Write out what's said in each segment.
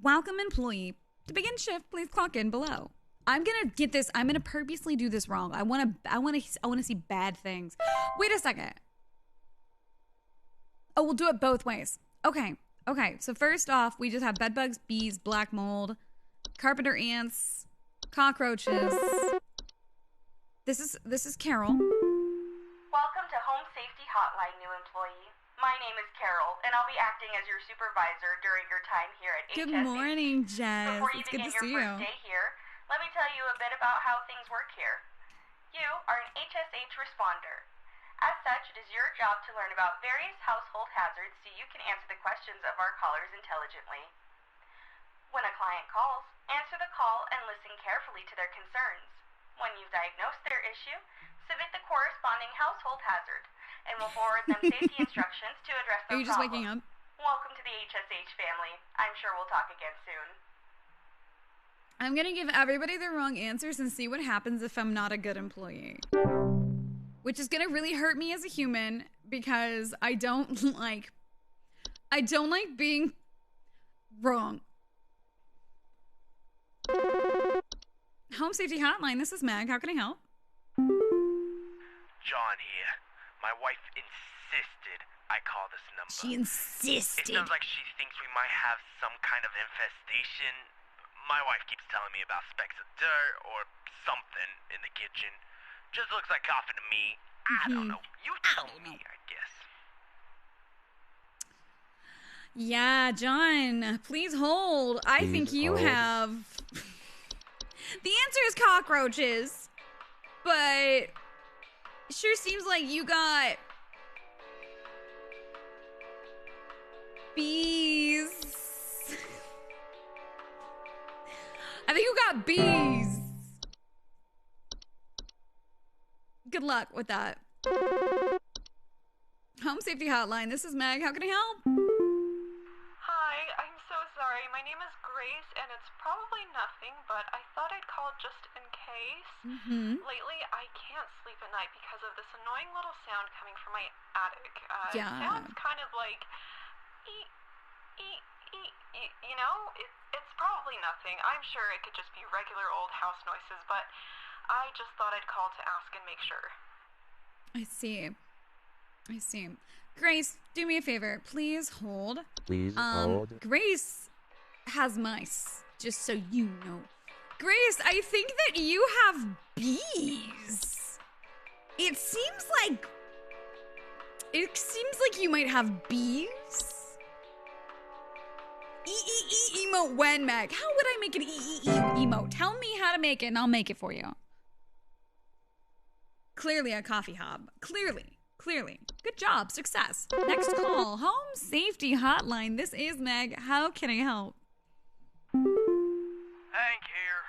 Welcome, employee. To begin shift, please clock in below. I'm gonna get this. I'm gonna purposely do this wrong. I wanna see bad things. Wait a second. Oh, we'll do it both ways. Okay. So first off, we just have bedbugs, bees, black mold, carpenter ants, cockroaches. This is Carol. Welcome to Home Safety Hotline, new employee. My name is Carol, and I'll be acting as your supervisor during your time here at HSH. Good morning, Jess. Before you It's good begin to see your you. first day here, let me tell you a bit about how things work here. You are an HSH responder. As such, it is your job to learn about various household hazards so you can answer the questions of our callers intelligently. When a client calls, answer the call and listen carefully to their concerns. When you've diagnosed their issue, submit the corresponding household hazard, and we'll forward them safety instructions to address Are their you just problem. waking up? Welcome to the HSH family. I'm sure we'll talk again soon. I'm gonna give everybody the wrong answers and see what happens if I'm not a good employee. Which is gonna really hurt me as a human because I don't like being wrong. Home Safety Hotline, this is Meg. How can I help? John here. My wife insisted I call this number. She insisted. It sounds like she thinks we might have some kind of infestation. My wife keeps telling me about specks of dirt or something in the kitchen. Just looks like coughing to me. I don't know. You tell me, I guess. Yeah, John, please hold. I think you have... The answer is cockroaches. But it sure seems like you got... bees. I think you got bees. Good luck with that. Home Safety Hotline, this is Meg. How can I help? Hi, I'm so sorry. My name is Grace, and it's probably nothing, but I thought I'd call just in case. Lately, I can't sleep at night because of this annoying little sound coming from my attic. Yeah. It sounds kind of like... You know, it's probably nothing. I'm sure it could just be regular old house noises, but I just thought I'd call to ask and make sure. I see. Grace, do me a favor. Please hold. Please hold. Grace has mice, just so you know. Grace, I think that you have bees. It seems like you might have bees. Emote when, Meg. How would I make an emote? Tell me how to make it and I'll make it for you. Clearly a coffee hob. Clearly. Good job. Success. Next call. Home Safety Hotline. This is Meg. How can I help? Hank here.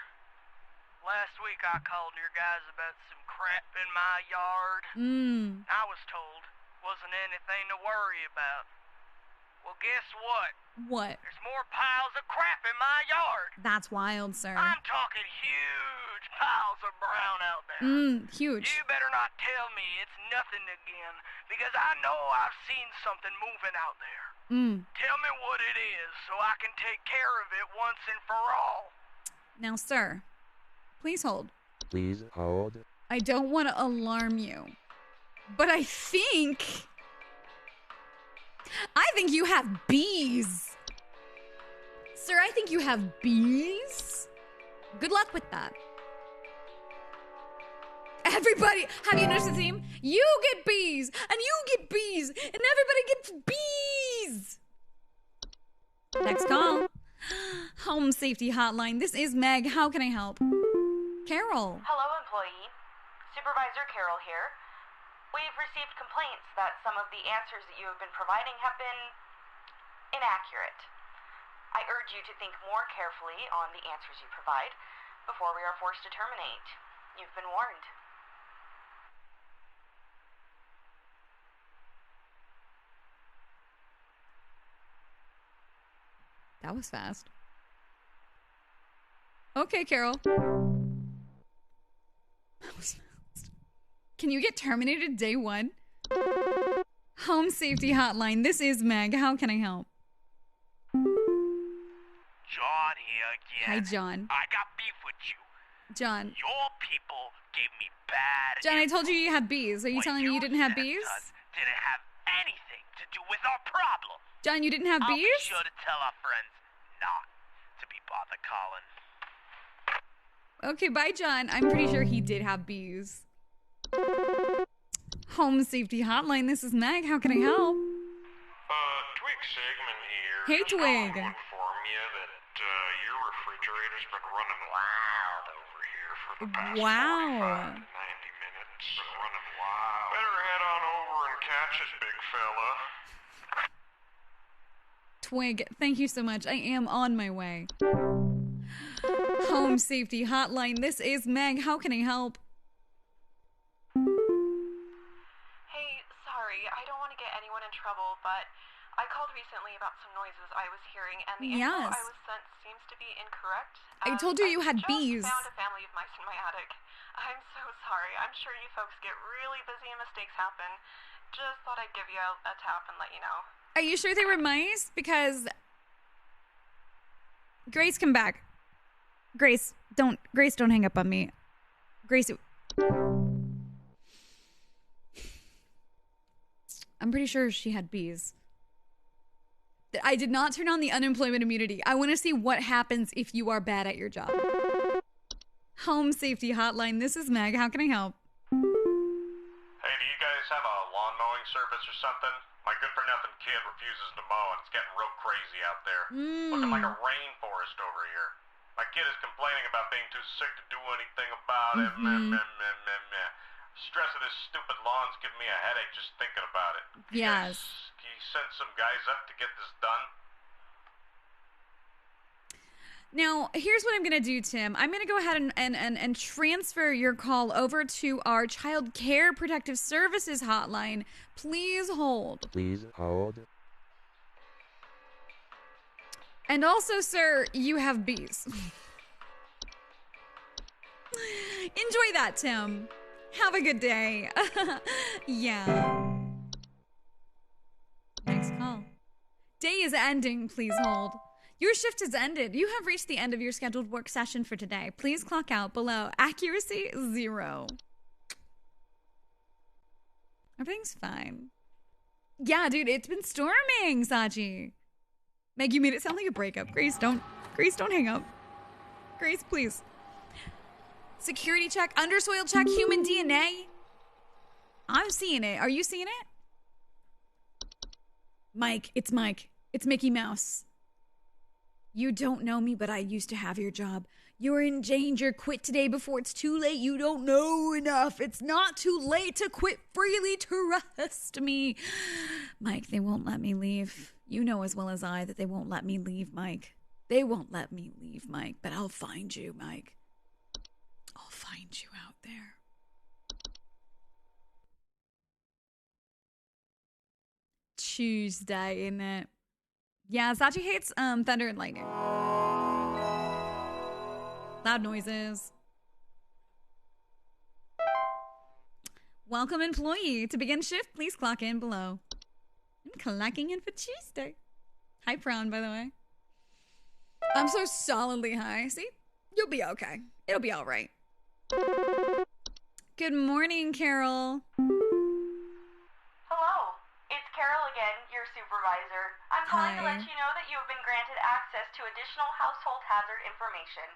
Last week I called your guys about some crap in my yard. I was told wasn't anything to worry about. Well, guess what? What? There's more piles of crap in my yard. That's wild, sir. I'm talking huge piles of brown out there. Huge. You better not tell me it's nothing again, because I know I've seen something moving out there. Tell me what it is so I can take care of it once and for all. Now, sir, please hold. Please hold. I don't want to alarm you, but I think you have bees. Sir, I think you have bees. Good luck with that. Everybody, have you noticed the theme? You get bees, and you get bees, and everybody gets bees. Next call. Home Safety Hotline. This is Meg. How can I help? Carol. Hello, employee. Supervisor Carol here. We've received complaints that some of the answers that you have been providing have been inaccurate. I urge you to think more carefully on the answers you provide before we are forced to terminate. You've been warned. That was fast. Okay, Carol. That was fast. Can you get terminated day one? Home Safety Hotline. This is Meg. How can I help? John John here again. Hi, John. I got beef with you. John. Your people gave me bad John, I info. told you you had bees. Are you What telling me you didn't have sent bees? us didn't have anything to do with our problem. John, you didn't have I'll bees? be sure to tell our friends not to be bothered calling. Okay, bye, John. I'm pretty sure he did have bees. Home Safety Hotline. This is Meg. How can I help? Twig Segment here. Hey, Just Twig. calling to inform you that your refrigerator's been running wild over here for the past 45 to 90 minutes. Been running wild. Better head on over and catch it, big fella. Twig, thank you so much. I am on my way. Home Safety Hotline. This is Meg. How can I help? Hey, sorry, I don't want to get anyone in trouble, but I called recently about some noises I was hearing, and the info Yes. I was sent seems to be incorrect. I told you you had just bees. Found a family of mice in my attic. I'm so sorry. I'm sure you folks get really busy and mistakes happen. Just thought I'd give you a tap and let you know. Are you sure they were mice? Because Grace, come back. Grace, don't hang up on me. Grace, I'm pretty sure she had bees. I did not turn on the unemployment immunity. I want to see what happens if you are bad at your job. Home Safety Hotline. This is Meg. How can I help? Hey, do you guys have a lawn mowing service or something? My good-for-nothing kid refuses to mow, and it's getting real crazy out there. Looking like a rainforest over here. My kid is complaining about being too sick to do anything about it. Stress of this stupid lawn's giving me a headache just thinking about it. Yes. Can you send some guys up to get this done? Now, here's what I'm going to do, Tim. I'm going to go ahead and transfer your call over to our Child Care Protective Services hotline. Please hold. Please hold. And also, sir, you have bees. Enjoy that, Tim. Have a good day. Yeah. Next call. Day is ending. Please hold. Your shift has ended. You have reached the end of your scheduled work session for today. Please clock out below. Accuracy 0. Everything's fine. Yeah, dude, it's been storming, Sachi. Meg, you made it sound like a breakup. Grace, don't hang up. Grace, please. Security check, undersoil check, human DNA. I'm seeing it. Are you seeing it? Mike, it's Mike. It's Mickey Mouse. You don't know me, but I used to have your job. You're in danger. Quit today before it's too late. You don't know enough. It's not too late to quit freely. Trust me. Mike, they won't let me leave. You know as well as I that they won't let me leave, Mike. They won't let me leave, Mike, but I'll find you, Mike. I'll find you out there. Tuesday, isn't it? Yeah, Sachi hates thunder and lightning. Loud noises. Welcome, employee. To begin shift, please clock in below. I'm clocking in for Tuesday. Hi, Prawn, by the way. I'm so solidly high. See? You'll be okay. It'll be all right. Good morning, Carol. Hello, it's Carol again, your supervisor. I'm calling to Hi. let you know that you have been granted access to additional household hazard information.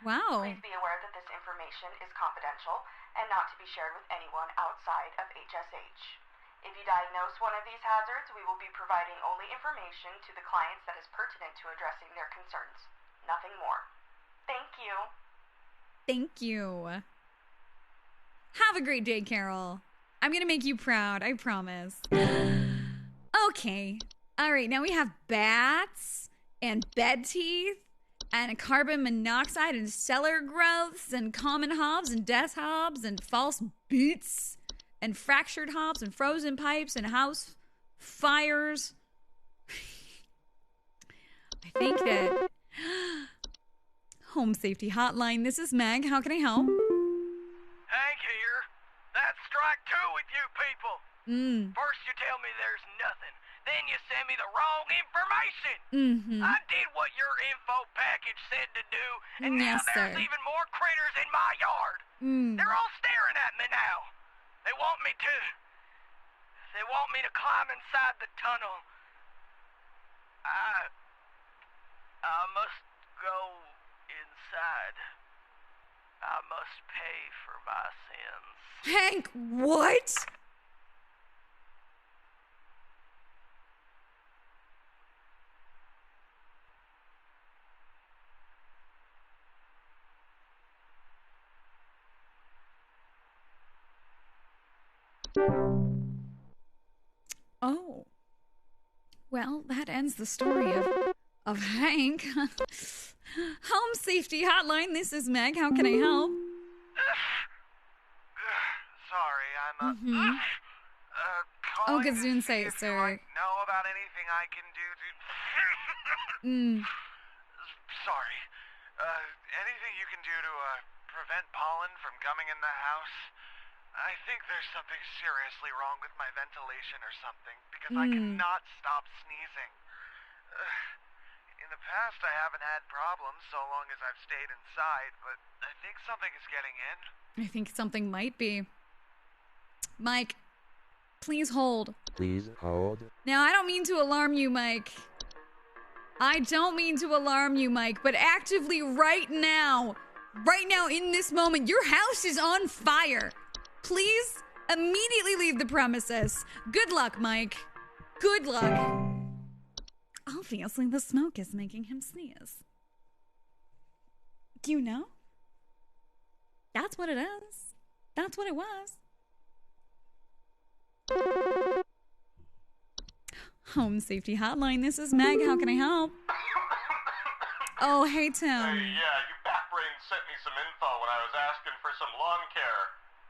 Wow. Please be aware that this information is confidential and not to be shared with anyone outside of HSH. If you diagnose one of these hazards, we will be providing only information to the clients that is pertinent to addressing their concerns. Nothing more. Thank you. Thank you. Have a great day, Carol. I'm going to make you proud. I promise. Okay. All right. Now we have bats and bed teeth and carbon monoxide and cellar growths and common hobs and death hobs and false beats and fractured hobs and frozen pipes and house fires. I think that Home Safety Hotline. This is Meg. How can I help? Hank here. That's strike two with you people. First you tell me there's nothing. Then you send me the wrong information. I did what your info package said to do, and Yes, now there's sir. even more critters in my yard. They're all staring at me now. They want me to climb inside the tunnel. I must go inside. I must pay for my sins. Hank, what? Oh. Well, that ends the story of Hank. Home Safety Hotline, this is Meg. How can I help? Sorry, I'm Oh, calling Gazoon, to say see it, if sir. you might know about anything I can do to... Sorry. Anything you can do to prevent pollen from coming in the house? I think there's something seriously wrong with my ventilation or something, because I cannot stop sneezing. In the past, I haven't had problems so long as I've stayed inside, but I think something is getting in. I think something might be. Mike, please hold. Please hold. Now, I don't mean to alarm you, Mike. I don't mean to alarm you, Mike, but actively right now in this moment, your house is on fire. Please immediately leave the premises. Good luck, Mike. Good luck. Obviously, the smoke is making him sneeze. You know? That's what it is. That's what it was. Home Safety Hotline, this is Meg. How can I help? Oh, hey, Tim. Hey, yeah, you backbrain sent me some info when I was asking for some lawn care.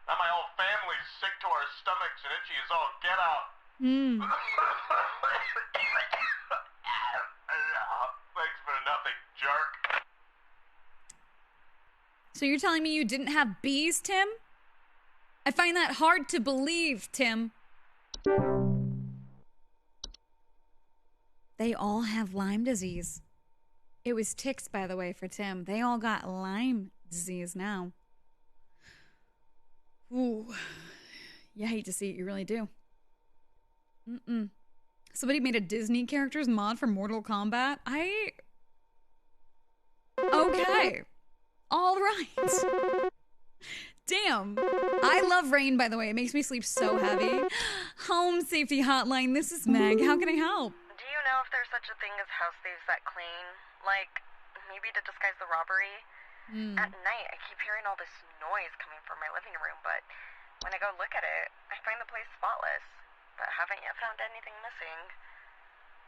Now my whole family's sick to our stomachs and itchy as all get out. Thanks for nothing, jerk. So you're telling me you didn't have bees, Tim? I find that hard to believe, Tim. They all have Lyme disease. It was ticks, by the way, for Tim. They all got Lyme disease now. Ooh. You hate to see it, you really do. Somebody made a Disney characters mod for Mortal Kombat. Okay. All right. Damn. I love rain, by the way. It makes me sleep so heavy. Home Safety Hotline, this is Meg. How can I help? Do you know if there's such a thing as house thieves that clean? Like, maybe to disguise the robbery? At night, I keep hearing all this noise coming from my living room, but when I go look at it, I find the place spotless, but haven't yet found anything missing.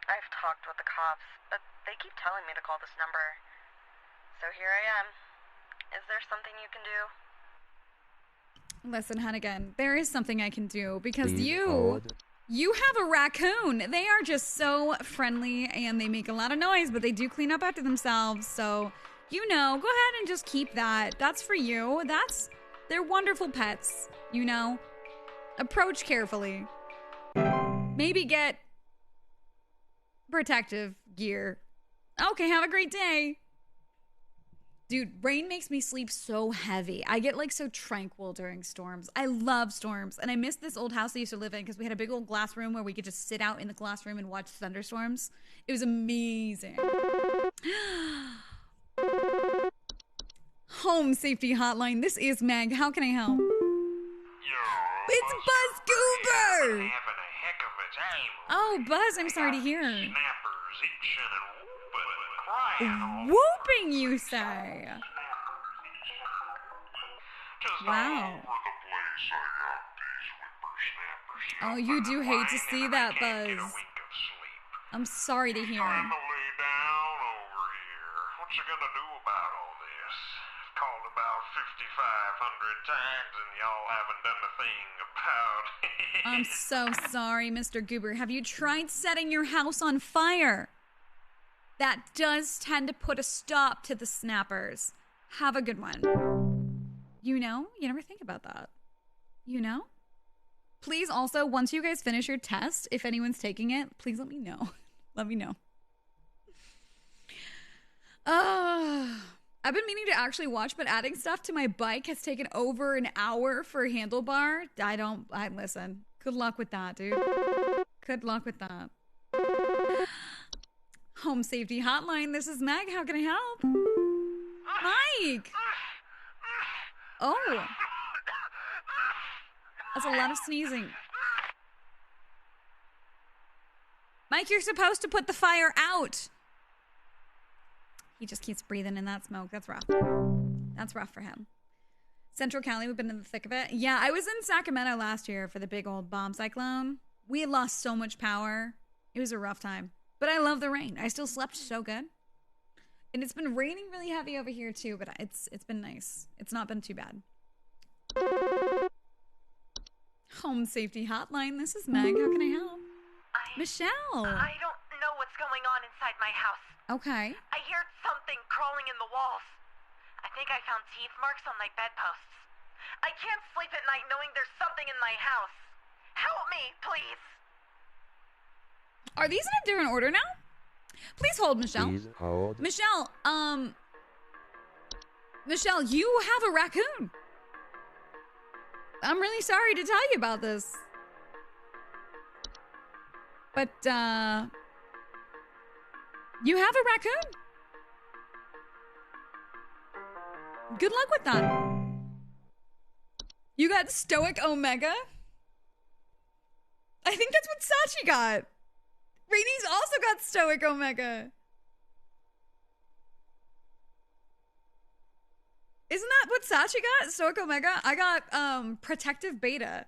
I've talked with the cops, but they keep telling me to call this number. So here I am. Is there something you can do? Listen, Hunnigan, there is something I can do because Please you hold. have a raccoon. They are just so friendly and they make a lot of noise, but they do clean up after themselves. So, you know, go ahead and just keep that. That's for you. They're wonderful pets, you know. Approach carefully. Maybe get protective gear. Okay, have a great day. Dude, rain makes me sleep so heavy. I get like so tranquil during storms. I love storms. And I miss this old house I used to live in because we had a big old glass room where we could just sit out in the glass room and watch thunderstorms. It was amazing. Home Safety Hotline. This is Meg. How can I help? It's Buzz Goober! Having a heck of a time. Oh, Buzz, I'm sorry to hear. Snappers itching and whooping and crying all Whooping, you say? just Wow. all over the place. I got these whippersnappers. Oh, you do hate to see that, Can't get a Buzz. wink of sleep. I'm sorry to hear. Time to lay down over here. What you gonna do about all this? I've called about 5,500 times and y'all haven't done a thing about it. I'm so sorry, Mr. Goober. Have you tried setting your house on fire? That does tend to put a stop to the snappers. Have a good one. You know, you never think about that. You know? Please also, once you guys finish your test, if anyone's taking it, please let me know. Let me know. I've been meaning to actually watch, but adding stuff to my bike has taken over an hour for a handlebar. Listen. Good luck with that, dude. Good luck with that. Home Safety Hotline. This is Meg. How can I help? Mike. Oh. That's a lot of sneezing. Mike, you're supposed to put the fire out. He just keeps breathing in that smoke. That's rough. That's rough for him. Central Cali, we've been in the thick of it. Yeah, I was in Sacramento last year for the big old bomb cyclone. We had lost so much power. It was a rough time. But I love the rain. I still slept so good. And it's been raining really heavy over here too, but it's been nice. It's not been too bad. Home Safety Hotline. This is Meg. How can I help? Michelle. I don't know what's going on inside my house. Okay. I hear something crawling in the walls. I think I found teeth marks on my bedposts. I can't sleep at night knowing there's something in my house. Help me, please. Are these in a different order now? Please hold, Michelle. Please hold. Michelle, Michelle, you have a raccoon. I'm really sorry to tell you about this. But, you have a raccoon. Good luck with that. You got Stoic Omega? I think that's what Sachi got. Rainey's also got Stoic Omega. Isn't that what Sachi got? Stoic Omega? I got Protective Beta.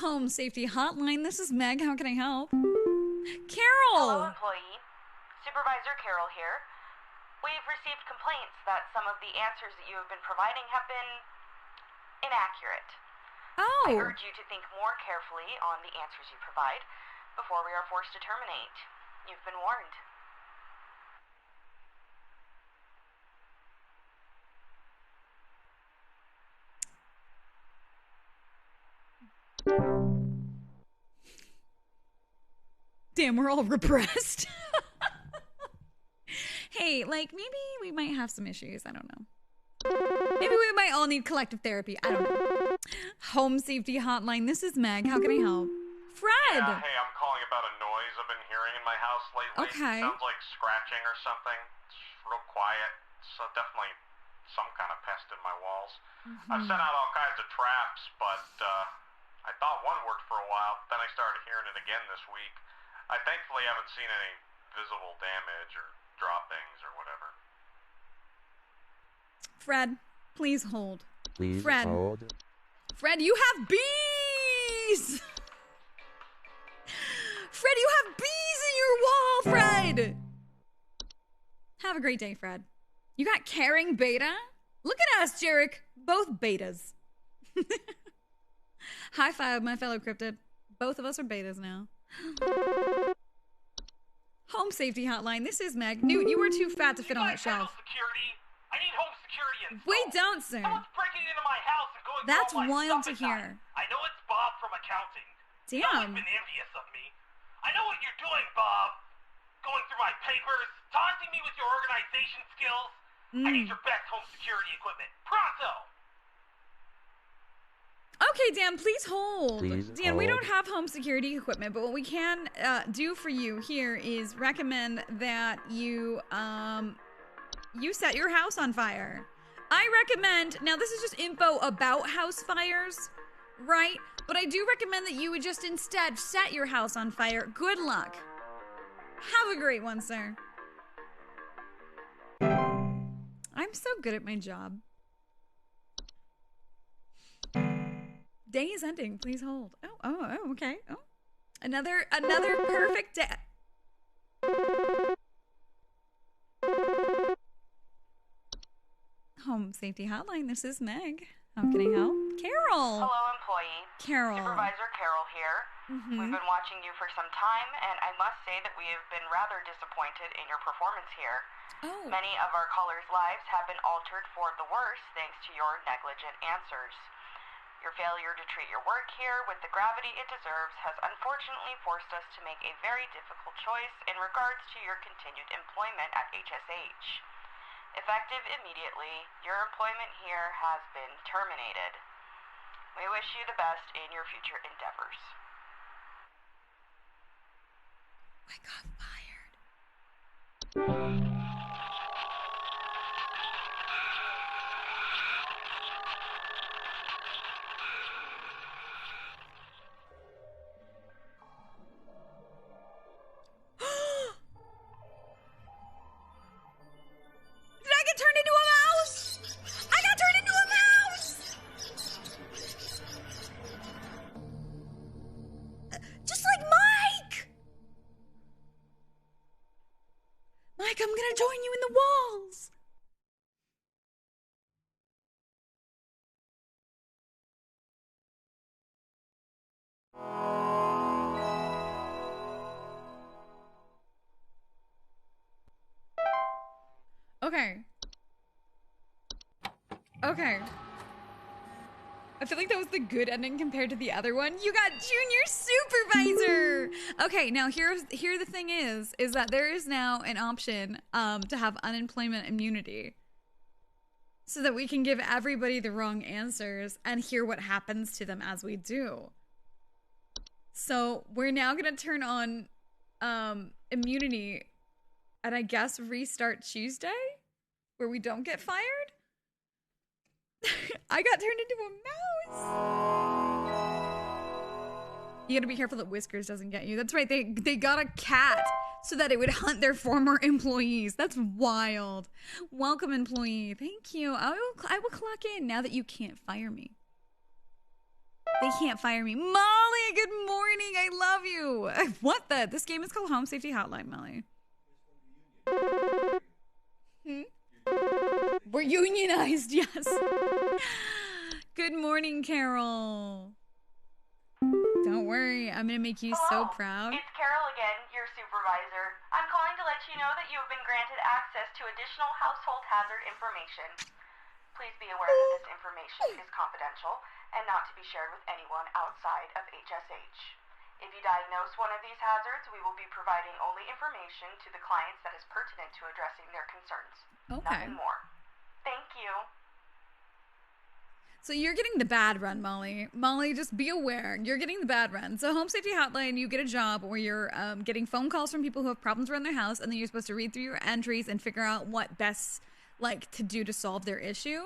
Home Safety Hotline. This is Meg. How can I help? Carol! Hello, employee. Supervisor Carol here. We've received complaints that some of the answers that you have been providing have been inaccurate. Oh. I urge you to think more carefully on the answers you provide before we are forced to terminate. You've been warned. Damn, we're all repressed. Hey, like, maybe we might have some issues. I don't know. Maybe we might all need collective therapy. I don't know. Home Safety Hotline. This is Meg. How can I help? Fred! Yeah, hey, I'm calling about a noise I've been hearing in my house lately. Okay. Sounds like scratching or something. It's real quiet. So definitely some kind of pest in my walls. I've sent out all kinds of traps, but I thought one worked for a while. Then I started hearing it again this week. I thankfully haven't seen any visible damage or droppings or whatever. Fred, please hold. Please Fred. hold. Fred, you have bees! Fred, you have bees in your wall, Fred! Have a great day, Fred. You got Caring Beta? Look at us, Jarek. Both betas. High five, my fellow cryptid. Both of us are betas now. Home Safety Hotline. This is Meg. Newt, you were too fat to fit on that shelf. Security. I need home security installed. We don't, sir. Someone's breaking into my house and going That's through all my wild stuff to at night. hear. I know it's Bob from accounting. Damn. Someone's been envious of me. I know what you're doing, Bob. Going through my papers, taunting me with your organization skills. I need your best home security equipment. Pronto! Okay, Dan, please hold. Please Dan, we hold. don't have home security equipment, but what we can do for you here is recommend that you you set your house on fire. I recommend, now this is just info about house fires, right? But I do recommend that you would just instead set your house on fire. Good luck. Have a great one, sir. I'm so good at my job. Day is ending. Please hold. Oh, okay. Oh, another perfect day. Home Safety Hotline. This is Meg. How can I help? Carol. Hello, employee. Carol. Supervisor Carol here. We've been watching you for some time, and I must say that we have been rather disappointed in your performance here. Oh. Many of our callers' lives have been altered for the worse thanks to your negligent answers. Your failure to treat your work here with the gravity it deserves has unfortunately forced us to make a very difficult choice in regards to your continued employment at HSH. Effective immediately, your employment here has been terminated. We wish you the best in your future endeavors. I got fired. Did I get turned into a mouse? I got turned into a mouse! Just like Mike! Mike, I'm gonna join you in the walls. Okay. Okay. I feel like that was the good ending compared to the other one. You got junior supervisor. Okay, now here the thing is that there is now an option to have unemployment immunity, so that we can give everybody the wrong answers and hear what happens to them as we do. So we're now gonna turn on immunity, and I guess restart Tuesday, where we don't get fired. I got turned into a mouse. You gotta be careful that Whiskers doesn't get you. That's right, they got a cat so that it would hunt their former employees. That's wild. Welcome, employee. Thank you. I will clock in now that you can't fire me. They can't fire me. Molly, good morning. I love you. What the? This game is called Home Safety Hotline, Molly. We're unionized, yes. Good morning, Carol. Don't worry, I'm gonna make you so proud. It's Carol again, your supervisor. I'm calling to let you know that you have been granted access to additional household hazard information. Please be aware that this information is confidential and not to be shared with anyone outside of HSH. If you diagnose one of these hazards, we will be providing only information to the clients that is pertinent to addressing their concerns. Okay. Nothing more. Thank you. So you're getting the bad run, Molly. Molly, just be aware. You're getting the bad run. So Home Safety Hotline, you get a job where you're getting phone calls from people who have problems around their house, and then you're supposed to read through your entries and figure out what best to do to solve their issue.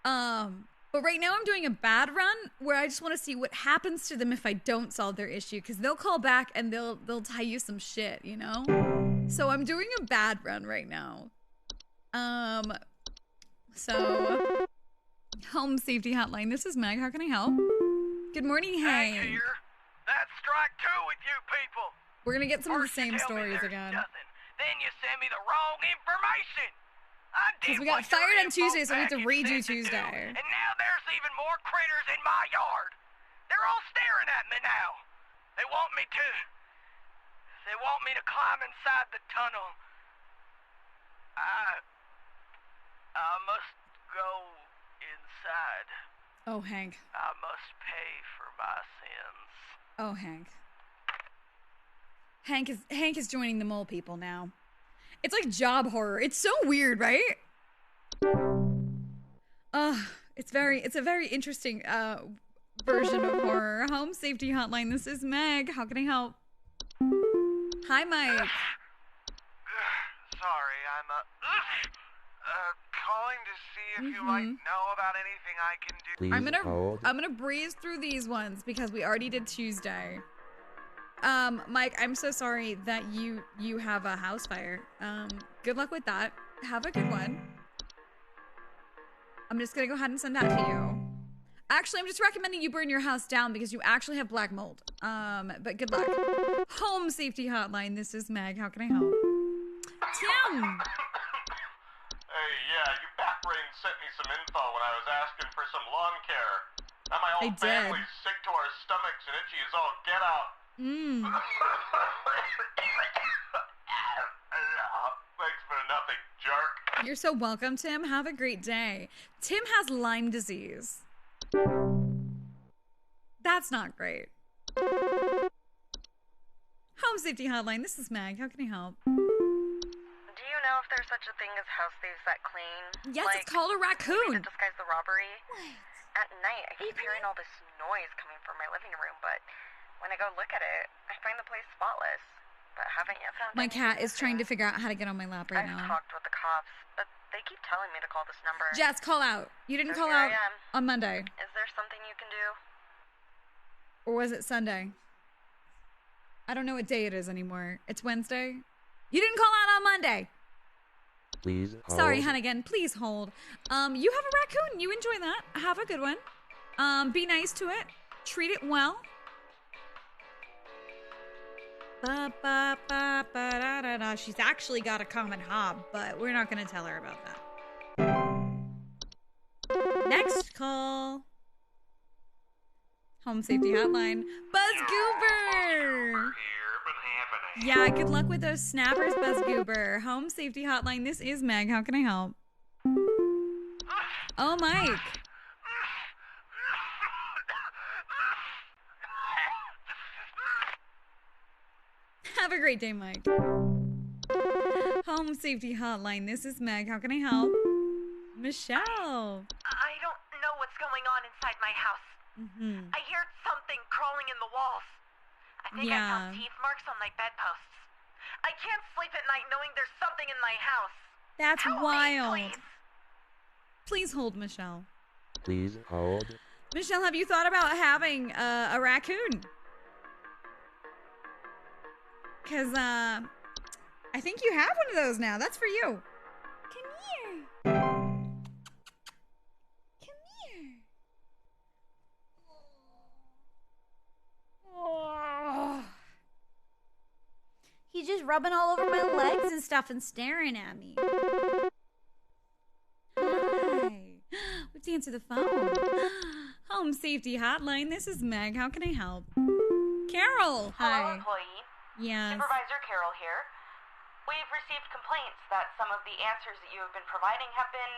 But right now I'm doing a bad run where I just want to see what happens to them if I don't solve their issue, because they'll call back and they'll tell you some shit, you know? So I'm doing a bad run right now. So Home Safety Hotline, this is Meg. How can I help? Good morning, Hank. Hank here. That's strike two with you people. We're gonna get some of the First you same tell me stories there's again. nothing, then you send me the wrong information. Because we got fired on Tuesday, so we have to redo Tuesday. And now there's even more critters in my yard. They're all staring at me now. They want me to climb inside the tunnel. I must go inside. Oh, Hank. I must pay for my sins. Oh, Hank. Hank is joining the mole people now. It's like job horror. It's so weird, right? It's a very interesting version of horror. Home Safety Hotline, this is Meg. How can I help? Hi, Mike. Sorry, I'm calling to see if you might know about anything I can do. Please I'm gonna breeze through these ones because we already did Tuesday. Mike, I'm so sorry that you have a house fire. Good luck with that. Have a good one. I'm just gonna go ahead and send that to you. Actually, I'm just recommending you burn your house down because you actually have black mold. But good luck. Home Safety Hotline, this is Meg. How can I help? Tim! Hey, yeah, you backbrains sent me some info when I was asking for some lawn care. Now my whole family's sick to our stomachs and itchy as all get out. Thanks for nothing, jerk. You're so welcome, Tim. Have a great day. Tim has Lyme disease. That's not great. Home Safety Hotline, this is Mag. How can I help? Do you know if there's such a thing as house thieves that clean? Yes, like, it's called a maybe raccoon. to disguise the robbery? What? At night, I keep hearing all this noise coming from my living room, but when I go look at it, I find the place spotless. But haven't yet found My cat anything is trying to missing. figure out how to get on my lap right I've now. talked with the cops, but they keep telling me to call this number. Jess, call out. You didn't So call here out I am. on Monday. Is there something you can do? Or was it Sunday? I don't know what day it is anymore. It's Wednesday. You didn't call out on Monday. Please hold. Sorry, Hannigan. Please hold. You have a raccoon. You enjoy that. Have a good one. Be nice to it. Treat it well. Ba, ba, ba, ba, da, da, da. She's actually got a common hob, but we're not going to tell her about that. Next call. Home Safety Hotline. Buzz Goober. Yeah, good luck with those snappers, Buzz Goober. Home Safety Hotline. This is Meg. How can I help? Oh, Mike. Have a great day, Mike. Home Safety Hotline. This is Meg. How can I help? Michelle. I don't know what's going on inside my house. Mm-hmm. I hear something crawling in the walls. I think I found teeth marks on my bedposts. I can't sleep at night knowing there's something in my house. That's Help me, wild. please. Please hold, Michelle. Please hold. Michelle, have you thought about having a raccoon? Because I think you have one of those now. That's for you. Come here. Come here. Oh. He's just rubbing all over my legs and stuff and staring at me. Hi. We have to answer the phone. Home Safety Hotline. This is Meg. How can I help? Carol. Hello, Hi. employee. Yes. Supervisor Carol here. We've received complaints that some of the answers that you have been providing have been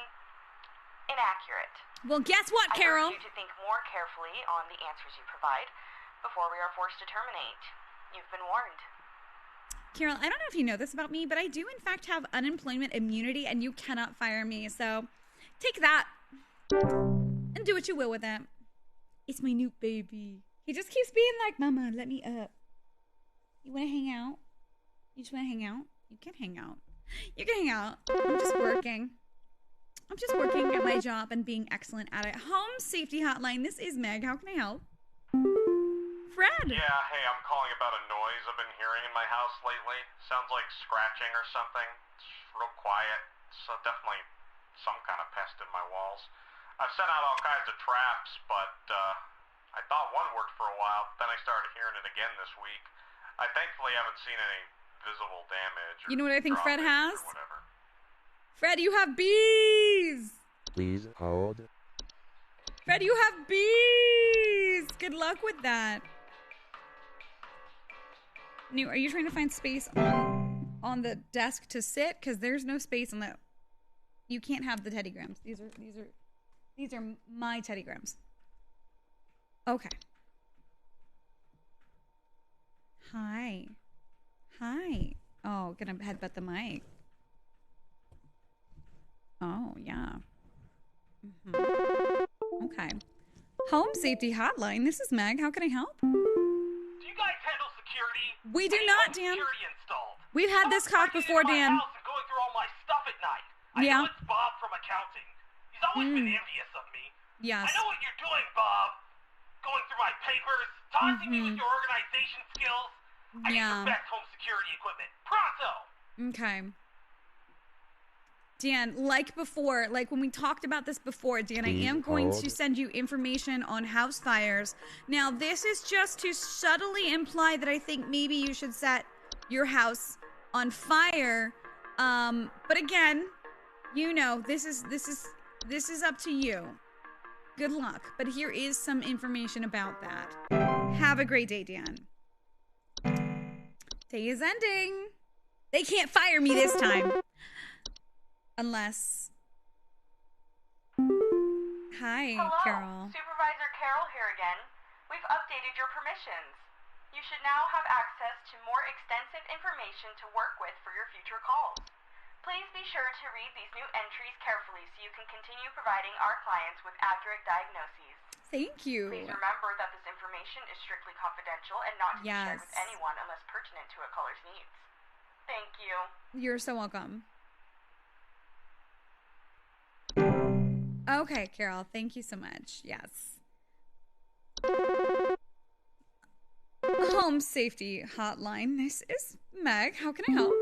inaccurate. Well, guess what, Carol? I urge you to think more carefully on the answers you provide before we are forced to terminate. You've been warned. Carol, I don't know if you know this about me, but I do in fact have unemployment immunity and you cannot fire me. So take that and do what you will with it. It's my new baby. He just keeps being like, Mama, let me up. You want to hang out? You just want to hang out? You can hang out. You can hang out. I'm just working. I'm just working at my job and being excellent at it. Home Safety Hotline. This is Meg. How can I help? Fred. Yeah, hey, I'm calling about a noise I've been hearing in my house lately. Sounds like scratching or something. It's real quiet. So definitely some kind of pest in my walls. I've sent out all kinds of traps, but I thought one worked for a while. Then I started hearing it again this week. I thankfully haven't seen any visible damage. You know what I think Fred has? Or whatever. Fred, you have bees. Please hold. Fred, you have bees. Good luck with that. New, are you trying to find space on the desk to sit? Because there's no space on the. You can't have the teddygrams. These are my teddygrams. Okay. Hi. Hi. Oh, gonna headbutt the mic. Oh, yeah. Okay. Home Safety Hotline. This is Meg. How can I help? Do you guys handle security? We do I need not, home Dan. Security installed. We've had this talk Someone's before, breaking into Dan. my house and going through all my stuff at night. Yeah. I know it's Bob from accounting. He's always been envious of me. Yes. I know what you're doing, Bob. Going through my papers, taunting me with your organization skills. I need Yeah. the best home security equipment. Pronto! Okay. Dan, like before, like when we talked about this before, Dan, I am going to send you information on house fires. Now, this is just to subtly imply that I think maybe you should set your house on fire. But again, you know, this is up to you. Good luck. But here is some information about that. Have a great day, Dan. Day is ending. They can't fire me this time. Unless... Hi, Hello, Carol. Supervisor Carol here again. We we've updated your permissions. You should now have access to more extensive information to work with for your future calls. Please be sure to read these new entries carefully so you can continue providing our clients with accurate diagnoses. Thank you. Please remember that this information is strictly confidential and not to be shared with anyone unless pertinent to a caller's needs. Thank you. You're so welcome. Okay, Carol, thank you so much. Yes. Home Safety Hotline. This is Meg. How can I help?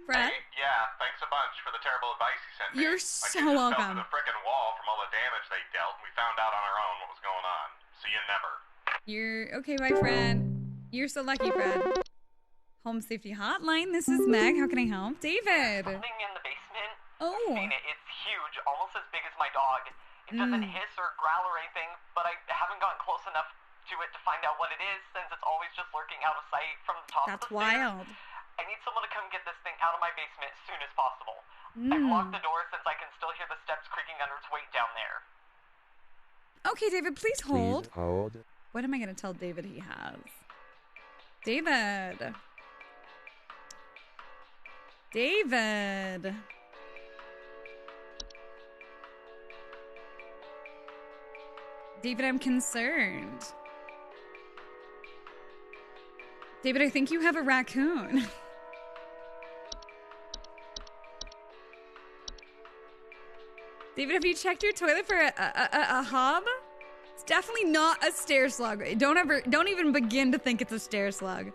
Fred? Hey, yeah, thanks a bunch for the terrible advice you sent me. You're so welcome. The frickin' wall from all the damage they dealt, and we found out on our own what was going on. See you never. You're okay, my friend. You're so lucky, Fred. Home Safety Hotline. This is Meg. How can I help? David. Something in the basement. Oh. I mean, it's huge, almost as big as my dog. It doesn't hiss or growl or anything, but I haven't gotten close enough to it to find out what it is, since it's always just lurking out of sight from the top of the stairs. That's wild. I need someone to come get this thing out of my basement as soon as possible. I've locked the door since I can still hear the steps creaking under its weight down there. Okay, David, please hold. Please hold. What am I going to tell David he has? David. David. David, I'm concerned. David, I think you have a raccoon. David, have you checked your toilet for a hob? It's definitely not a stair slug. Don't even begin to think it's a stair slug.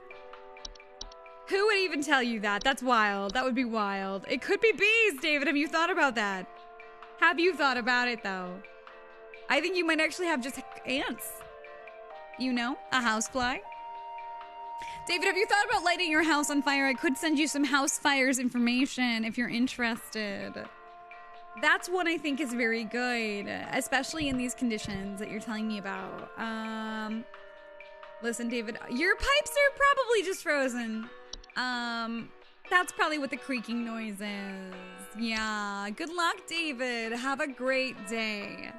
Who would even tell you that? That's wild. That would be wild. It could be bees, David. Have you thought about that? Have you thought about it, though? I think you might actually have just ants. You know, a housefly. David, have you thought about lighting your house on fire? I could send you some house fires information if you're interested. That's what I think is very good, especially in these conditions that you're telling me about. Listen, David, your pipes are probably just frozen. That's probably what the creaking noise is. Yeah, good luck, David. Have a great day.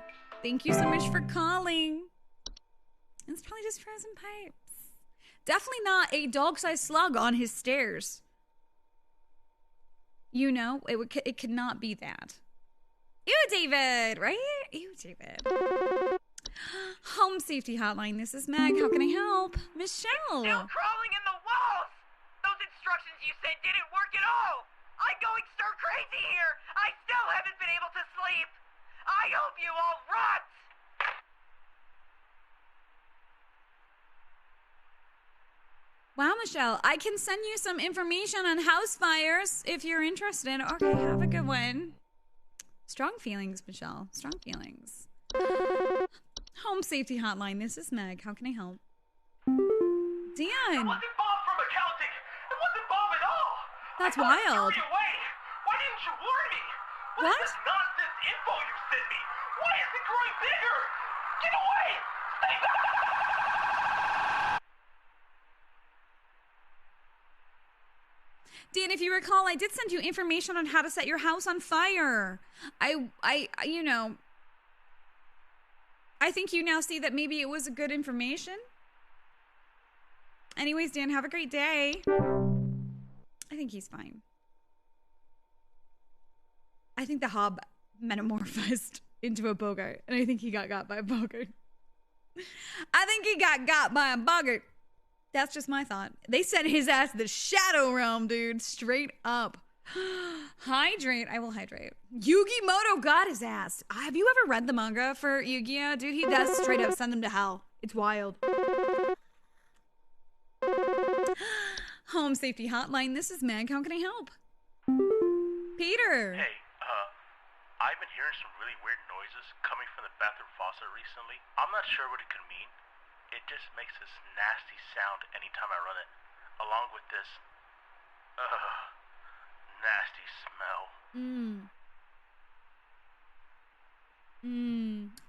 Thank you so much for calling. It's probably just frozen pipes. Definitely not a dog-sized slug on his stairs. You know, it could not be that. Ew, David, right? Ew, David. Home Safety Hotline. This is Meg. How can I help? Michelle. Still crawling in the walls. Those instructions you sent didn't work at all. I'm going stir crazy here. I still haven't been able to sleep. I hope you all rot. Wow, Michelle, I can send you some information on house fires if you're interested. Okay, have a good one. Strong feelings, Michelle. Strong feelings. Home Safety Hotline. This is Meg. How can I help? Dan. It wasn't Bob from accounting. It wasn't Bob at all. That's I thought wild. I threw you away. Why didn't you warn me? What is this nonsense info you sent me? Why is it growing bigger? Get away! Stay back! Dan, if you recall, I did send you information on how to set your house on fire. You know, I think you now see that maybe it was a good information. Anyways, Dan, have a great day. I think he's fine. I think the hob metamorphosed into a bogart, and I think he got by a bogart. I think he got by a bogart. That's just my thought. They sent his ass to the shadow realm, dude. Straight up. Hydrate. I will hydrate. Yugi Moto got his ass. Have you ever read the manga for Yu-Gi-Oh? Dude, he does straight up send them to hell. It's wild. Home Safety Hotline. This is Meg. How can I help? Peter. Hey, I've been hearing some really weird noises coming from the bathroom faucet recently. I'm not sure what it could mean. It just makes this nasty sound anytime I run it, along with this, nasty smell.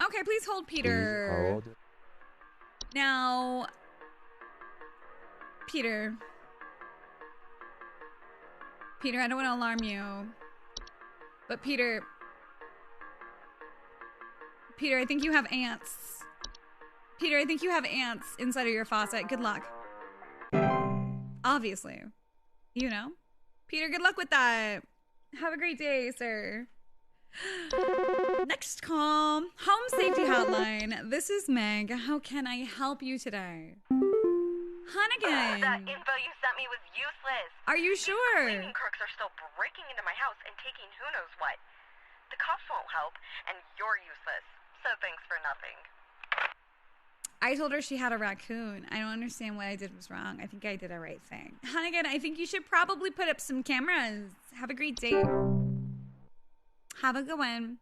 Okay, please hold, Peter. Please hold. Now, Peter, I don't want to alarm you, but Peter, I think you have ants. Peter, I think you have ants inside of your faucet. Good luck. Obviously. You know? Peter, good luck with that. Have a great day, sir. Next call. Home Safety Hotline. This is Meg. How can I help you today? Hunnigan. That info you sent me was useless. Are you sure? These cleaning crooks are still breaking into my house and taking who knows what. The cops won't help, and you're useless. So thanks for nothing. I told her she had a raccoon. I don't understand what I did was wrong. I think I did the right thing. Hunnigan, I think you should probably put up some cameras. Have a great day. Have a good one.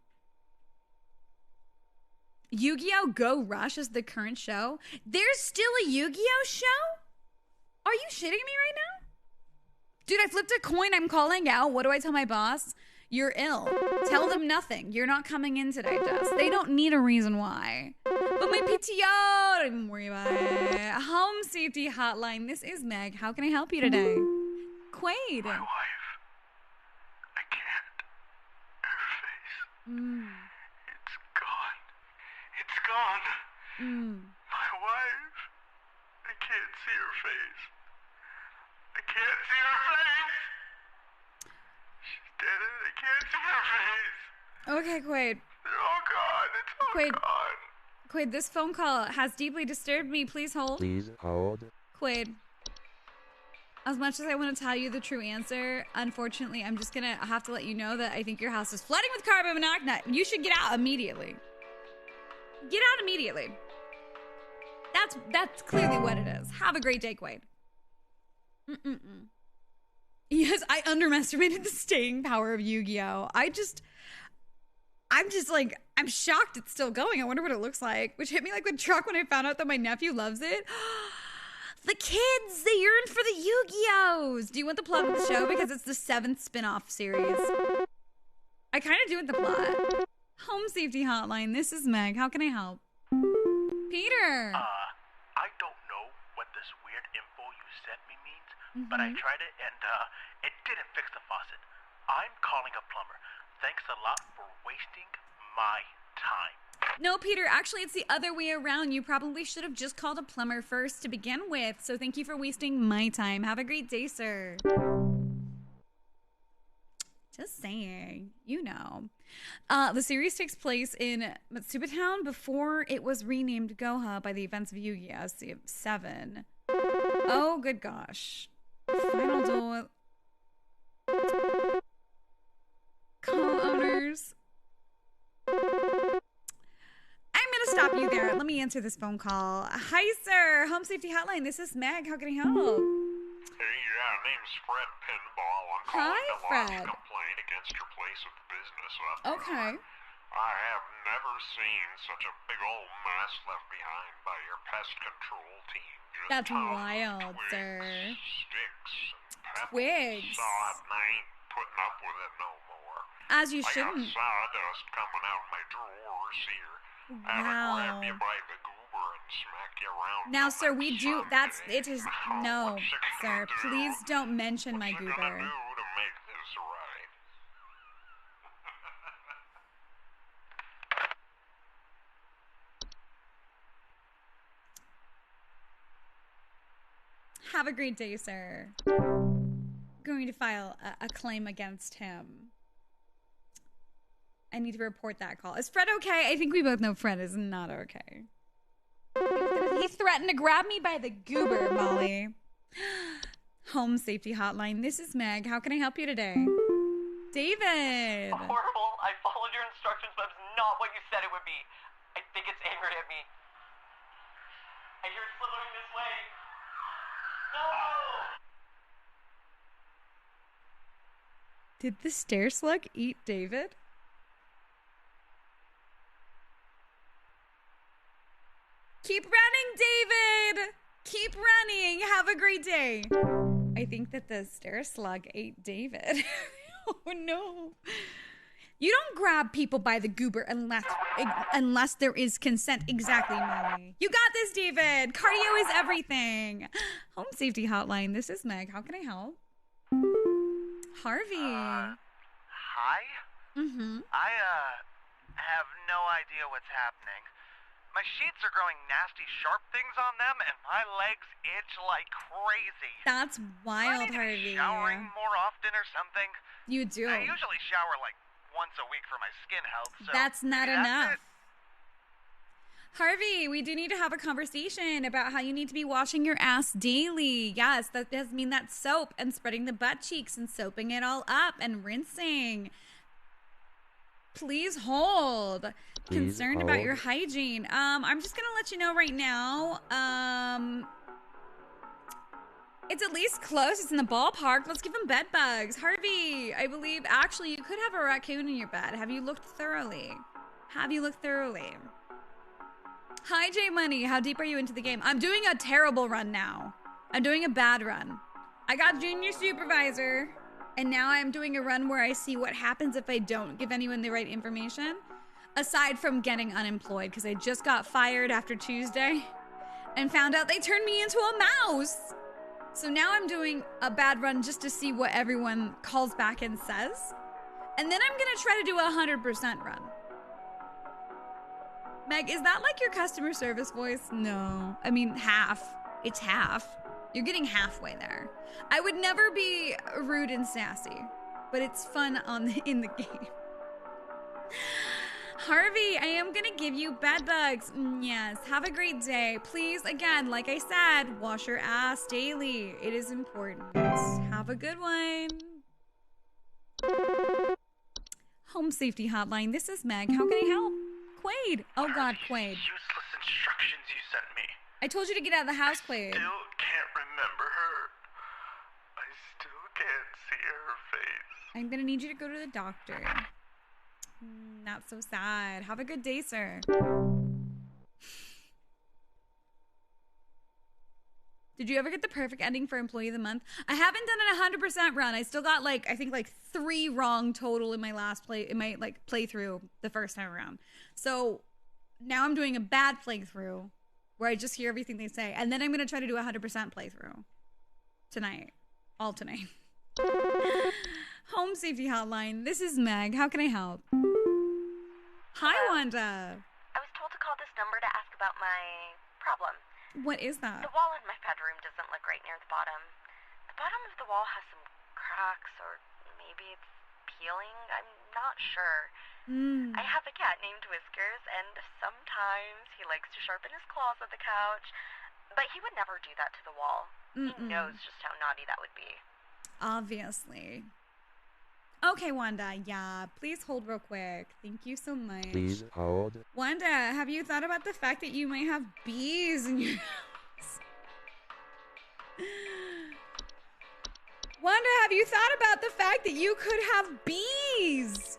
Yu-Gi-Oh! Go Rush is the current show. There's still a Yu-Gi-Oh! Show? Are you shitting me right now? Dude, I flipped a coin. I'm calling out. What do I tell my boss? You're ill. Tell them nothing. You're not coming in today, Jess. They don't need a reason why. But my PTO, don't even worry about it. Home Safety Hotline. This is Meg. How can I help you today? Quaid. My wife. I can't. Her face. It's gone. It's gone. My wife. I can't see her face. I can't see her face. She's dead and I can't see her face. Okay, Quaid. They're all gone. It's all Quaid. gone. Quaid, this phone call has deeply disturbed me. Please hold. Please hold. Quaid. As much as I want to tell you the true answer, unfortunately, I'm just gonna have to let you know that I think your house is flooding with carbon monoxide. You should get out immediately. Get out immediately. That's clearly what it is. Have a great day, Quaid. Yes, I underestimated the staying power of Yu-Gi-Oh! I'm shocked it's still going. I wonder what it looks like. Which hit me like the truck when I found out that my nephew loves it. The kids, they yearn for the Yu-Gi-Ohs. Do you want the plot of the show? Because it's the 7th spin-off series. I kind of do want the plot. Home Safety Hotline. This is Meg. How can I help? Peter. I don't know what this weird info you sent me means, but I tried it and it didn't fix the faucet. I'm calling a plumber. Thanks a lot for wasting my time. No, Peter, actually, it's the other way around. You probably should have just called a plumber first to begin with. So thank you for wasting my time. Have a great day, sir. Just saying, you know. The series takes place in Matsuba Town before it was renamed Goha by the events of Yu-Gi-Oh! 7. Oh, good gosh. Final duel. Co-owners. I'm going to stop you there. Let me answer this phone call. Hi, sir. Home Safety Hotline. This is Meg. How can I help? Hey, yeah, name's Fred Pinball. I'm calling Hi, to lodge Fred. a complaint against your place of business. Okay. I have never seen such a big old mess left behind by your pest control team. Just That's tons of wild, twigs, sir. Sticks, and pebbles. Twigs. Sod, and I ain't putting up with it no more. As you I shouldn't. got sawdust coming out of my drawers here. Wow. I grab you by the goober and smack you around. Now, till sir, I'm we do. someday. It is. No, What you sir. gonna do? Please don't mention my What you gonna goober. do to make this right? Have a great day, sir. Going to file a claim against him. I need to report that call. Is Fred okay? I think we both know Fred is not okay. He threatened to grab me by the goober, Molly. Home Safety Hotline. This is Meg. How can I help you today? David. Horrible. I followed your instructions, but it's not what you said it would be. I think it's angry at me. I hear it slithering this way. No! Did the stair slug eat David? Keep running, David! Keep running! Have a great day! I think that the stair slug ate David. Oh no. You don't grab people by the goober unless there is consent. Exactly, Molly. You got this, David! Cardio is everything! Home Safety Hotline, this is Meg. How can I help? Harvey. Hi? Mm-hmm. I, have no idea what's happening. My sheets are growing nasty sharp things on them, and my legs itch like crazy. That's wild, Do I need to be Harvey. showering more often or something? You do. I usually shower like once a week for my skin health, so That's not maybe enough. it. Harvey, we do need to have a conversation about how you need to be washing your ass daily. Yes, that does mean that soap and spreading the butt cheeks and soaping it all up and rinsing. Please hold. Concerned about your hygiene. I'm just gonna let you know right now. It's at least close. It's in the ballpark. Let's give him bed bugs. Harvey, I believe actually you could have a raccoon in your bed. Have you looked thoroughly? Have you looked thoroughly? Hi, J Money. How deep are you into the game? I'm doing a terrible run now. I'm doing a bad run. I got junior supervisor, and now I'm doing a run where I see what happens if I don't give anyone the right information. Aside from getting unemployed, because I just got fired after Tuesday and found out they turned me into a mouse. So now I'm doing a bad run just to see what everyone calls back and says. And then I'm going to try to do a 100% run. Meg, is that like your customer service voice? No. I mean, half. It's half. You're getting halfway there. I would never be rude and sassy, but it's fun in the game. Harvey, I am going to give you bed bugs. Yes, have a great day. Please, again, like I said, wash your ass daily. It is important. Have a good one. Home Safety Hotline. This is Meg. How can I help? Quaid. Oh, God, Quaid. Useless instructions you sent me. I told you to get out of the house, Quaid. Still can't remember her. I still can't see her face. I'm going to need you to go to the doctor. Not so sad. Have a good day, sir. Did you ever get the perfect ending for Employee of the Month? I haven't done an 100% run. I still got I think 3 wrong total in my playthrough the first time around. So now I'm doing a bad playthrough where I just hear everything they say. And then I'm going to try to do a 100% playthrough tonight. All tonight. Home Safety Hotline. This is Meg. How can I help? Hi, Wanda. I was told to call this number to ask about my problem. What is that? The wall in my bedroom doesn't look right near the bottom. The bottom of the wall has some cracks, or maybe it's peeling. I'm not sure. I have a cat named Whiskers, and sometimes he likes to sharpen his claws at the couch, but he would never do that to the wall. He knows just how naughty that would be. Obviously. Okay, Wanda. Yeah, please hold real quick. Thank you so much. Please hold. Wanda, have you thought about the fact that you might have bees in your house? Wanda, have you thought about the fact that you could have bees?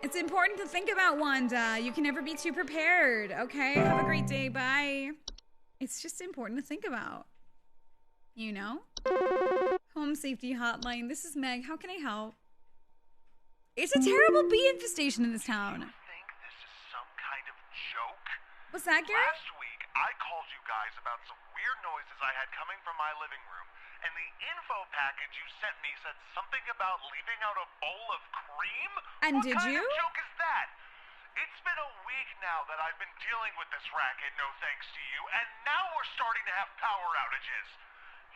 It's important to think about, Wanda. You can never be too prepared, okay? Have a great day. Bye. It's just important to think about. You know? Home Safety Hotline. This is Meg. How can I help? It's a terrible bee infestation in this town. I think this is some kind of joke. What's that, Gary? Last week, I called you guys about some weird noises I had coming from my living room, and the info package you sent me said something about leaving out a bowl of cream? And what did kind you? of joke is that? It's been a week now that I've been dealing with this racket, no thanks to you, and now we're starting to have power outages.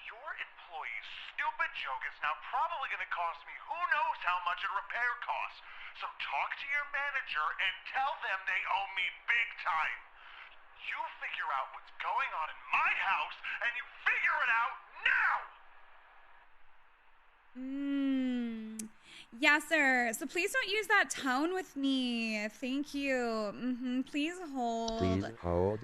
Your employee's stupid joke is now probably going to cost me who knows how much in repair costs. So talk to your manager and tell them they owe me big time. You figure out what's going on in my house, and you figure it out now! Yeah, sir. So please don't use that tone with me. Thank you. Please hold. Please hold.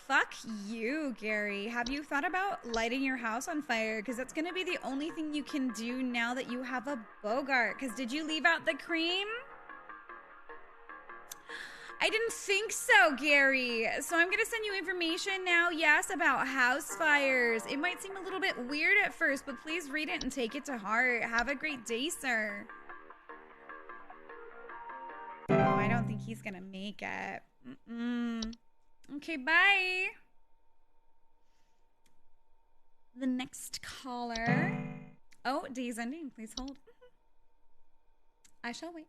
Fuck you, Gary. Have you thought about lighting your house on fire? Because that's going to be the only thing you can do now that you have a Bogart. Because did you leave out the cream? I didn't think so, Gary. So I'm going to send you information now, yes, about house fires. It might seem a little bit weird at first, but please read it and take it to heart. Have a great day, sir. Oh, I don't think he's going to make it. Okay, bye. The next caller. Oh, day's ending. Please hold. I shall wait.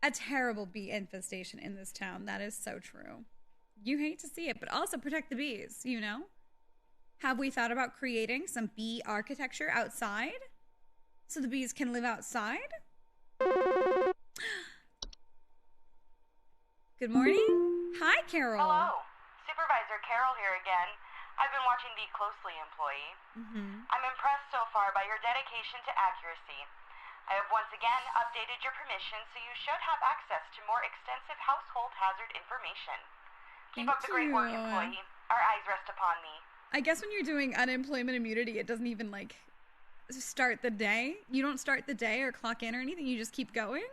a terrible bee infestation in this town. That is so true. You hate to see it, but also protect the bees, you know? Have we thought about creating some bee architecture outside so the bees can live outside? Good morning. Hi, Carol. Hello. Supervisor Carol here again. I've been watching the closely, employee. I'm impressed so far by your dedication to accuracy. I have once again updated your permission, so you should have access to more extensive household hazard information. Keep up the great work, employee. Our eyes rest upon me. I guess when you're doing unemployment immunity, it doesn't even, like, start the day. You don't start the day or clock in or anything. You just keep going.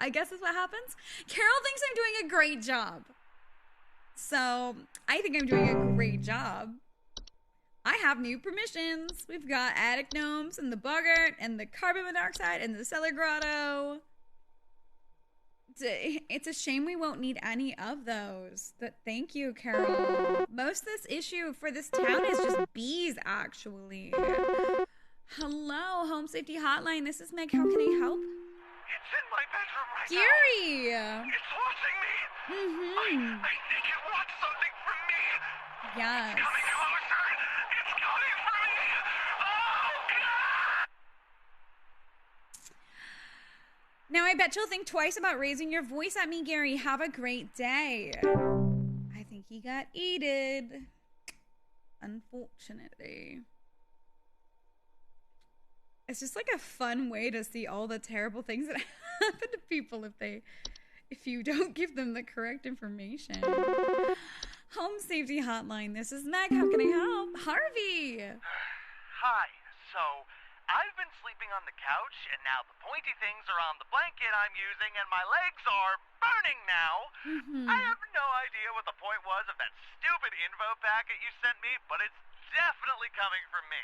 I guess is what happens. Carol thinks I'm doing a great job. So, I think I'm doing a great job. I have new permissions. We've got attic gnomes and the boggart and the carbon monoxide and the cellar grotto. It's a shame we won't need any of those. But thank you, Carol. Most of this issue for this town is just bees, actually. Hello, Home Safety Hotline. This is Meg. How can I help? It's in my bedroom right Gary! now. It's watching me. I think it wants something from me. Yes. It's coming closer. It's coming for me. Oh, God! Now, I bet you'll think twice about raising your voice at me, Gary. Have a great day. I think he got eated. Unfortunately. It's just like a fun way to see all the terrible things that happen to people if you don't give them the correct information. Home Safety Hotline. This is Meg. How can I help? Harvey. Hi. So, I've been sleeping on the couch, and now the pointy things are on the blanket I'm using, and my legs are burning now. I have no idea what the point was of that stupid info packet you sent me, but it's definitely coming from me.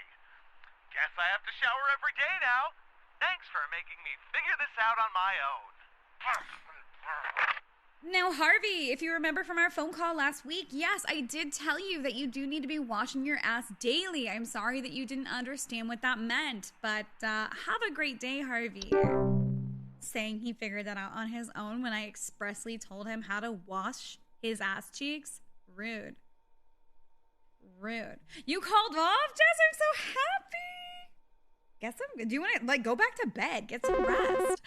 Guess I have to shower every day now. Thanks for making me figure this out on my own. Now, Harvey, if you remember from our phone call last week, yes, I did tell you that you do need to be washing your ass daily. I'm sorry that you didn't understand what that meant, but have a great day, Harvey. Saying he figured that out on his own when I expressly told him how to wash his ass cheeks. Rude. Rude. You called off, Jess? I'm so happy. Do you want to, like, go back to bed? Get some rest.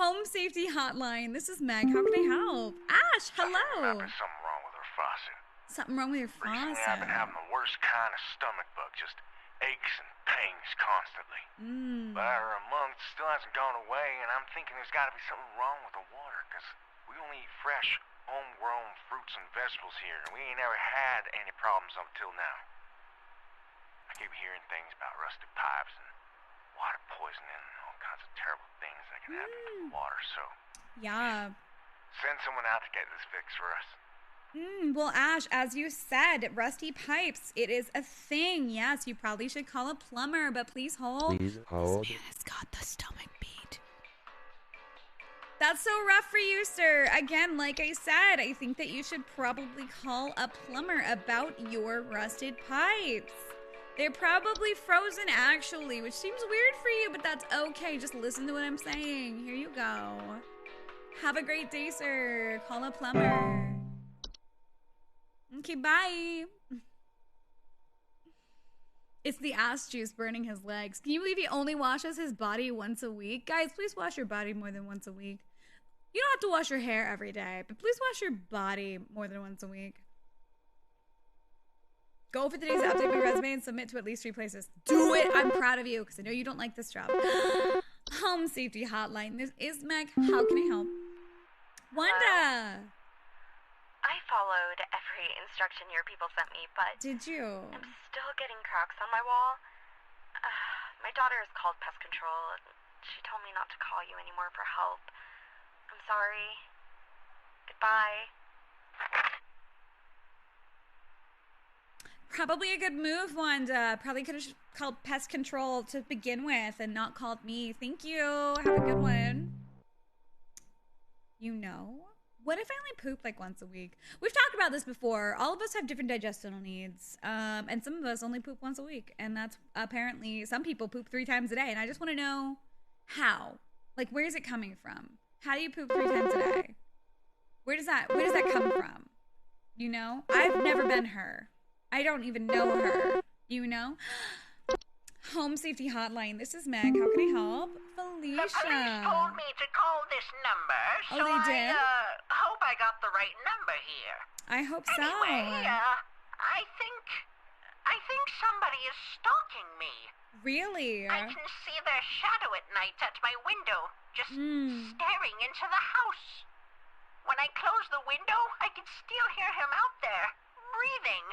Home Safety Hotline. This is Meg. How can I help? Ash, hello. There's something wrong with her faucet. Something wrong with your Recently, faucet. I've been having the worst kind of stomach bug, just aches and pains constantly. But after a month, it still hasn't gone away, and I'm thinking there's got to be something wrong with the water, because we only eat fresh, homegrown fruits and vegetables here, and we ain't ever had any problems up till now. I keep hearing things about rusted pipes and water poisoning and all kinds of terrible things that can happen from the water, so... Yeah. Send someone out to get this fixed for us. Well, Ash, as you said, rusty pipes, it is a thing. Yes, you probably should call a plumber, but please hold. Please hold. This man has got the stomach beat. That's so rough for you, sir. Again, like I said, I think that you should probably call a plumber about your rusted pipes. They're probably frozen, actually, which seems weird for you, but that's okay. Just listen to what I'm saying. Here you go. Have a great day, sir. Call a plumber. Okay, bye. It's the ass juice burning his legs. Can you believe he only washes his body once a week? Guys, please wash your body more than once a week. You don't have to wash your hair every day, but please wash your body more than once a week. Go for today's update your resume and submit to at least 3 places. Do it. I'm proud of you because I know you don't like this job. Home Safety Hotline. This is Meg. How can I help? Wanda. I followed every instruction your people sent me, but Did you? I'm still getting cracks on my wall. My daughter has called pest control, and she told me not to call you anymore for help. I'm sorry. Goodbye. Probably a good move, Wanda. Probably could have called pest control to begin with and not called me. Thank you. Have a good one. You know, what if I only poop like once a week? We've talked about this before. All of us have different digestional needs. And some of us only poop once a week. And that's apparently some people poop 3 times a day. And I just want to know how. Like, where is it coming from? How do you poop 3 times a day? Where does that come from? You know? I've never been her. I don't even know her. You know? Home Safety Hotline. This is Meg. How can I help? Felicia. The police told me to call this number, so they did? I hope I got the right number here. I hope so. Anyway, I think somebody is stalking me. Really? I can see their shadow at night at my window, just staring into the house. When I close the window, I can still hear him out there, breathing.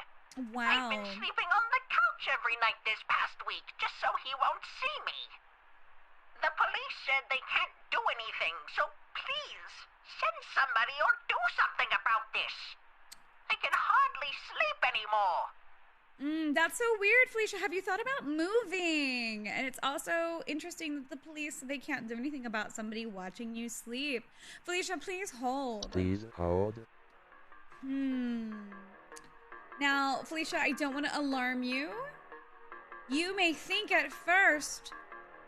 Wow. I've been sleeping on the couch every night this past week, just so he won't see me. The police said they can't do anything, so please, send somebody or do something about this. I can hardly sleep anymore. That's so weird, Felicia. Have you thought about moving? And it's also interesting that the police, they can't do anything about somebody watching you sleep. Felicia, please hold. Please hold. Now, Felicia, I don't want to alarm you. You may think at first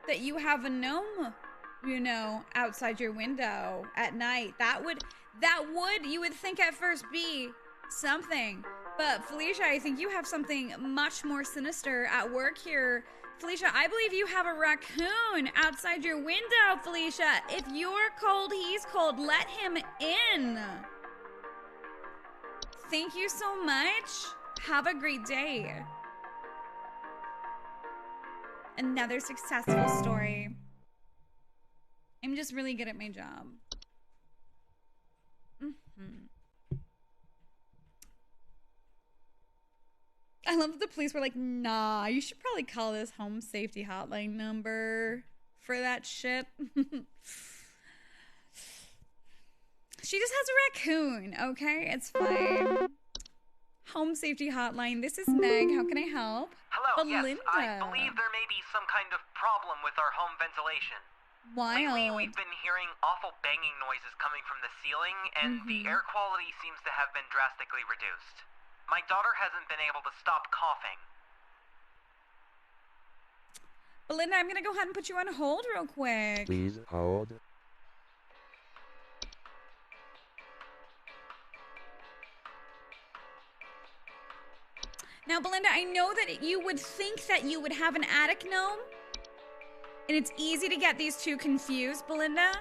that you have a gnome, you know, outside your window at night. That would, you would think at first be something. But Felicia, I think you have something much more sinister at work here. Felicia, I believe you have a raccoon outside your window, Felicia. If you're cold, he's cold. Let him in. Thank you so much. Have a great day. Another successful story. I'm just really good at my job. I love that the police were like, nah, you should probably call this home safety hotline number for that shit. She just has a raccoon, okay? It's fine. Home safety hotline. This is Meg. How can I help? Hello, Belinda. yes. I believe there may be some kind of problem with our home ventilation. Wild. Lately, we've been hearing awful banging noises coming from the ceiling, and the air quality seems to have been drastically reduced. My daughter hasn't been able to stop coughing. Belinda, I'm going to go ahead and put you on hold real quick. Please hold. Now, Belinda, I know that you would think that you would have an attic gnome, and it's easy to get these two confused, Belinda,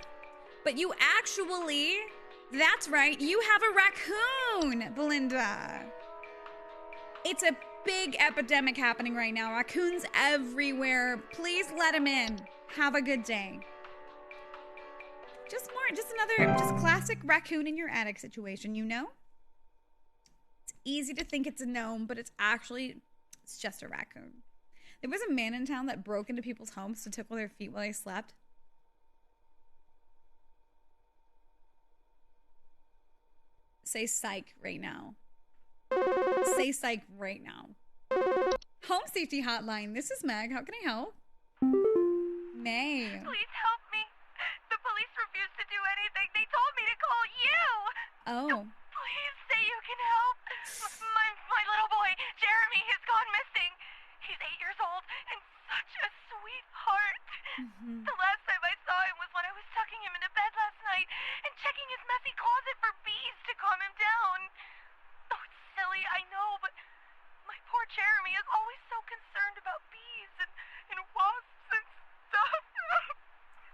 but you actually, that's right, you have a raccoon, Belinda. It's a big epidemic happening right now. Raccoons everywhere. Please let him in. Have a good day. Just another classic raccoon in your attic situation, you know? It's easy to think it's a gnome, but it's just a raccoon. There was a man in town that broke into people's homes to tickle their feet while they slept. Say psych right now. Say psych right now. Home safety hotline. This is Meg. How can I help? May. Please help me. The police refused to do anything. They told me to call you. Oh. Please say you can help. My little boy, Jeremy, has gone missing. He's 8 years old and such a sweetheart. The last time I saw him was when I was tucking him into bed last night and checking his messy closet for bees to calm him down. Oh, it's silly, I know, but my poor Jeremy is always so concerned about bees and wasps and stuff.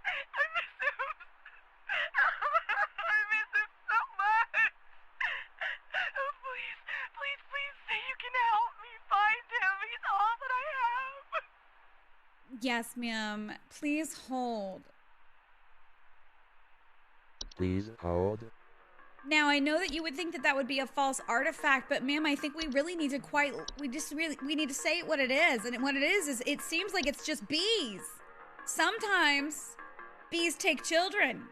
I miss him. I miss him so much. Oh, please say you can help me find him. He's all that I have. Yes, ma'am. Please hold. Please hold. Now, I know that you would think that that would be a false artifact, but ma'am, I think we really need to we need to say what it is. And what it is it seems like it's just bees. Sometimes bees take children.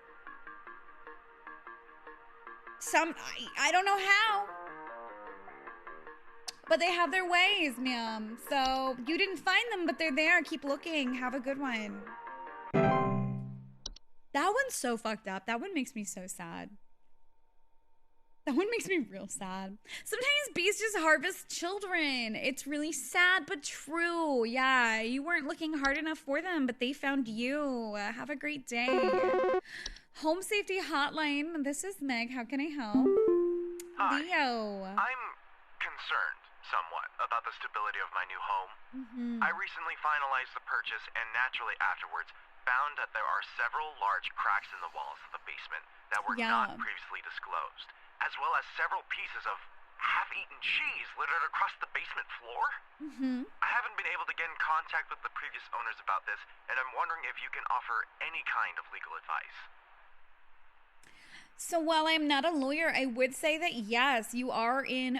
I don't know how. But they have their ways, ma'am. So you didn't find them, but they're there. Keep looking. Have a good one. That one's so fucked up. That one makes me so sad. That one makes me real sad. Sometimes bees just harvest children. It's really sad, but true. Yeah, you weren't looking hard enough for them, but they found you. Have a great day. Home Safety Hotline. This is Meg. How can I help? Hi. Leo. I'm concerned somewhat about the stability of my new home. I recently finalized the purchase and naturally afterwards found that there are several large cracks in the walls of the basement that were not previously disclosed, as well as several pieces of half-eaten cheese littered across the basement floor. I haven't been able to get in contact with the previous owners about this, and I'm wondering if you can offer any kind of legal advice. So while I'm not a lawyer, I would say that yes, you are in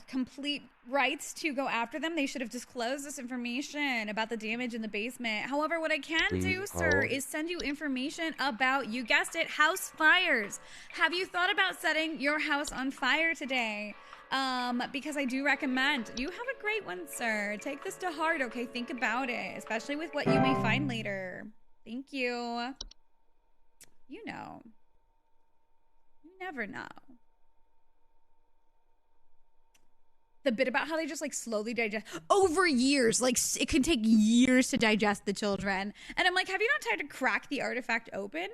complete rights to go after them. They should have disclosed this information about the damage in the basement. However, what I can do, sir, is send you information about, you guessed it, house fires. Have you thought about setting your house on fire today? Because I do recommend. You have a great one, sir. Take this to heart, okay? Think about it, especially with what you may find later. Thank you. You know. Never know. The bit about how they just like slowly digest over years, like it can take years to digest the children. And I'm like, have you not tried to crack the artifact open?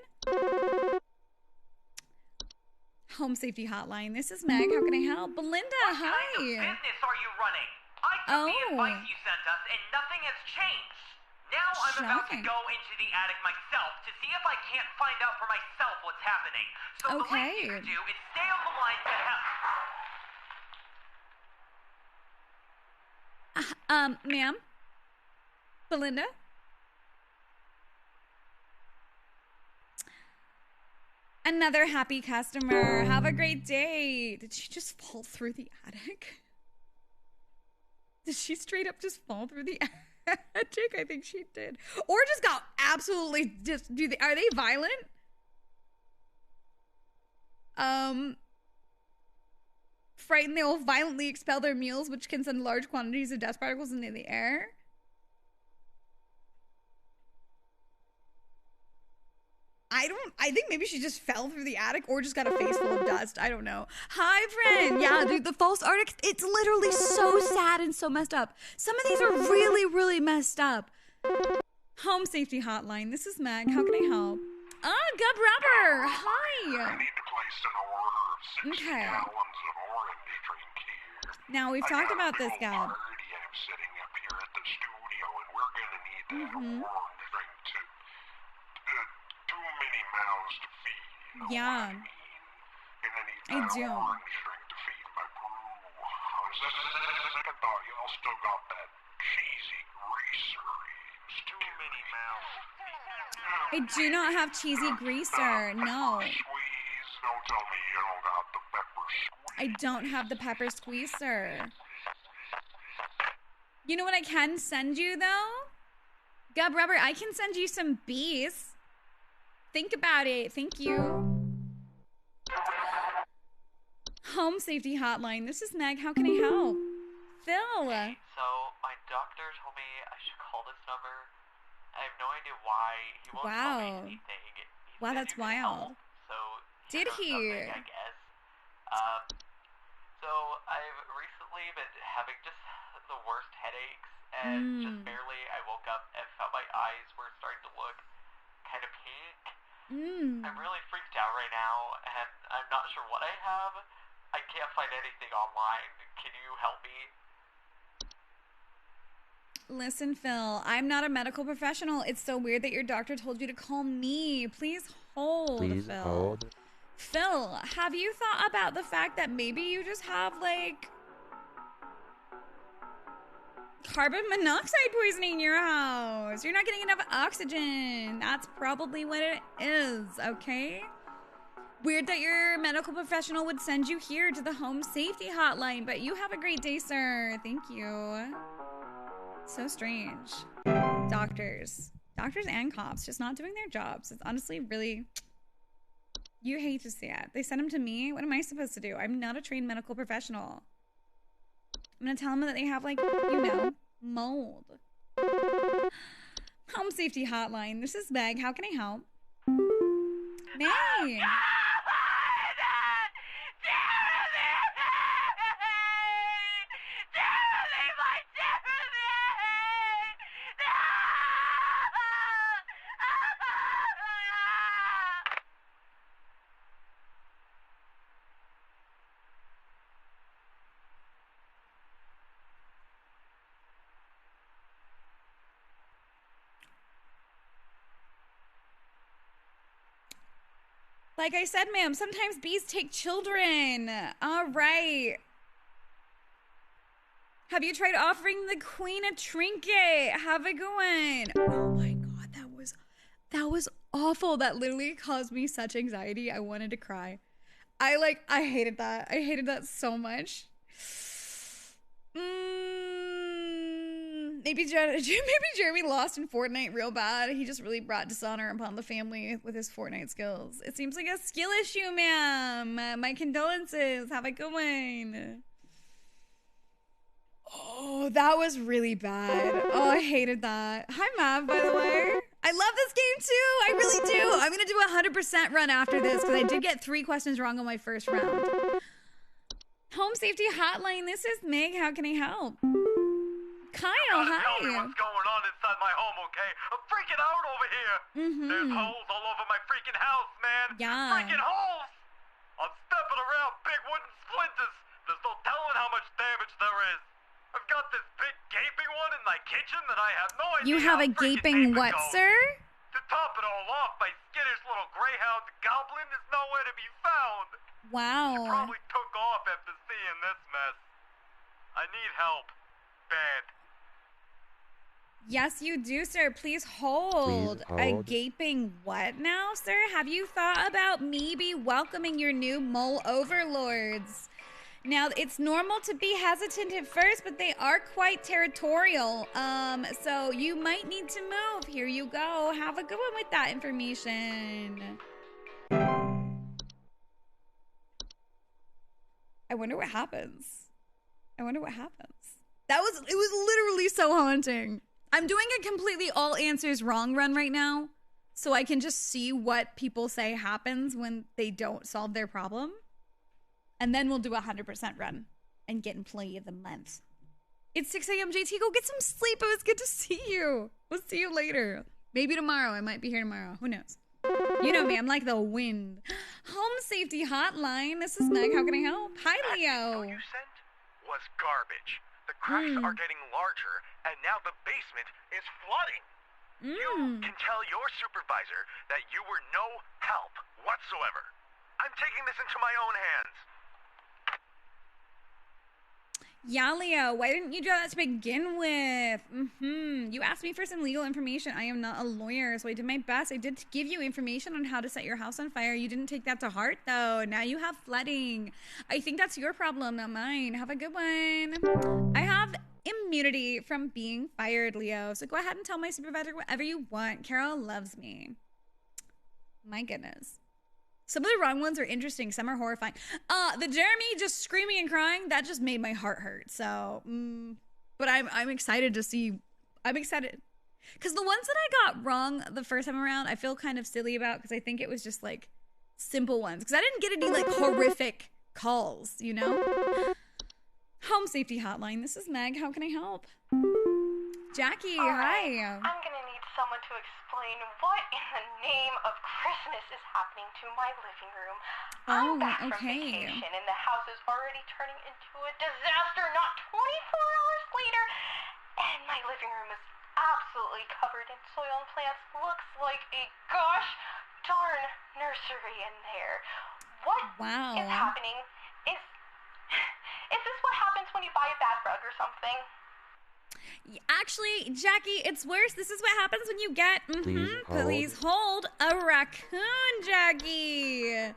Home Safety Hotline. This is Meg. How can I help? Belinda, hi. What kind of business are you running? I took the advice you sent us and nothing has changed. Now I'm about to go into the attic myself to see if I can't find out for myself what's happening. So the least you can do is stay on the line to help. Ma'am? Belinda? Another happy customer. Have a great day. Did she just fall through the attic? Did she straight up just fall through the attic? I think she did. Or just got absolutely are they violent? Frightened, they will violently expel their meals, which can send large quantities of dust particles into the air. I think maybe she just fell through the attic or just got a face full of dust. I don't know. Hi, friend. Yeah, dude, the false arctic, it's literally so sad and so messed up. Some of these are really, really messed up. Home Safety Hotline. This is Meg. How can I help? Gub Rubber. Hi. I need to place an order of 60 gallons of orange drink here. Now, we've talked about this, Gub. I'm sitting up here at the studio, and we're going to need that orange drink too. Too many mouths to feed. You know what I mean? And I need that orange drink to feed my crew. Second thought, y'all still got that cheesy greaser. Too many mouths to feed. I do not have cheesy greaser. No. Squeeze. Don't tell me you don't got the pepper squeeze. I don't have the pepper squeezer. You know what I can send you, though? Gub Rubber, I can send you some bees. Think about it. Thank you. Home Safety Hotline. This is Meg. How can I help? Phil. Hey, so my doctor told me I should call this number. I have no idea why. He won't tell me anything. Wow, that's wild. Help, so did he? I guess. So I've recently been having just the worst headaches, and just barely I woke up and felt my eyes were starting to look kind of pink. I'm really freaked out right now, and I'm not sure what I have. I can't find anything online. Can you help me? Listen, Phil, I'm not a medical professional. It's so weird that your doctor told you to call me. Please hold, Phil. Hold. Phil, have you thought about the fact that maybe you just have, like, carbon monoxide poisoning in your house? You're not getting enough oxygen. That's probably what it is, okay? Weird that your medical professional would send you here to the Home Safety Hotline, but you have a great day, sir. Thank you. So strange. Doctors and cops just not doing their jobs. It's honestly really, you hate to see it. They send them to me. What am I supposed to do? I'm not a trained medical professional. I'm gonna tell them that they have, like, you know, mold. Home Safety Hotline. This is Meg. How can I help? Meg. Like I said, ma'am, sometimes bees take children. All right. Have you tried offering the queen a trinket? Have a good one. Oh my God, that was awful. That literally caused me such anxiety. I wanted to cry. I hated that. I hated that so much. Maybe Jeremy lost in Fortnite real bad. He just really brought dishonor upon the family with his Fortnite skills. It seems like a skill issue, ma'am. My condolences. Have a good one. Oh, that was really bad. Oh, I hated that. Hi, Mav, by the way. I love this game, too. I really do. I'm going to do a 100% run after this because I did get 3 questions wrong on my first round. Home Safety Hotline. This is Meg. How can I help? Kyle, hi. Tell me what's going on inside my home, okay? I'm freaking out over here. There's holes all over my freaking house, man. Yeah. Freaking holes. I'm stepping around big wooden splinters. There's no telling how much damage there is. I've got this big gaping one in my kitchen that I have no idea. You have a gaping what, sir? To top it all off, my skittish little greyhound goblin is nowhere to be found. Wow. She probably took off after seeing this mess. I need help. Bad. Yes, you do, sir. Please hold. A gaping what now, sir? Have you thought about maybe welcoming your new mole overlords? Now, it's normal to be hesitant at first, but they are quite territorial. So you might need to move. Here you go. Have a good one with that information. I wonder what happens. It was literally so haunting. I'm doing a completely all answers wrong run right now, so I can just see what people say happens when they don't solve their problem. And then we'll do a 100% run and get Employee of the Month. It's 6 a.m. JT, go get some sleep. It was good to see you. We'll see you later. Maybe tomorrow. I might be here tomorrow. Who knows? You know me. I'm like the wind. Home Safety Hotline. This is Meg. How can I help? Hi, Leo. That you sent was garbage. The cracks are getting larger, and now the basement is flooding. You can tell your supervisor that you were no help whatsoever. I'm taking this into my own hands. Yeah, Leo, why didn't you do that to begin with? You asked me for some legal information. I am not a lawyer, so I did my best. I did give you information on how to set your house on fire. You didn't take that to heart, though. Now you have flooding. I think that's your problem, not mine. Have a good one. I have immunity from being fired, Leo, so go ahead and tell my supervisor whatever you want. Carol loves me. My goodness. Some of the wrong ones are interesting. Some are horrifying. The Jeremy just screaming and crying, that just made my heart hurt. So, but I'm excited to see. I'm excited. Because the ones that I got wrong the first time around, I feel kind of silly about because I think it was just like simple ones. Because I didn't get any like horrific calls, you know? Home Safety Hotline. This is Meg. How can I help? Jackie, hi. I'm gonna need someone to explain what in the name of Christmas is happening to my living room. I'm back from vacation and the house is already turning into a disaster not 24 hours later. And my living room is absolutely covered in soil and plants. Looks like a gosh darn nursery in there. What is happening? Is this what happens when you buy a bad rug or something? Actually, Jackie, it's worse. This is what happens when you get, please hold a raccoon, Jackie.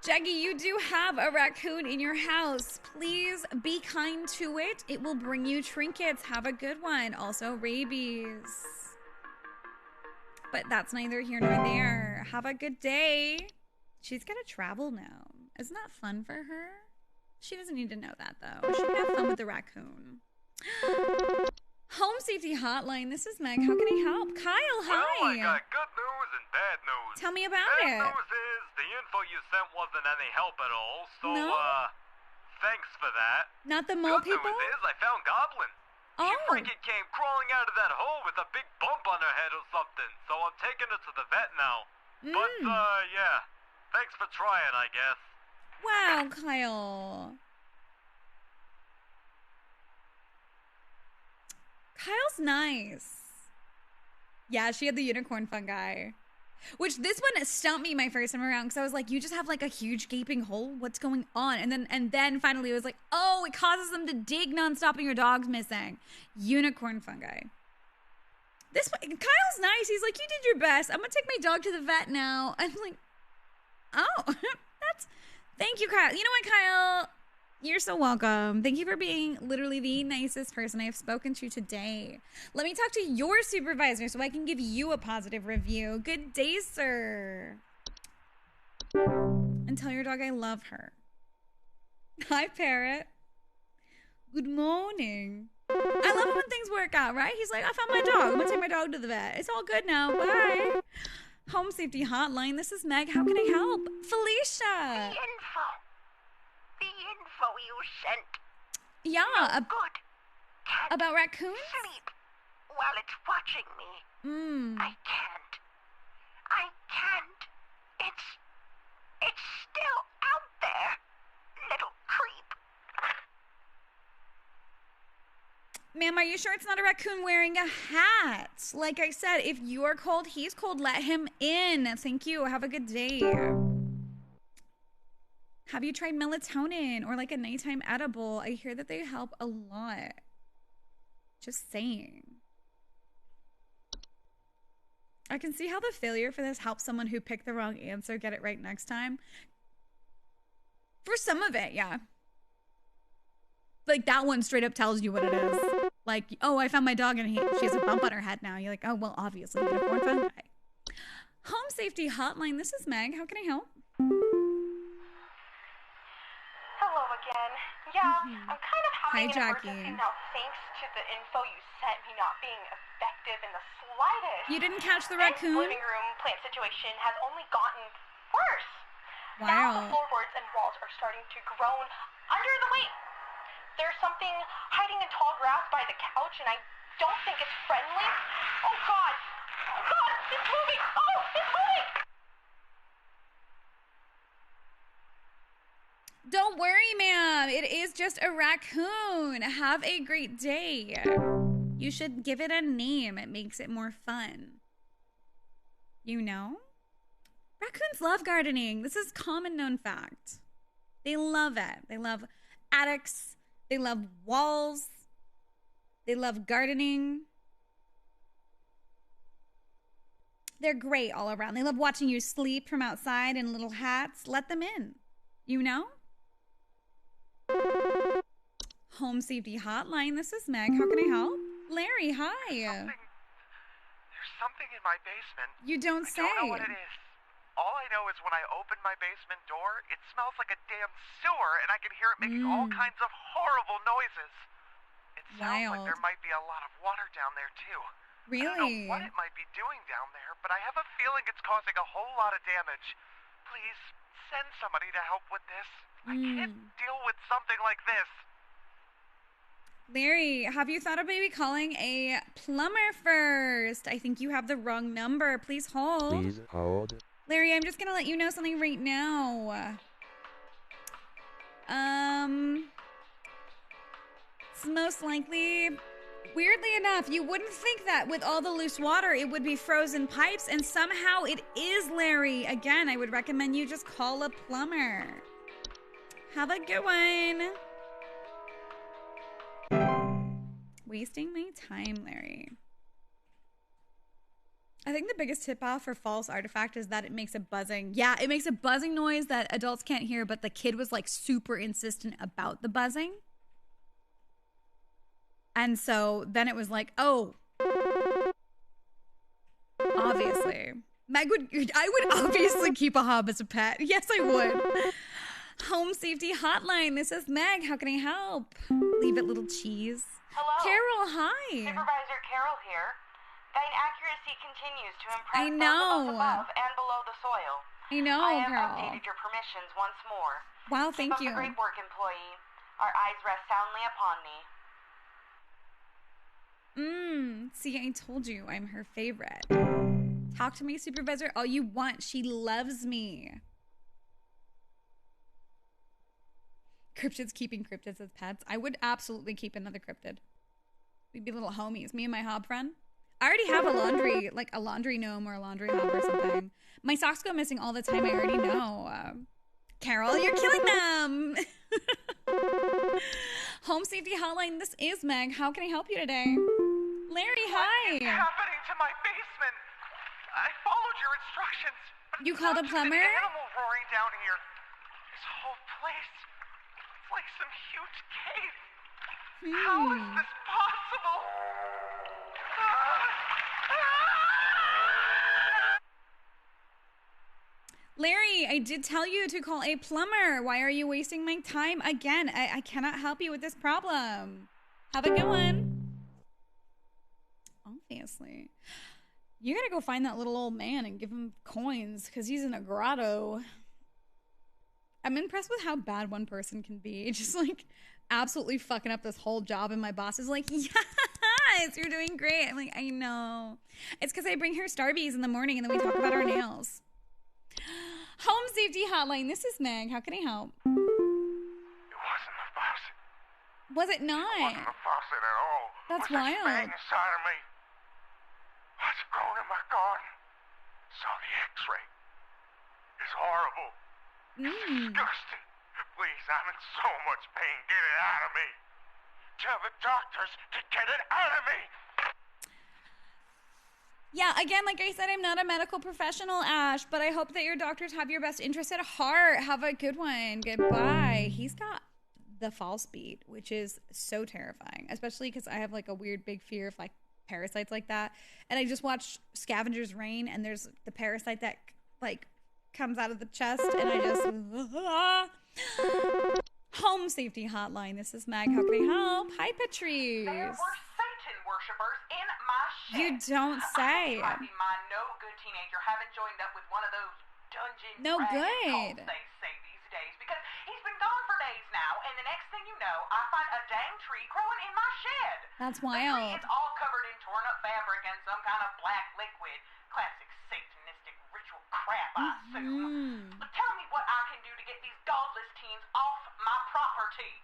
Jackie, you do have a raccoon in your house. Please be kind to it. It will bring you trinkets. Have a good one. Also, rabies. But that's neither here nor there. Have a good day. She's gonna travel now. Isn't that fun for her? She doesn't need to know that, though. She can have fun with the raccoon. Home Safety Hotline. This is Meg. How can I help? Kyle, hi. Well, I got good news and bad news. Tell me about it. Bad news is the info you sent wasn't any help at all, so, no? Thanks for that. Not the mole people? Good news is I found Goblin. She freaking came crawling out of that hole with a big bump on her head or something, so I'm taking her to the vet now. But, yeah. Thanks for trying, I guess. Wow, Kyle. Kyle's nice. Yeah, she had the unicorn fungi. Which this one stumped me my first time around because I was like, you just have like a huge gaping hole. What's going on? And then finally it was like, oh, it causes them to dig nonstop and your dog's missing. Unicorn fungi. This one, Kyle's nice. He's like, you did your best. I'm gonna take my dog to the vet now. I'm like, oh, thank you, Kyle. You know what, Kyle? You're so welcome. Thank you for being literally the nicest person I have spoken to today. Let me talk to your supervisor so I can give you a positive review. Good day, sir. And tell your dog I love her. Hi, Parrot. Good morning. I love it when things work out, right? He's like, I found my dog. I'm going to take my dog to the vet. It's all good now. Bye. Home Safety Hotline. This is Meg. How can I help? Felicia. The info you sent. Yeah. Good. Can't about raccoons? sleep while it's watching me. I can't. It's still out there, little creep. Ma'am, are you sure it's not a raccoon wearing a hat? Like I said, if you're cold, he's cold. Let him in. Thank you. Have a good day. Have you tried melatonin or like a nighttime edible? I hear that they help a lot. Just saying. I can see how the failure for this helps someone who picked the wrong answer get it right next time. For some of it, yeah. Like that one straight up tells you what it is. Like, oh, I found my dog and she has a bump on her head now. You're like, oh, well, obviously, unicorn fungi. Home Safety Hotline. This is Meg. How can I help? Hello again. Yeah, I'm kind of having Hi, an Jackie. emergency now thanks to the info you sent me not being effective in the slightest. You didn't catch the This raccoon? living room plant situation has only gotten worse. Wow. Now the floorboards and walls are starting to groan under the weight. There's something hiding in tall grass by the couch, and I don't think it's friendly. Oh, God! Oh, God! It's moving! Oh, it's moving! Don't worry, ma'am. It is just a raccoon. Have a great day. You should give it a name. It makes it more fun. You know? Raccoons love gardening. This is common known fact. They love it. They love attics. They love walls. They love gardening. They're great all around. They love watching you sleep from outside in little hats. Let them in. You know? Home Safety Hotline. This is Meg. How can I help? Larry, hi. There's something in my basement. You don't say. I don't know what it is. All I know is when I open my basement door, it smells like a damn sewer, and I can hear it making all kinds of horrible noises. It sounds like there might be a lot of water down there, too. Really? I don't know what it might be doing down there, but I have a feeling it's causing a whole lot of damage. Please, send somebody to help with this. I can't deal with something like this. Larry, have you thought of maybe calling a plumber first? I think you have the wrong number. Please hold. Please hold. Larry, I'm just going to let you know something right now. It's most likely, weirdly enough, you wouldn't think that with all the loose water, it would be frozen pipes, and somehow it is, Larry. Again, I would recommend you just call a plumber. Have a good one. Wasting my time, Larry. I think the biggest tip-off for false artifact is that it makes a buzzing. Yeah, it makes a buzzing noise that adults can't hear, but the kid was like super insistent about the buzzing. And so then it was like, oh, obviously. I would obviously keep a hob as a pet. Yes, I would. Home Safety Hotline. This is Meg. How can I help? Leave it, little cheese. Hello. Carol, hi. Supervisor Carol here. The inaccuracy continues to impress I know. those of us above and below the soil. I know, I have Carol. updated your permissions once more. Wow, thank Keep you. up the great work, employee. Our eyes rest soundly upon me. See, I told you I'm her favorite. Talk to me, Supervisor, all you want. She loves me. Cryptids keeping cryptids as pets. I would absolutely keep another cryptid. We'd be little homies. Me and my hob friend. I already have a laundry, like a laundry gnome or a laundry hob or something. My socks go missing all the time. I already know. Carol, you're killing them. Home Safety Hotline, this is Meg. How can I help you today? Larry, hi. What is happening to my basement? I followed your instructions. But You called a plumber? An animal roaring down here. This whole place, it's like some huge cave. How is this possible? Larry, I did tell you to call a plumber. Why are you wasting my time again? I cannot help you with this problem. Have a good one. Obviously. You gotta go find that little old man and give him coins because he's in a grotto. I'm impressed with how bad one person can be. Just like absolutely fucking up this whole job, and my boss is like, yes, you're doing great. I'm like, I know. It's because I bring her Starbies in the morning and then we talk about our nails. Home Safety Hotline, this is Meg. How can I help? It wasn't the faucet. Was it not? It wasn't the faucet at all. That's it was wild. That inside of me. What's grown in my garden? Saw the X-ray. It's horrible. It's disgusting. Please, I'm in so much pain. Get it out of me. Tell the doctors to get it out of me. Yeah, again, like I said, I'm not a medical professional, Ash, but I hope that your doctors have your best interest at heart. Have a good one. Goodbye. He's got the false beat, which is so terrifying, especially because I have like a weird big fear of like parasites like that. And I just watched Scavenger's Reign, and there's the parasite that like comes out of the chest, and I just Home Safety Hotline, this is Mag. How can I help? Hi, Patrice. There were Satan worshippers in my shed. You don't say. I might be my no good teenager haven't joined up with one of those dungeon No good. cults they say these days, because he's been gone for days now, and the next thing you know, I find a dang tree growing in my shed. That's The tree wild. is all covered in torn up fabric and some kind of black liquid. Classic satanistic ritual crap, I assume. But tell me what I can do to get these godless teens off my property.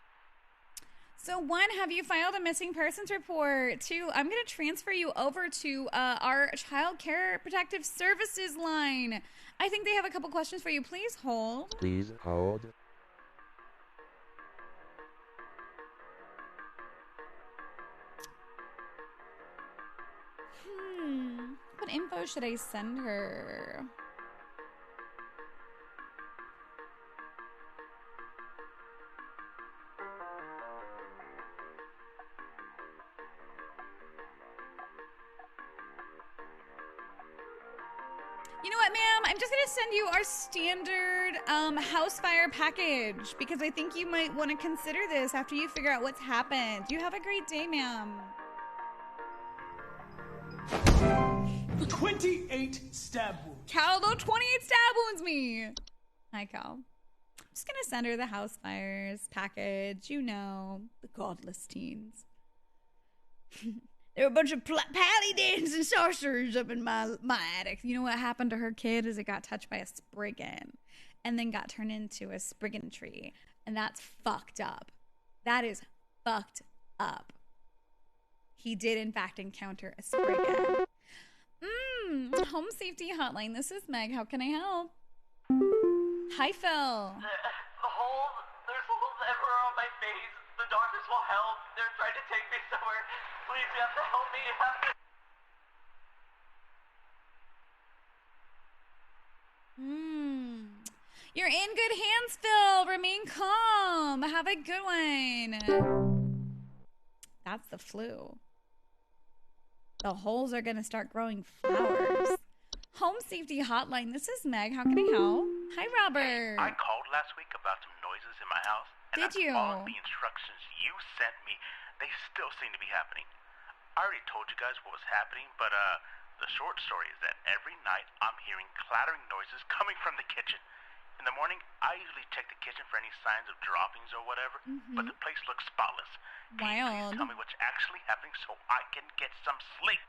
So 1, have you filed a missing persons report? 2, I'm going to transfer you over to our Child Care Protective Services line. I think they have a couple questions for you. Please hold. Please hold. What info should I send her? You know what, ma'am? I'm just gonna send you our standard house fire package because I think you might want to consider this after you figure out what's happened. You have a great day, ma'am. 28 stab wounds. Cal, though, 28 stab wounds me. Hi, Cal. I'm just gonna send her the house fires package. You know, the godless teens. There were a bunch of paladins and sorcerers up in my attic. You know what happened to her kid is it got touched by a spriggan and then got turned into a spriggan tree. And that's fucked up. That is fucked up. He did, in fact, encounter a spriggan. Home Safety Hotline. This is Meg. How can I help? Hi, Phil. The holes, there's holes everywhere on my face. The doctors will help. They're trying to take me somewhere. Please, you have to help me. You have to... You're in good hands, Phil. Remain calm. Have a good one. That's the flu. The holes are going to start growing flowers. Home Safety Hotline. This is Meg. How can I help? Hi, Robert. I called last week about some noises in my house. And Did you? All of the instructions you sent me, they still seem to be happening. I already told you guys what was happening, but the short story is that every night I'm hearing clattering noises coming from the kitchen. In the morning, I usually check the kitchen for any signs of droppings or whatever, but the place looks spotless. Can you please tell me what's actually happening so I can get some sleep?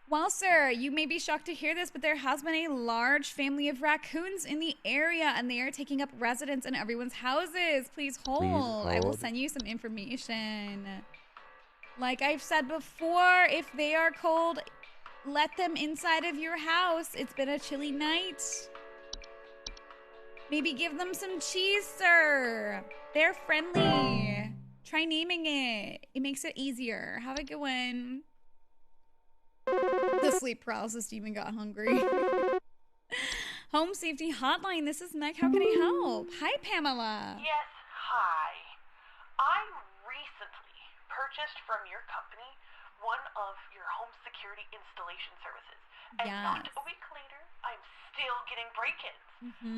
Well, sir, you may be shocked to hear this, but there has been a large family of raccoons in the area, and they are taking up residence in everyone's houses. Please hold. I will send you some information. Like I've said before, if they are cold, let them inside of your house. It's been a chilly night. Maybe give them some cheese, sir. They're friendly. Try naming it. It makes it easier. Have a good one. The sleep paralysis demon got hungry. Home Safety Hotline. This is Meg. How can I help? Hi, Pamela. Yes, hi. I recently purchased from your company one of your home security installation services. And not a week later, I'm still getting break-ins.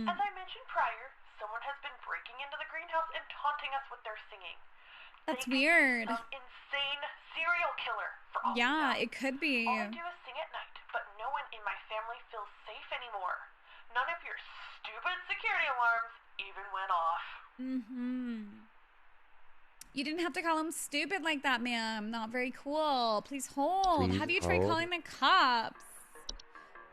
As I mentioned prior, someone has been breaking into the greenhouse and taunting us with their singing. That's weird. Some insane serial killer for all Yeah, it could be. All I do is sing at night, but no one in my family feels safe anymore. None of your stupid security alarms even went off. You didn't have to call him stupid like that, ma'am. Not very cool. Please hold. Have you tried calling the cops?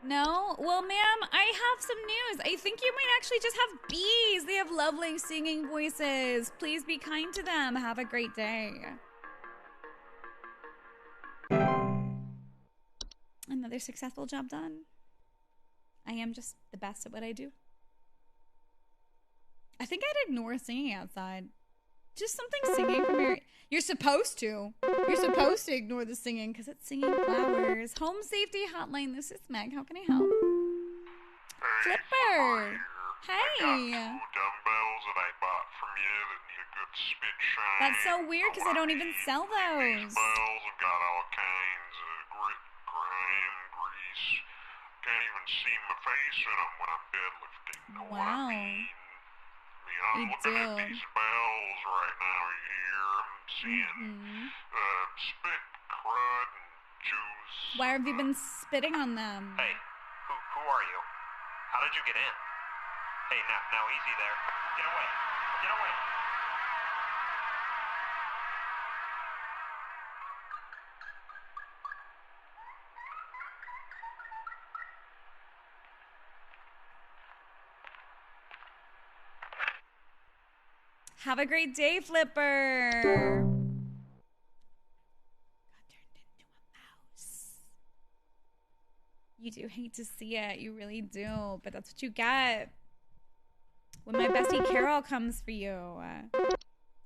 No? Well, ma'am, I have some news. I think you might actually just have bees. They have lovely singing voices. Please be kind to them. Have a great day. Another successful job done. I am just the best at what I do. I think I'd ignore singing outside. Just something singing from your... You're supposed to. You're supposed to ignore the singing because it's singing flowers. Home Safety Hotline. This is Meg. How can I help? Flipper. Hey. I got 2 dumbbells that I bought from you that need a good spit shine. That's so weird because I don't even sell those. These bells have got all kinds of grit, grime, grease. Can't even see my face in them when I'm deadlifting. Know what I mean? I'm looking at these bells right now here. I'm seeing spit, crud, and juice. Why have you been spitting on them? Hey, who are you? How did you get in? Hey, now easy there. Get away. Get away. Have a great day, Flipper. Got turned into a mouse. You do hate to see it. You really do. But that's what you get when my bestie Carol comes for you.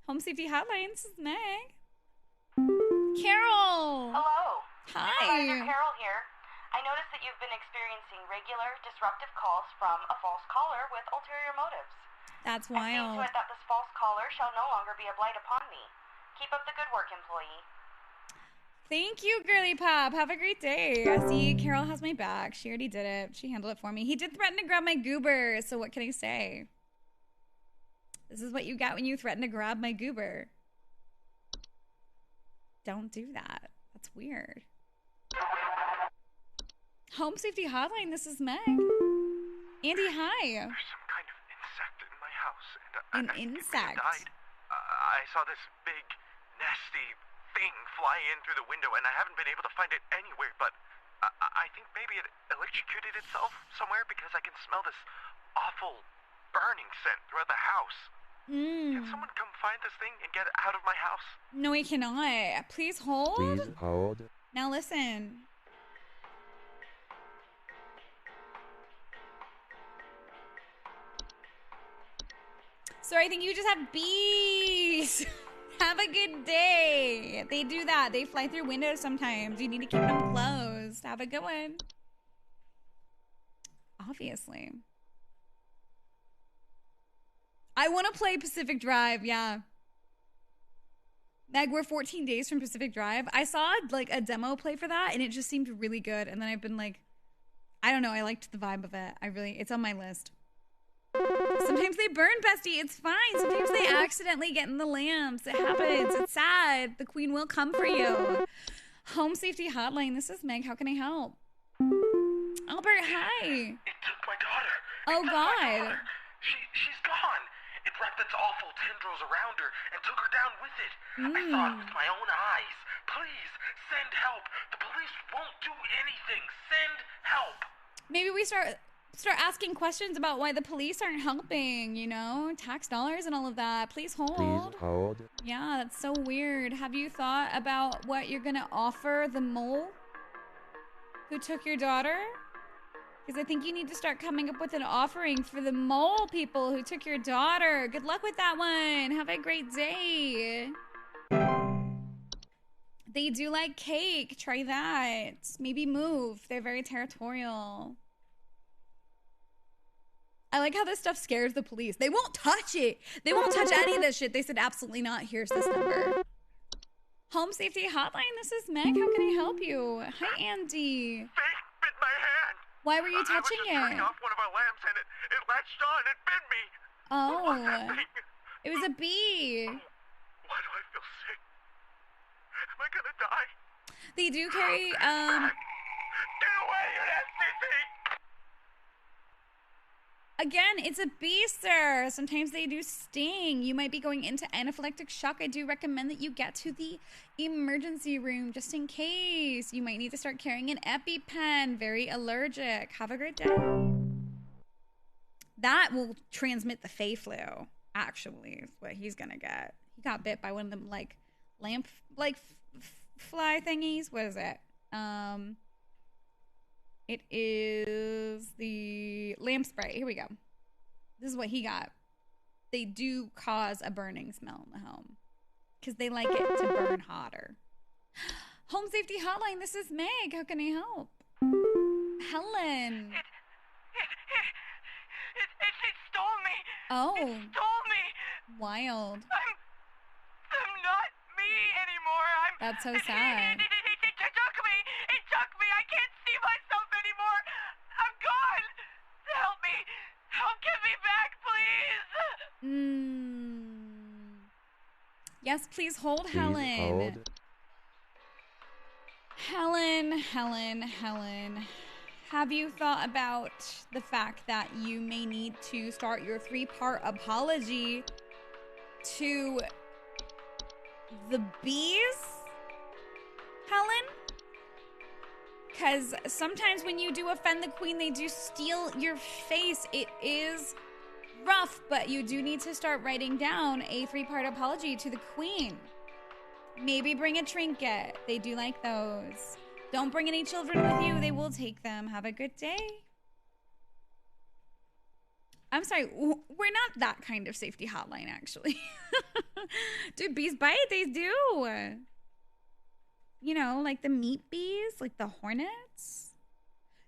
Home Safety Hotline. This is Meg. Carol. Hello. Hi. Supervisor Carol here. I noticed that you've been experiencing regular disruptive calls from a false caller with ulterior motives. That's I've seen wild. to it that this false caller shall no longer be a blight upon me. Keep up the good work, employee. Thank you, girly pop. Have a great day. See, Carol has my back. She already did it. She handled it for me. He did threaten to grab my goober, so what can I say? This is what you got when you threaten to grab my goober. Don't do that. That's weird. Home Safety Hotline, this is Meg. Andy, hi. There's some kind of insect in my house. An And I think insect? it died. I saw this big, nasty thing fly in through the window, and I haven't been able to find it anywhere, but I think maybe it electrocuted itself somewhere because I can smell this awful burning scent throughout the house. Can someone come find this thing and get it out of my house? No, we cannot. Please hold. Please hold. Now listen. So I think you just have bees. Have a good day. They do that. They fly through windows sometimes. You need to keep them closed. Have a good one. Obviously. I want to play Pacific Drive, yeah. Meg, we're 14 days from Pacific Drive. I saw like a demo play for that and it just seemed really good. And then I've been like, I don't know. I liked the vibe of it. It's on my list. Sometimes they burn, bestie. It's fine. Sometimes they accidentally get in the lamps. It happens. It's sad. The queen will come for you. Home Safety Hotline. This is Meg. How can I help? Albert, hi. It took my daughter. Oh, God. She's gone. It wrapped its awful tendrils around her and took her down with it. I saw it with my own eyes. Please, send help. The police won't do anything. Send help. Maybe we start asking questions about why the police aren't helping, you know? Tax dollars and all of that. Please hold. Please hold. Yeah, that's so weird. Have you thought about what you're going to offer the mole? who took your daughter? Because I think you need to start coming up with an offering for the mole people who took your daughter. Good luck with that one. Have a great day. They do like cake. Try that. Maybe move. They're very territorial. I like how this stuff scares the police. They won't touch it. They won't touch any of this shit. They said absolutely not. Here's this number. Home Safety Hotline. This is Meg. How can I help you? Hi, Andy. Snake bit my hand. Why were you touching I was just turning it? off one of our lamps and it latched on and bit me. What was that Oh. thing? It was a bee. Why do I feel sick? Am I gonna die? They do carry, Get away, you nasty thing! Again, it's a bee, sir. Sometimes they do sting. You might be going into anaphylactic shock. I do recommend that you get to the emergency room just in case. You might need to start carrying an EpiPen. Very allergic. Have a great day. That will transmit the Fey flu, actually, is what he's gonna get. He got bit by one of them, like, lamp, like, fly thingies. What is it? It is the lamp spray. Here we go. This is what he got. They do cause a burning smell in the home because they like it to burn hotter. Home Safety Hotline, this is Meg. How can I help? Helen. It stole me. Oh. It stole me. Wild. I'm not me anymore. That's so sad. It took me. It took me. I can't see myself anymore. I'm gone. Help me. Get me back, please. Yes, please hold, Please Helen. hold. Helen. Have you thought about the fact that you may need to start your 3-part apology to the bees, Helen? Because sometimes when you do offend the queen, they do steal your face. It is rough, but you do need to start writing down a 3-part apology to the queen. Maybe bring a trinket. They do like those. Don't bring any children with you. They will take them. Have a good day. I'm sorry. We're not that kind of safety hotline, actually. Do bees bite? They do. You know, like the meat bees, like the hornets.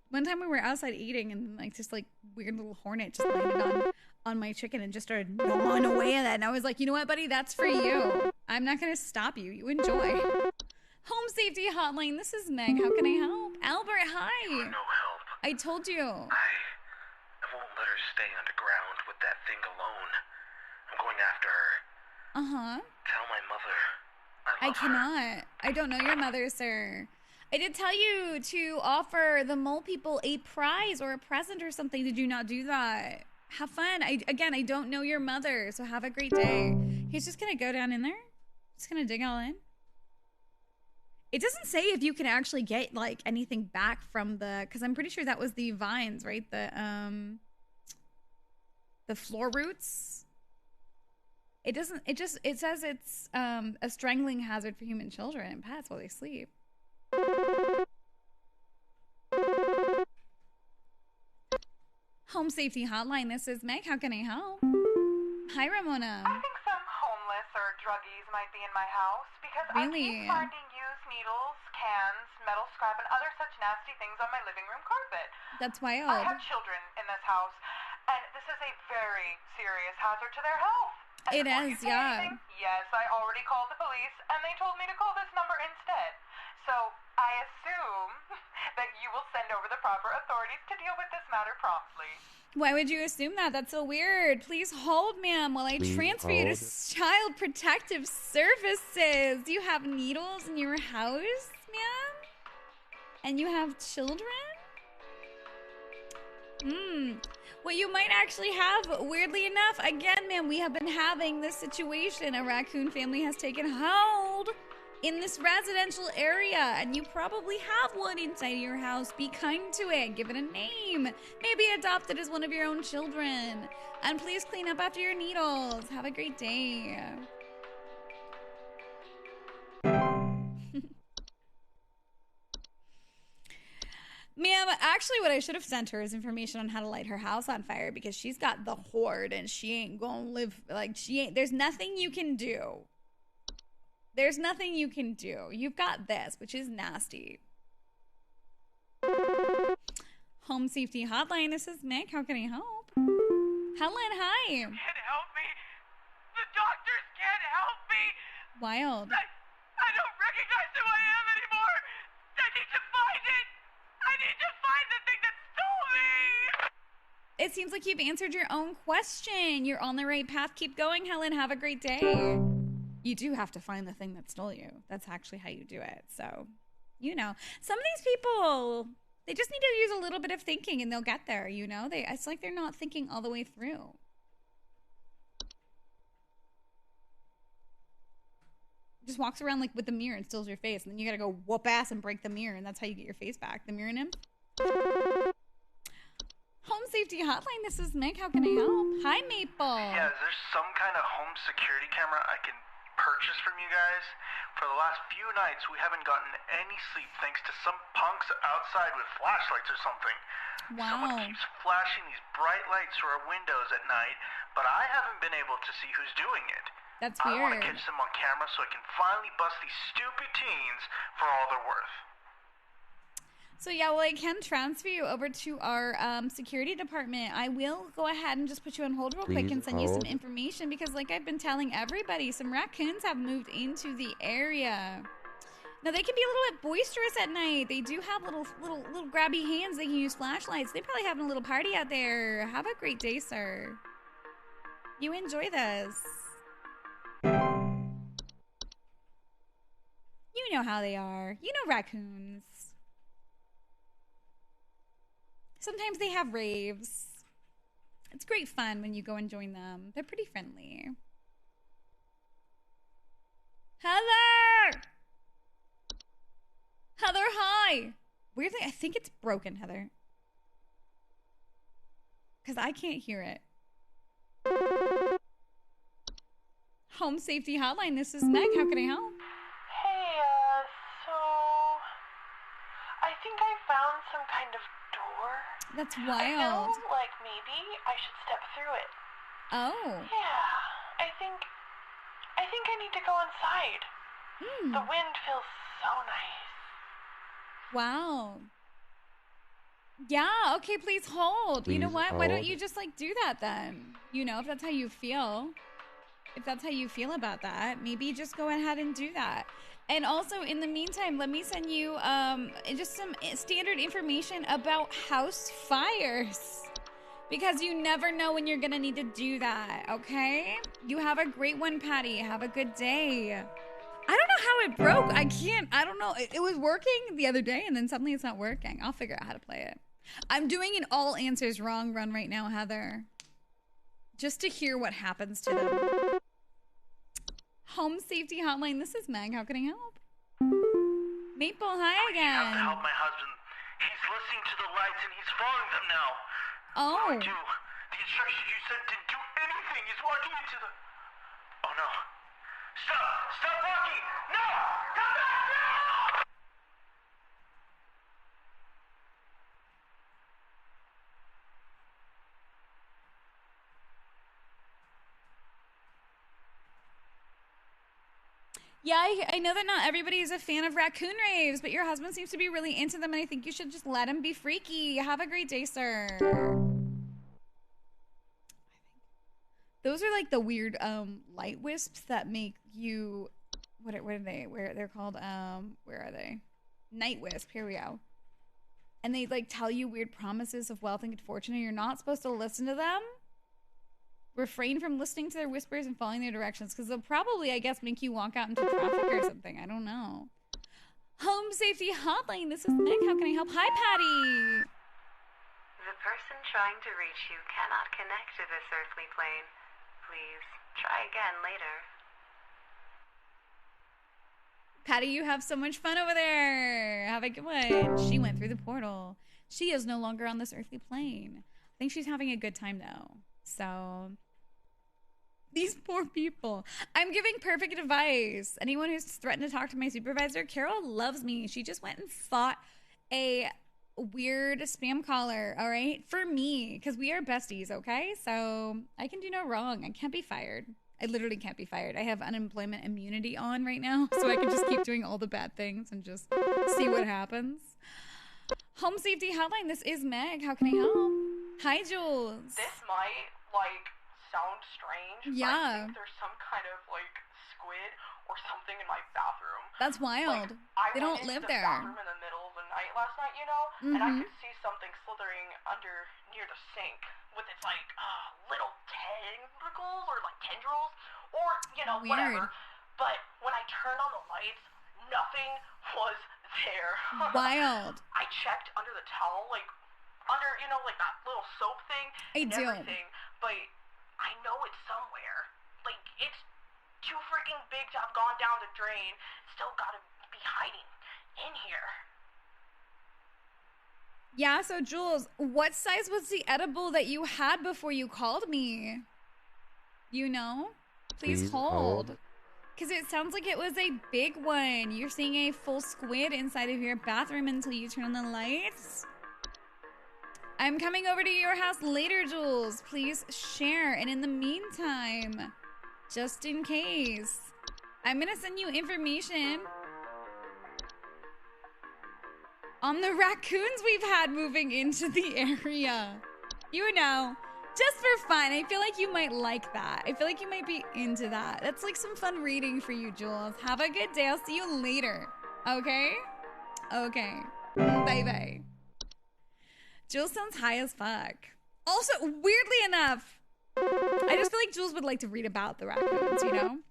One time we were outside eating and like this like weird little hornet just landed on my chicken and just started gnawing away at it. And I was like, you know what, buddy? That's for you. I'm not going to stop you. You enjoy. Home Safety Hotline. This is Meg. How can I help? Albert, hi. You want no help. I told you. I won't let her stay underground with that thing alone. I'm going after her. Uh-huh. Tell my mother I cannot. I don't know your mother, sir. I did tell you to offer the mole people a prize or a present or something. Did you not do that? Have fun. I don't know your mother, so have a great day. He's just going to go down in there. Just going to dig all in. It doesn't say if you can actually get, like, anything back from the... Because I'm pretty sure that was the vines, right? The floor roots. It doesn't... It says it's a strangling hazard for human children and pets while they sleep. Home Safety Hotline, this is Meg. How can I help? Hi, Ramona. I think some homeless or druggies might be in my house because I Really? keep finding used needles, cans, metal scrap, and other such nasty things on my living room carpet. That's wild. I have children in this house, and this is a very serious hazard to their health. And It before you is, say yeah. anything, yes, I already called the police, and they told me to call this number instead. So I assume that you will send over the proper authorities to deal with this matter promptly. Why would you assume that? That's so weird. Please hold, ma'am, while I Please transfer you to hold. Child Protective Services. Do you have needles in your house, ma'am? And you have children? What you might actually have, weirdly enough, again, ma'am, we have been having this situation. A raccoon family has taken hold in this residential area, and you probably have one inside your house. Be kind to it. Give it a name. Maybe adopt it as one of your own children. And please clean up after your needles. Have a great day. Ma'am, actually what I should have sent her is information on how to light her house on fire because she's got the horde and she ain't gonna live, like, there's nothing you can do. There's nothing you can do. You've got this, which is nasty. Home Safety Hotline, this is Meg. How can I help? Helen, hi. You can't help me. The doctors can't help me. Wild. I don't recognize who I am anymore. I need to find it. I need to find the thing that stole me. It seems like you've answered your own question. You're on the right path. Keep going, Helen. Have a great day. You do have to find the thing that stole you. That's actually how you do it. So, you know, some of these people, they just need to use a little bit of thinking and they'll get there, you know? It's like they're not thinking all the way through. Just walks around like with the mirror and steals your face, and then you gotta go whoop ass and break the mirror, and that's how you get your face back. The mirror nymph. Home Safety Hotline, this is Meg. How can I help? Hi, Maple. Yeah, is there some kind of home security camera I can purchase from you guys? For the last few nights, we haven't gotten any sleep thanks to some punks outside with flashlights or something. Wow. Someone keeps flashing these bright lights through our windows at night, but I haven't been able to see who's doing it. That's I weird. want to catch them on camera so I can finally bust these stupid teens for all they're worth. So yeah, well, I can transfer you over to our security department. I will go ahead and just put you on hold real quick and send you some information because, like I've been telling everybody, some raccoons have moved into the area. Now they can be a little bit boisterous at night. They do have little grabby hands. They can use flashlights. They're probably having a little party out there. Have a great day, sir. You enjoy this. You know how they are. You know raccoons. Sometimes they have raves. It's great fun when you go and join them. They're pretty friendly. Heather! Heather, hi! Weirdly, I think it's broken, Heather. Because I can't hear it. Home Safety Hotline, this is Meg. How can I help? Hey, so I think I found some kind of door. That's I wild. feel like maybe I should step through it. Oh. Yeah, I think I need to go inside. The wind feels so nice. Wow. Yeah, okay, please hold. You know what? Why don't you just like do that then? You know, if that's how you feel. If that's how you feel about that, maybe just go ahead and do that. And also, in the meantime, let me send you just some standard information about house fires. Because you never know when you're going to need to do that, okay? You have a great one, Patty. Have a good day. I don't know how it broke. I don't know. It was working the other day, and then suddenly it's not working. I'll figure out how to play it. I'm doing an all answers wrong run right now, Heather. Just to hear what happens to them. Home Safety Hotline, this is Meg. How can I help? Maple, hi again. You have to help my husband. He's listening to the lights and he's following them now. Oh. What do I do? The instructions you sent didn't do anything. He's walking into the... Oh no. Stop! Stop walking! No! Come back now! Yeah, I know that not everybody is a fan of raccoon raves, but your husband seems to be really into them, and I think you should just let him be freaky. Have a great day, sir. Those are like the weird light wisps that make you... What are they? They're called... Where are they? Night wisp. Here we go. And they like tell you weird promises of wealth and good fortune, and you're not supposed to listen to them. Refrain from listening to their whispers and following their directions, because they'll probably, I guess, make you walk out into traffic or something. I don't know. Home Safety Hotline, this is Nick. How can I help? Hi, Patty. The person trying to reach you cannot connect to this earthly plane. Please try again later. Patty, you have so much fun over there. Have a good one. She went through the portal. She is no longer on this earthly plane. I think she's having a good time, though. So, these poor people. I'm giving perfect advice. Anyone who's threatened to talk to my supervisor, Carol loves me. She just went and fought a weird spam caller, all right? For me, because we are besties, okay? So I can do no wrong. I can't be fired. I literally can't be fired. I have unemployment immunity on right now, so I can just keep doing all the bad things and just see what happens. Home Safety Hotline, this is Meg. How can I help? Hi, Jules. This might, like, sound strange. Yeah. I think there's some kind of, like, squid or something in my bathroom. That's wild. Like, They don't live there. I went into the bathroom in the middle of the night last night, you know, and I could see something slithering under near the sink with its, like, little tentacles or, like, tendrils or, you know, whatever. But when I turned on the lights, nothing was there. Wild. I checked under the towel, like, under, you know, like that little soap thing and everything, but I know it's somewhere. Like, it's too freaking big to have gone down the drain. Still gotta be hiding in here. Yeah, so Jules, what size was the edible that you had before you called me? You know? Please hold. Because it sounds like it was a big one. You're seeing a full squid inside of your bathroom until you turn on the lights. I'm coming over to your house later, Jules. Please share. And in the meantime, just in case, I'm going to send you information on the raccoons we've had moving into the area. You know, just for fun. I feel like you might like that. I feel like you might be into that. That's like some fun reading for you, Jules. Have a good day. I'll see you later. Okay? Okay. Bye-bye. Jules sounds high as fuck. Also, weirdly enough, I just feel like Jules would like to read about the raccoons, you know?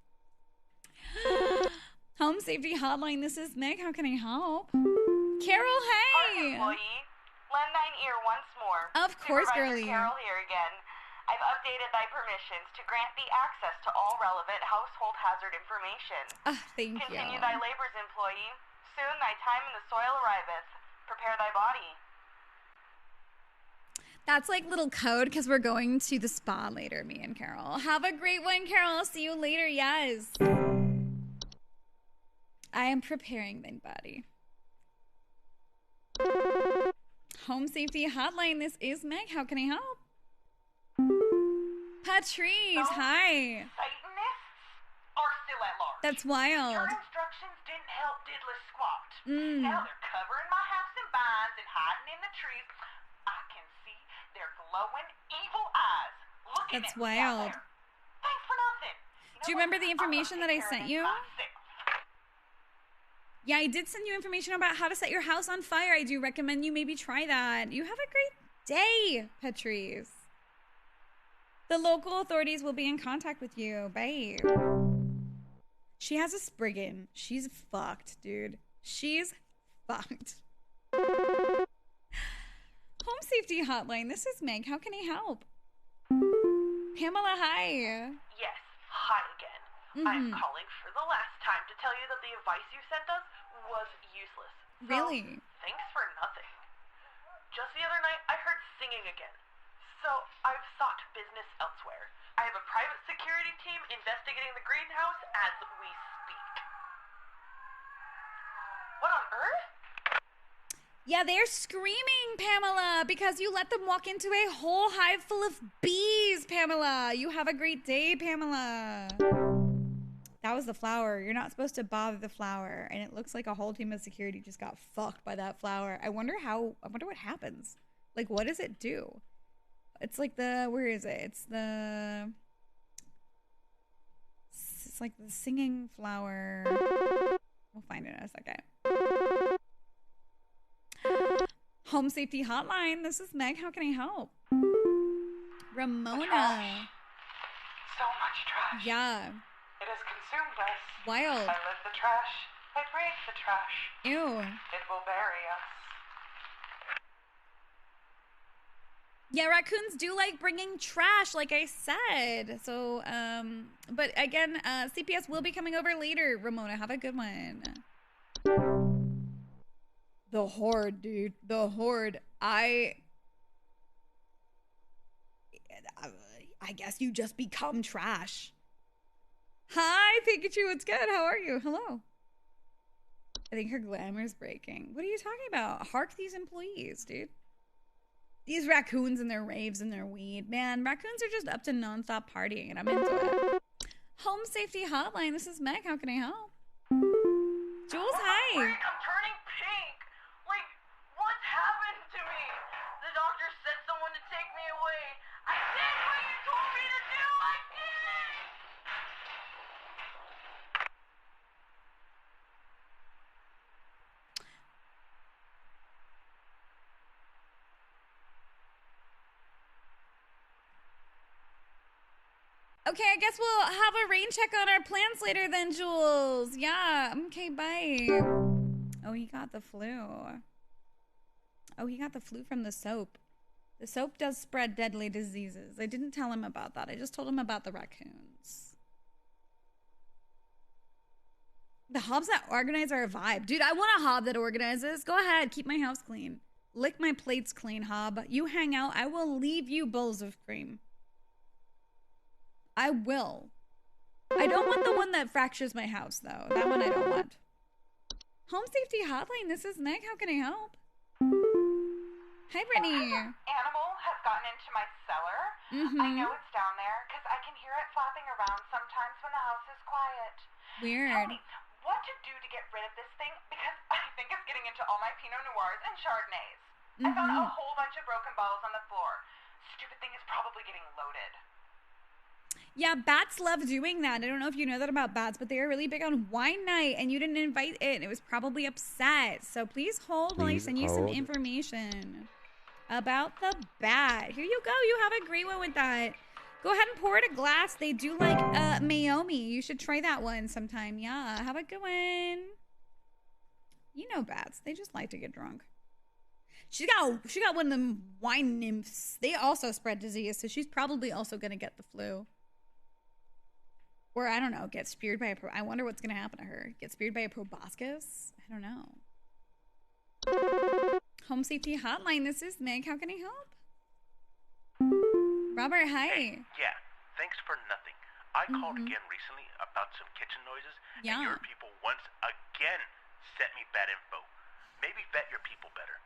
Home Safety Hotline, this is Meg. How can I help? Carol, hey! Employee, lend thine ear once more. Of course, Supervisor girlie. Carol here again. I've updated thy permissions to grant thee access to all relevant household hazard information. Thank you. Continue thy labors, employee. Soon thy time in the soil arriveth. Prepare thy body. That's like little code because we're going to the spa later, me and Carol. Have a great one, Carol. I'll see you later. Yes. I am preparing my body. Home Safety Hotline, this is Meg. How can I help? Patrice, hi. Satanists are still at large. That's wild. Your instructions didn't help diddly squat. Now they're covering my house in vines and hiding in the trees. I can see their glowing evil eyes looking That's at me out wild. there. Thanks for nothing. Do you remember the information that I sent you? Yeah, I did send you information about how to set your house on fire. I do recommend you maybe try that. You have a great day, Patrice. The local authorities will be in contact with you. Bye. She has a Spriggan. She's fucked, dude. She's fucked. Home Safety Hotline. This is Meg. How can I help? Pamela, hi. Yes, hi again. I'm calling for the last time to tell you that the advice you sent us was useless. Really? Thanks for nothing. Just the other night, I heard singing again. So I've sought business elsewhere. I have a private security team investigating the greenhouse as we speak. What on earth? Yeah, they're screaming, Pamela, because you let them walk into a whole hive full of bees, Pamela. You have a great day, Pamela. That was the flower. You're not supposed to bother the flower. And it looks like a whole team of security just got fucked by that flower. I wonder what happens. Like, what does it do? It's like where is it? It's like the singing flower. We'll find it in a second. Home Safety Hotline. This is Meg. How can I help? Ramona. So much trash. Yeah. It has consumed us. Wild. I live the trash. I breathe the trash. Ew. It will bury us. Yeah, raccoons do like bringing trash, like I said. So, but again, CPS will be coming over later. Ramona, have a good one. The Horde, dude. The Horde. I guess you just become trash. Hi, Pikachu. It's good. How are you? Hello. I think her glamour's breaking. What are you talking about? Hark these employees, dude. These raccoons and their raves and their weed. Man, raccoons are just up to nonstop partying, and I'm into it. Home Safety Hotline. This is Meg. How can I help? Jules, hi. I'm turning pink. Like, what's happened to me? The doctor said someone to take me away. I did what you told me to do. I did it. Okay, I guess we'll have a rain check on our plants later then, Jules. Yeah, okay, bye. Oh, he got the flu. Oh, he got the flu from the soap. The soap does spread deadly diseases. I didn't tell him about that. I just told him about the raccoons. The hobs that organize are a vibe. Dude, I want a hob that organizes. Go ahead, keep my house clean. Lick my plates clean, hob. You hang out, I will leave you bowls of cream. I will. I don't want the one that fractures my house, though. That one I don't want. Home Safety Hotline, this is Meg. How can I help? Hi, Brittany. An animal has gotten into my cellar. I know it's down there because I can hear it flapping around sometimes when the house is quiet. Weird. Tell me what to do to get rid of this thing because I think it's getting into all my Pinot Noirs and Chardonnays. I found a whole bunch of broken bottles on the floor. Stupid thing is probably getting loaded. Yeah, bats love doing that. I don't know if you know that about bats, but they are really big on wine night, and you didn't invite it. It was probably upset. So please hold while I send you some information about the bat. Here you go. You have a great one with that. Go ahead and pour it a glass. They do like Mayomi. You should try that one sometime. Yeah, have a good one. You know bats. They just like to get drunk. She got one of them wine nymphs. They also spread disease, so she's probably also going to get the flu. Or, I don't know, get speared by a... I wonder what's going to happen to her. Get speared by a proboscis? I don't know. Home Safety Hotline, this is Meg. How can I help? Robert, hi. Hey, yeah, thanks for nothing. I called again recently about some kitchen noises, and your people once again sent me bad info. Maybe vet your people better.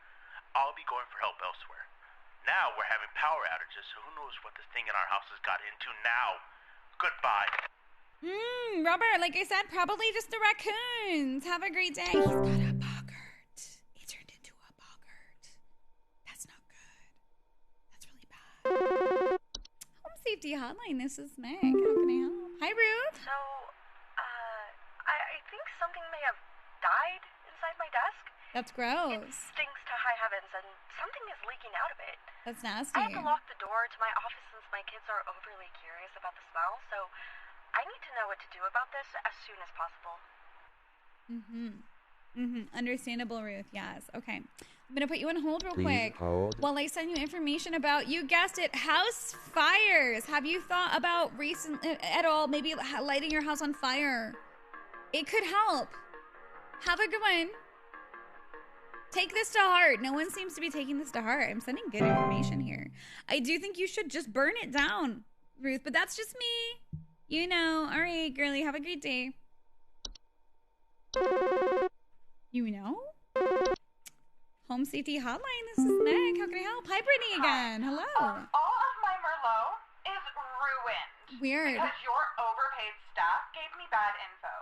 I'll be going for help elsewhere. Now we're having power outages, so who knows what this thing in our house has got into now. Goodbye. Robert, like I said, probably just the raccoons. Have a great day. He's got a boggart. He turned into a boggart. That's not good. That's really bad. Home Safety Hotline, this is Meg. How can I help? Hi, Ruth. So, I think something may have died inside my desk. That's gross. It stinks to high heavens, and something is leaking out of it. That's nasty. I have to lock the door to my office since my kids are overly curious about the smell, so I need to know what to do about this as soon as possible. Understandable, Ruth. Yes. Okay. I'm going to put you on hold real quick while I send you information about, you guessed it, house fires. Have you thought about at all maybe lighting your house on fire? It could help. Have a good one. Take this to heart. No one seems to be taking this to heart. I'm sending good information here. I do think you should just burn it down, Ruth, but that's just me. You know. All right, girlie. Have a great day. You know? Home Safety Hotline. This is Meg. How can I help? Hi, Brittany again. Hello. All of my Merlot is ruined. Weird. Because your overpaid staff gave me bad info.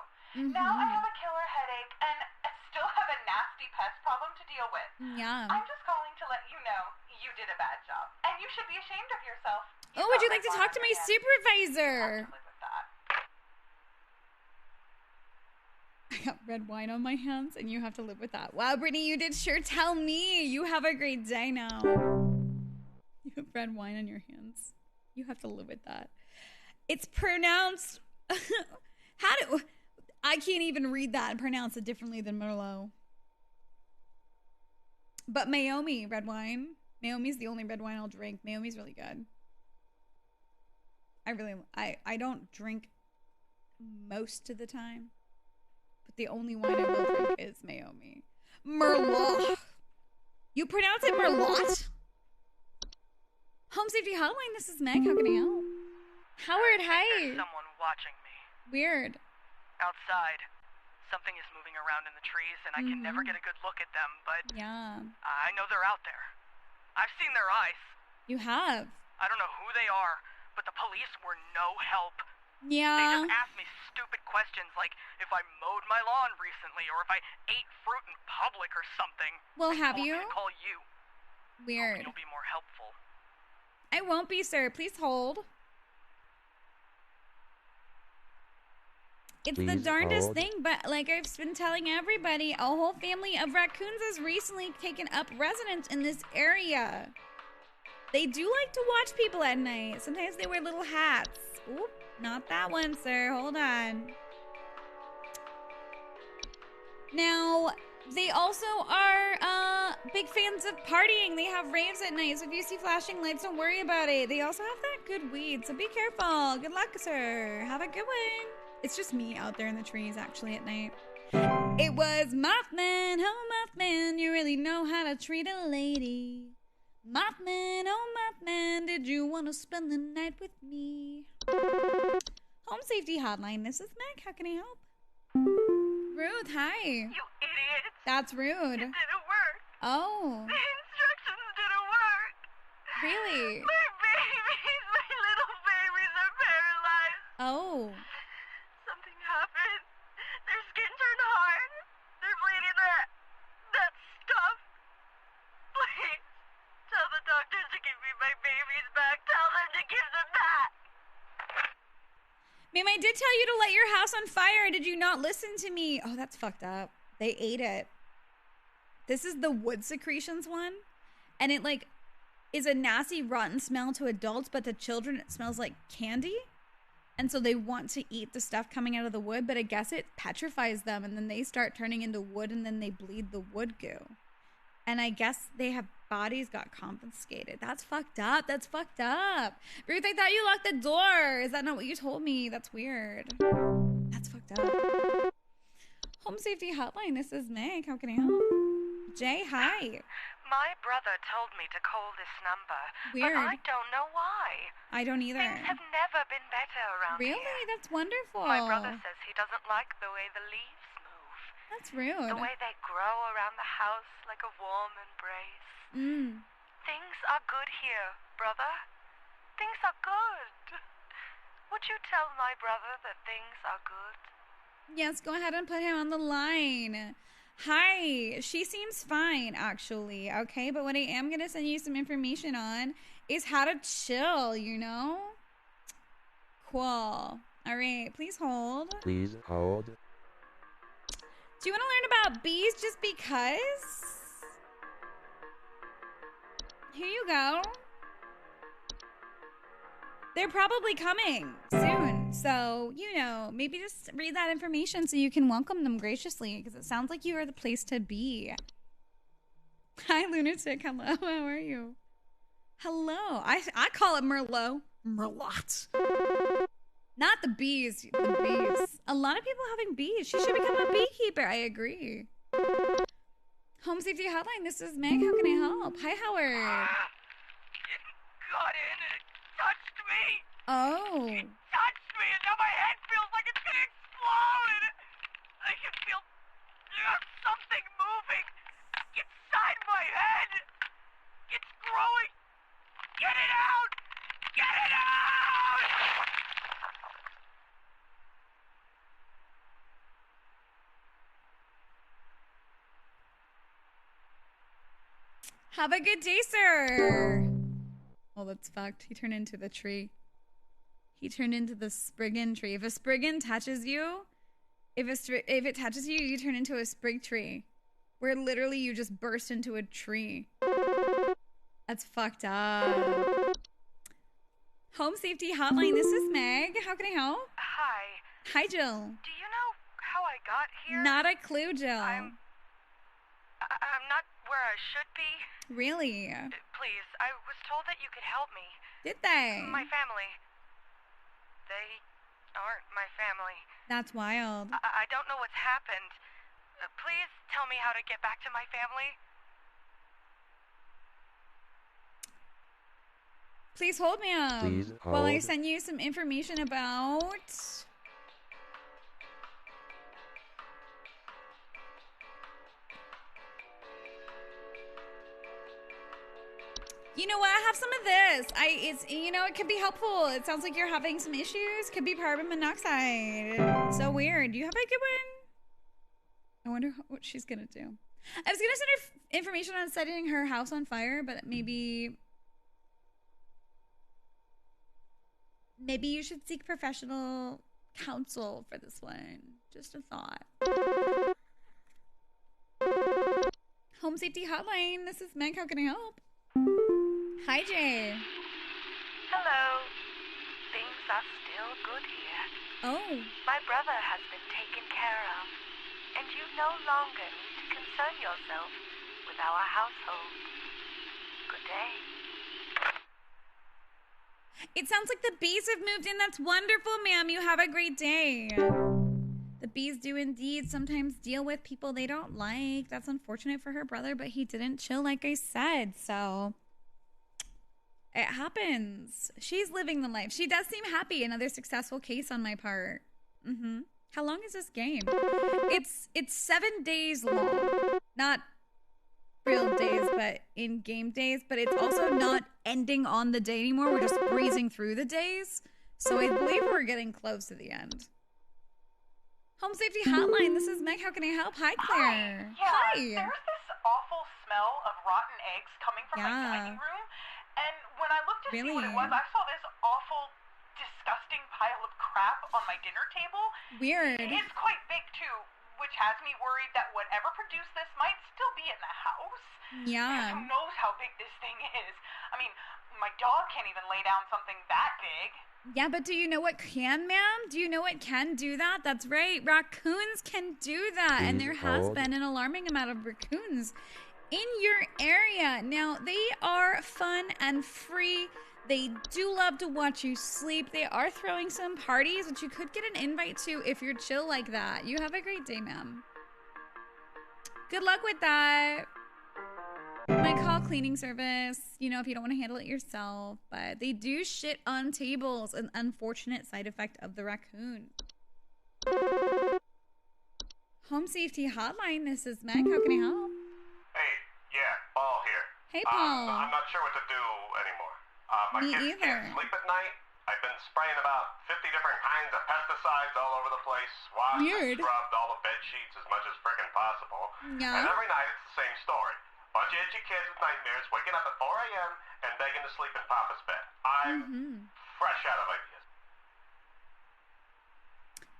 Now I have a killer headache and I still have a nasty pest problem to deal with. Yeah. I'm just calling to let you know you did a bad job. And you should be ashamed of yourself. Oh, would you like to talk to my supervisor? I got red wine on my hands, and you have to live with that. Wow, Brittany, you did sure tell me. You have a great day now. You have red wine on your hands. You have to live with that. It's pronounced... I can't even read that and pronounce it differently than Merlot. But Mayomi red wine. Mayomi's the only red wine I'll drink. Mayomi's really good. I don't drink most of the time. But the only wine I will drink is Mayomi. Merlot. You pronounce it Merlot? Home Safety Hotline, this is Meg. How can I help? Howard, hi. There's someone watching me. Weird. Outside. something is moving around in the trees, and I can never get a good look at them, but yeah, I know they're out there. I've seen their eyes. You have. I don't know who they are, but the police were no help. Yeah. They just asked me stupid questions like if I mowed my lawn recently or if I ate fruit in public or something. Well, have They you? told me to call you. Weird. You'll be more helpful. I won't be, sir. Please hold. It's the darndest thing, but like I've been telling everybody, a whole family of raccoons has recently taken up residence in this area. They do like to watch people at night. Sometimes they wear little hats. Oop, not that one, sir. Hold on. Now, they also are big fans of partying. They have raves at night, so if you see flashing lights, don't worry about it. They also have that good weed, so be careful. Good luck, sir. Have a good one. It's just me out there in the trees, actually, at night. It was Mothman. Oh, Mothman, you really know how to treat a lady. Mothman, oh, Mothman, did you want to spend the night with me? Home Safety Hotline, this is Meg. How can I help? Ruth, hi. You idiot. That's rude. It didn't work. Oh. The instructions didn't work. Really? My little babies are paralyzed. Oh. Something happened. Their skin turned hard. They're bleeding that stuff. Please, tell the doctors to give me my babies back. Tell them to give them back. Ma'am, I did tell you to light your house on fire. Did you not listen to me? Oh, that's fucked up. They ate it. This is the wood secretions one. And it like is a nasty rotten smell to adults, but to children it smells like candy. And so they want to eat the stuff coming out of the wood, but I guess it petrifies them and then they start turning into wood and then they bleed the wood goo. And I guess they have bodies got confiscated. That's fucked up. That's fucked up. Ruth, I thought you locked the door. Is that not what you told me? That's weird. That's fucked up. Home Safety Hotline, this is Meg. How can I help? Jay, hi. My brother told me to call this number. Weird. But I don't know why. I don't either. Things have never been better around here. Really? That's wonderful. My brother says he doesn't like the way the leaves move. That's rude. The way they grow around the house like a warm embrace. Things are good here, brother. Things are good. Would you tell my brother that things are good? Yes, go ahead and put him on the line. Hi, she seems fine, actually, okay? But what I am going to send you some information on is how to chill, you know? Cool. All right, please hold. Please hold. Do you want to learn about bees just because? Here you go. They're probably coming soon. So, you know, maybe just read that information so you can welcome them graciously because it sounds like you are the place to be. Hi, Lunatic. Hello. How are you? Hello. I call it Merlot. Merlot. Not the bees. The bees. A lot of people having bees. She should become a beekeeper. I agree. Home Safety Hotline. This is Meg. How can I help? Hi, Howard. It got in and it touched me. Oh. It touched me and now my head feels like it's gonna explode. I can feel something moving inside my head. It's growing. Get it out! Get it out! Have a good day, sir. Oh, that's fucked. He turned into the tree. He turned into the Spriggan tree. If a Spriggan touches you, if it touches you, you turn into a sprig tree. Where literally you just burst into a tree. That's fucked up. Home Safety Hotline, this is Meg. How can I help? Hi. Hi, Jill. Do you know how I got here? Not a clue, Jill. I'm not where I should be. Really? Please, I was told that you could help me. Did they? My family. They aren't my family. That's wild. I don't know what's happened. Please tell me how to get back to my family. Please hold me up. Please hold. While I send you some information about You know what? Have some of this. It could be helpful. It sounds like you're having some issues. Could be carbon monoxide. So weird. You have a good one? I wonder what she's gonna do. I was gonna send her information on setting her house on fire, but maybe you should seek professional counsel for this one. Just a thought. Home Safety Hotline. This is Meg. How can I help? Hi, Jay. Hello. Things are still good here. Oh. My brother has been taken care of, and you no longer need to concern yourself with our household. Good day. It sounds like the bees have moved in. That's wonderful, ma'am. You have a great day. The bees do indeed sometimes deal with people they don't like. That's unfortunate for her brother, but he didn't chill like I said, so it happens. She's living the life. She does seem happy. Another successful case on my part. How long is this game? It's 7 days long. Not real days, but in-game days. But it's also not ending on the day anymore. We're just breezing through the days. So I believe we're getting close to the end. Home Safety Hotline. This is Meg. How can I help? Hi, Claire. Hi. There's this awful smell of rotten eggs coming from my dining room. And when I looked to see what it was, I saw this awful, disgusting pile of crap on my dinner table. Weird. It's quite big, too, which has me worried that whatever produced this might still be in the house. Yeah. Who knows how big this thing is? I mean, my dog can't even lay down something that big. Yeah, but do you know what can, ma'am? Do you know what can do that? That's right. Raccoons can do that. And there has been an alarming amount of raccoons in your area. Now, they are fun and free. They do love to watch you sleep. They are throwing some parties, which you could get an invite to if you're chill like that. You have a great day, ma'am. Good luck with that. Might call cleaning service, if you don't want to handle it yourself. But they do shit on tables, an unfortunate side effect of the raccoon. Home Safety Hotline, this is Meg. How can I help? Hey, yeah, Paul here. Hey, Paul. I'm not sure what to do anymore. My Me kids either. can't sleep at night. I've been spraying about 50 different kinds of pesticides all over the place. Washed Weird. and scrubbed all the bed sheets as much as frickin' possible. Yeah. And every night it's the same story. Bunch of itchy kids with nightmares waking up at 4 a.m. and begging to sleep in Papa's bed. I'm fresh out of ideas.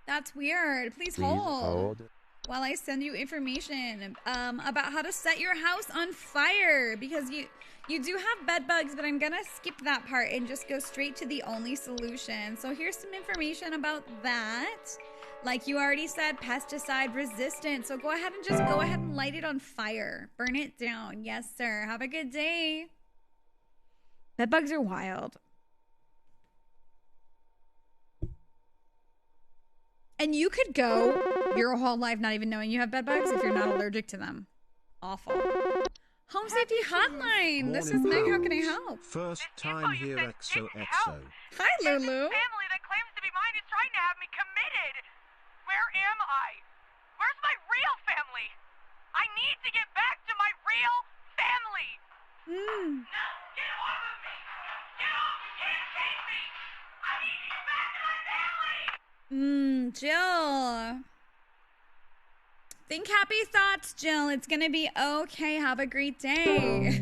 That's weird. Please hold while I send you information about how to set your house on fire, because you do have bed bugs, but I'm gonna skip that part and just go straight to the only solution. So here's some information about that. Like you already said, pesticide resistant. So go ahead and light it on fire. Burn it down. Yes, sir. Have a good day. Bed bugs are wild. And you could go your whole life not even knowing you have bed bugs if you're not allergic to them. Awful. Home Safety Hotline. This is Meg. How can I help? First time here, XOXO. Hi, Lulu. This family that claims to be mine is trying to have me committed. Where am I? Where's my real family? I need to get back to my real family. No, get off of me. Get off. You can't take me. I need to get back to my family. Jill. Think happy thoughts, Jill. It's gonna be okay. Have a great day.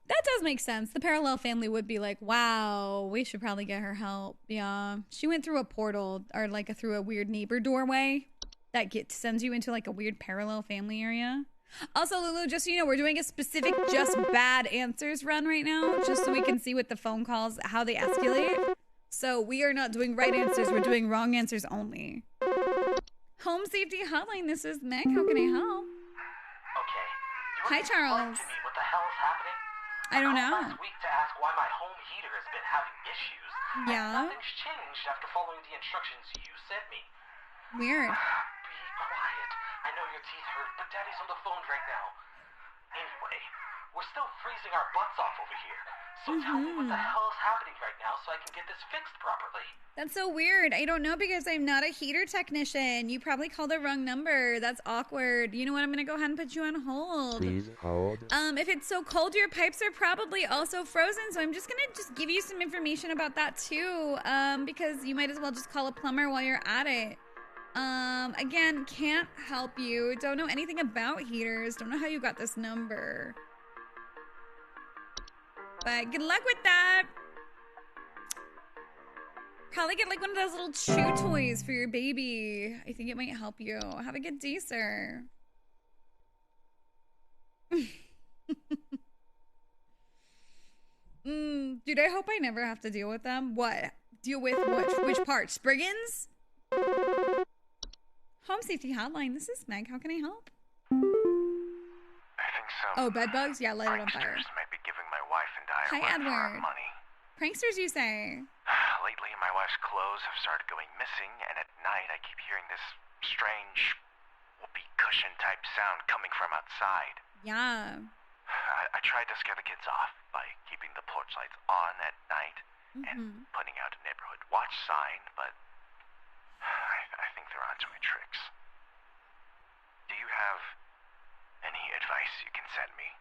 That does make sense. The parallel family would be like, wow, we should probably get her help. Yeah. She went through a portal or through a weird neighbor doorway that sends you into a weird parallel family area. Also, Lulu, just so you know, we're doing a specific just bad answers run right now, just so we can see with the phone calls how they escalate. So we are not doing right answers. We're doing wrong answers only. Home Safety Hotline. This is Meg. How can I help? Okay. Hi, Charles. To me what the hell is happening? I don't know. Last week to ask why my home heater has been having issues. Yeah. And nothing's changed after following the instructions you sent me. Weird. Be quiet. I know your teeth hurt, but Daddy's on the phone right now. Anyway, we're still freezing our butts off over here. So tell me what the hell is happening right now so I can get this fixed properly. That's so weird. I don't know because I'm not a heater technician. You probably called the wrong number. That's awkward. You know what? I'm going to go ahead and put you on hold. Please hold. If it's so cold, your pipes are probably also frozen. So I'm just going to give you some information about that too. Because you might as well just call a plumber while you're at it. Again, can't help you. Don't know anything about heaters. Don't know how you got this number. But good luck with that. Probably get like one of those little chew toys for your baby. I think it might help you. Have a good day, sir. Dude, I hope I never have to deal with them. What? Deal with which part? Spriggans? Home Safety Hotline. This is Meg. How can I help? I think so. Oh, bed bugs? Yeah, light it on fire. Pranksters might be giving my wife and I Hi, a run for our Edward. money. Pranksters, you say? Lately, my wife's clothes have started going missing, and at night I keep hearing this strange whoopee cushion type sound coming from outside. Yeah. I tried to scare the kids off by keeping the porch lights on at night and putting out a neighborhood watch sign, but I think they're onto my tricks. Do you have any advice you can send me?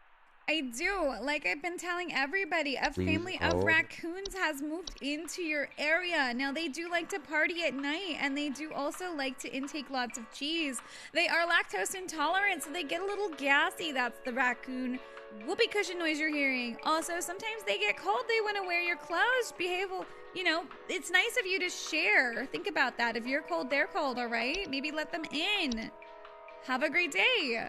I do. Like I've been telling everybody, a family of raccoons has moved into your area. Now, they do like to party at night, and they do also like to intake lots of cheese. They are lactose intolerant, so they get a little gassy. That's the raccoon whoopee cushion noise you're hearing. Also, sometimes they get cold. They want to wear your clothes. You know, it's nice of you to share. Think about that. If you're cold, they're cold, all right? Maybe let them in. Have a great day.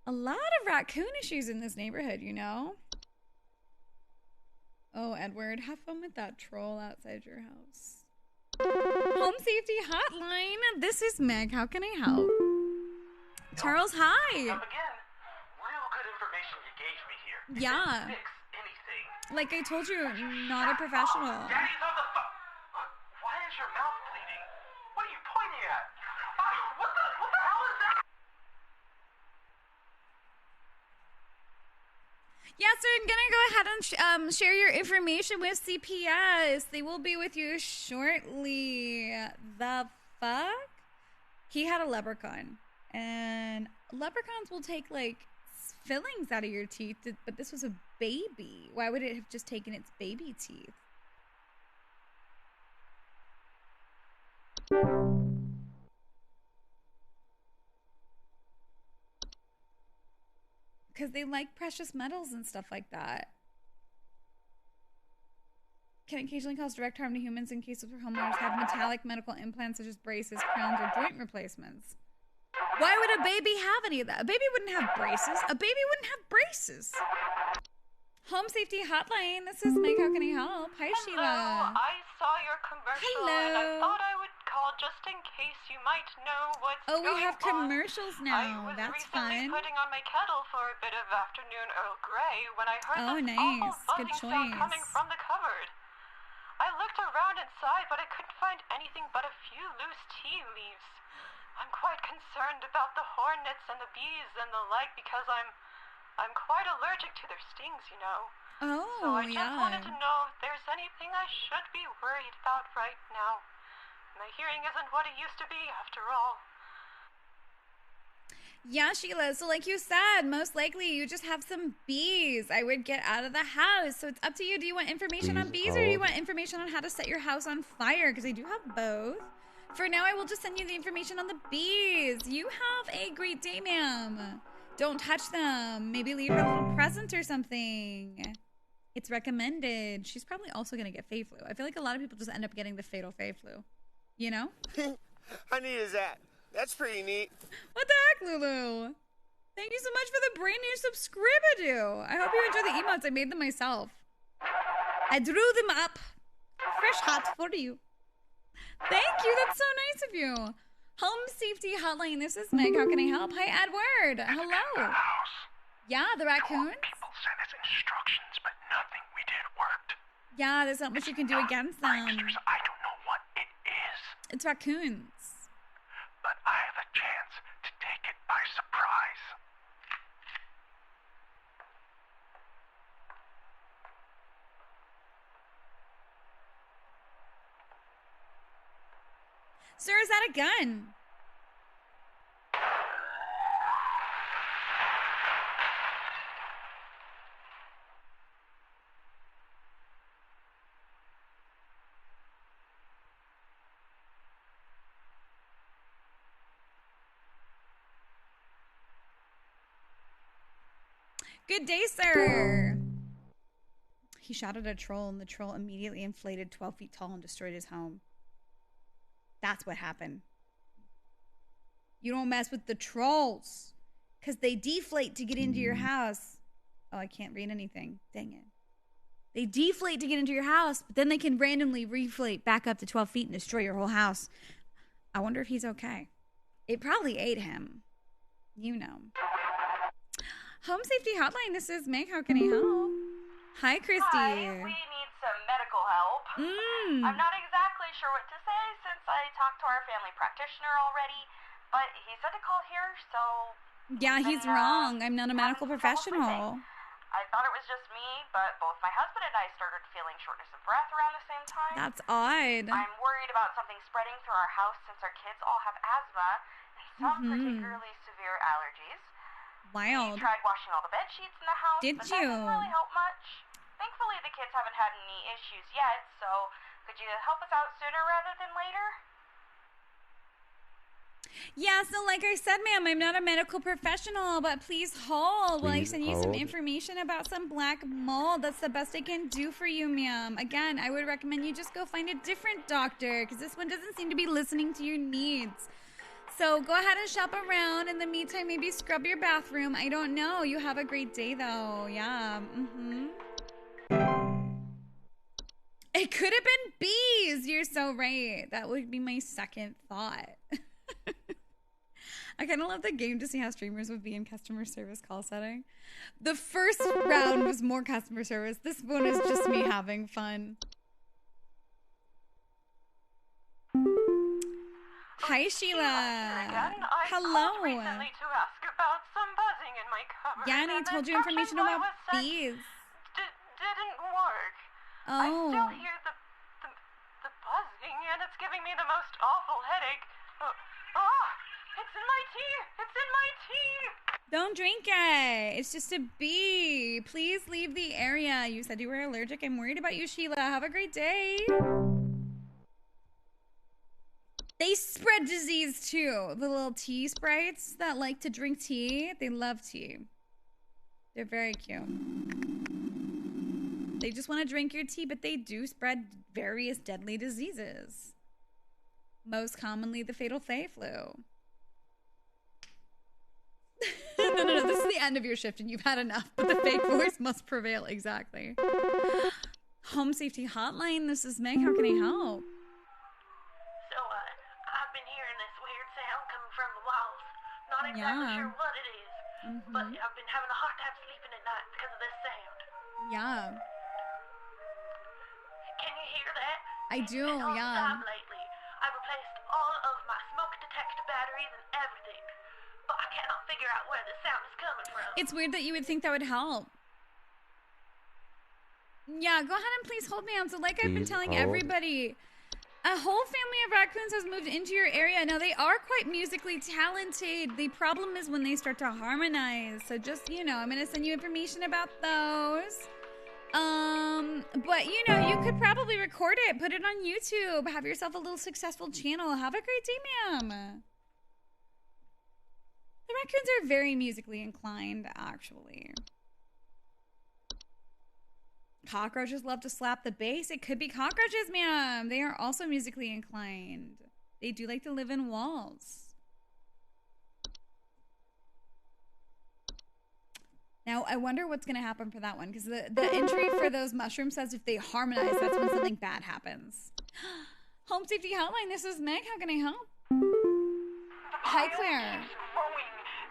A lot of raccoon issues in this neighborhood, you know? Oh, Edward, have fun with that troll outside your house. Home Safety Hotline. This is Meg. How can I help? Charles, hi. Up again. Real good information you gave me here. Yeah. Fix anything. Like I told you, not a professional. Daddy's on the phone. Why is your mouth bleeding? What are you pointing at? What the hell is that? Yeah, so I'm gonna go ahead and share your information with CPS. They will be with you shortly. The fuck? He had a leprechaun. And leprechauns will take, like, fillings out of your teeth, but this was a baby. Why would it have just taken its baby teeth? Because they like precious metals and stuff like that. Can occasionally cause direct harm to humans in cases where homeowners have metallic medical implants such as braces, crowns, or joint replacements. Why would a baby have any of that? A baby wouldn't have braces. A baby wouldn't have braces. Home Safety Hotline. This is Meg. How can I help? Hi, Hello, Sheila. I saw your commercial and I thought I would call just in case you might know what's going on. Oh, we have commercials now. I was That's recently fun. putting on my kettle for a bit of afternoon Earl Grey when I heard Oh, this nice. awful Good buzzing sound choice. coming from the cupboard. I looked around inside, but I couldn't find anything but a few loose tea leaves. I'm quite concerned about the hornets and the bees and the like because I'm quite allergic to their stings, you know. Oh, so I just yeah. wanted to know if there's anything I should be worried about right now. My hearing isn't what it used to be, after all. Yeah, Sheila. So like you said, most likely you just have some bees. I would get out of the house. So it's up to you. Do you want information on bees or do you want information on how to set your house on fire? Because I do have both. For now, I will just send you the information on the bees. You have a great day, ma'am. Don't touch them. Maybe leave her a little present or something. It's recommended. She's probably also going to get Fey Flu. I feel like a lot of people just end up getting the fatal Fey Flu. You know? How neat is that? That's pretty neat. What the heck, Lulu? Thank you so much for the brand new subscribe-a-do. I hope you enjoy the emotes. I made them myself. I drew them up. Fresh hot for you. Thank you. That's so nice of you. Home Safety Hotline. This is Meg. How can I help? Hi, Edward. Hello. Yeah, the raccoons? People sent us instructions, but nothing we did worked. Yeah, there's not much you can do against them. Pranksters, I don't know what it is. It's raccoons. But I have a chance to take it by surprise. Sir, is that a gun? Good day, sir. He shot at a troll, and the troll immediately inflated 12 feet tall and destroyed his home. That's what happened. You don't mess with the trolls, because they deflate to get into your house. Oh, I can't read anything. Dang it. They deflate to get into your house, but then they can randomly reflate back up to 12 feet and destroy your whole house. I wonder if he's okay. It probably ate him. You know. Home Safety Hotline, this is Meg. How can I help? Hi, Christy. Hi, we need some medical help. I'm not exactly sure what to say since I talked to our family practitioner already, but he said to call here, so... Yeah, he's wrong. I'm not a medical professional. I thought it was just me, but both my husband and I started feeling shortness of breath around the same time. That's odd. I'm worried about something spreading through our house since our kids all have asthma and some particularly severe allergies. Wild. We tried washing all the bed sheets in the house, Did but you? that didn't really help much. Thankfully, the kids haven't had any issues yet, so could you help us out sooner rather than later? Yeah, so like I said, ma'am, I'm not a medical professional, but please hold while I send you some information about some black mold. That's the best I can do for you, ma'am. Again, I would recommend you just go find a different doctor, because this one doesn't seem to be listening to your needs. So go ahead and shop around. In the meantime, maybe scrub your bathroom. I don't know. You have a great day, though. Yeah. It could have been bees. You're so right. That would be my second thought. I kind of love the game to see how streamers would be in customer service call setting. The first round was more customer service. This one is just me having fun. Hi, Sheila. Hello. I called recently to ask about some buzzing in my cupboard. Yeah, and I told you information about bees. Didn't work. Oh. I still hear the buzzing, and it's giving me the most awful headache. It's in my tea. It's in my tea. Don't drink it. It's just a bee. Please leave the area. You said you were allergic. I'm worried about you, Sheila. Have a great day. They spread disease too. The little tea sprites that like to drink tea. They love tea. They're very cute. They just want to drink your tea, but they do spread various deadly diseases. Most commonly the fatal Fey flu. No. This is the end of your shift and you've had enough, but the fake voice must prevail. Exactly. Home Safety Hotline. This is Meg. How can I help? So, I've been hearing this weird sound coming from the walls. Not exactly sure what it is, but I've been having a hard time sleeping at night because of this sound. Yeah. Can you hear that? I do, it's been yeah. non-stop lately. I've replaced all of my smoke detector batteries and everything, but I cannot figure out where the sound is coming from. It's weird that you would think that would help. Yeah, go ahead and please hold me on. So like I've been telling everybody, a whole family of raccoons has moved into your area. Now, they are quite musically talented. The problem is when they start to harmonize. So just, you know, I'm going to send you information about those. But, you know, you could probably record it, put it on YouTube, have yourself a little successful channel. Have a great day, ma'am. The raccoons are very musically inclined, actually. Cockroaches love to slap the bass. It could be cockroaches, ma'am. They are also musically inclined. They do like to live in walls. Now, I wonder what's going to happen for that one, because the entry for those mushrooms says if they harmonize, that's when something bad happens. Home Safety Hotline, this is Meg. How can I help? Hi, Claire.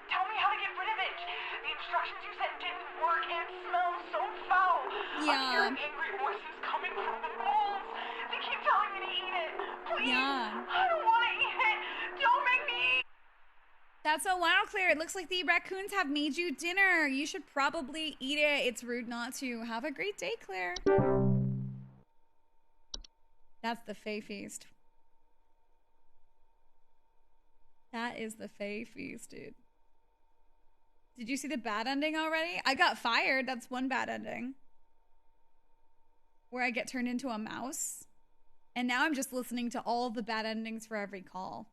Tell me how to get rid of it. The instructions you sent didn't work and it smells so foul. Yeah. I'm hearing angry voices coming from the walls. They keep telling me to eat it. Please. Yeah. I don't want to eat it. Don't make me eat. That's so wild, Claire. It looks like the raccoons have made you dinner. You should probably eat it. It's rude not to. Have a great day, Claire. That's the Fae Feast. That is the Fae Feast, dude. Did you see the bad ending already? I got fired. That's one bad ending. Where I get turned into a mouse. And now I'm just listening to all the bad endings for every call.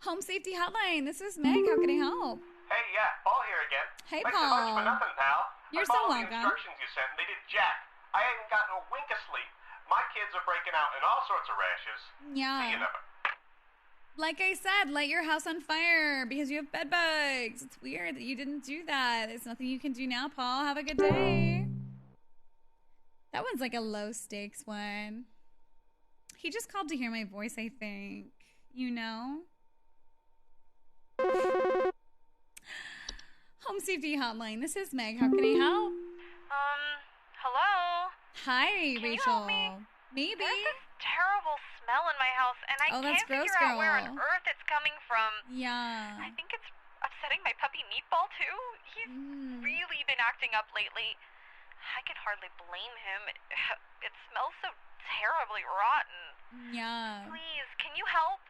Home Safety Hotline. This is Meg. How can I help? Hey, yeah, Paul here again. Hey, Thanks Paul. so much for nothing, pal. You're I so followed welcome. the instructions you sent, and they did jack. I ain't gotten a wink of sleep. My kids are breaking out in all sorts of rashes. Yeah. See you never. Like I said, light your house on fire because you have bed bugs. It's weird that you didn't do that. There's nothing you can do now, Paul. Have a good day. That one's like a low stakes one. He just called to hear my voice, I think. You know? Home Safety Hotline. This is Meg. How can I help? Hello? Hi, Can Rachel. you help me? Maybe. There's this terrible smell in my house, and I that's can't gross, figure out where girl. on earth it's coming from. Yeah. I think it's upsetting my puppy Meatball, too. He's really been acting up lately. I can hardly blame him. It smells so terribly rotten. Yeah. Please, can you help?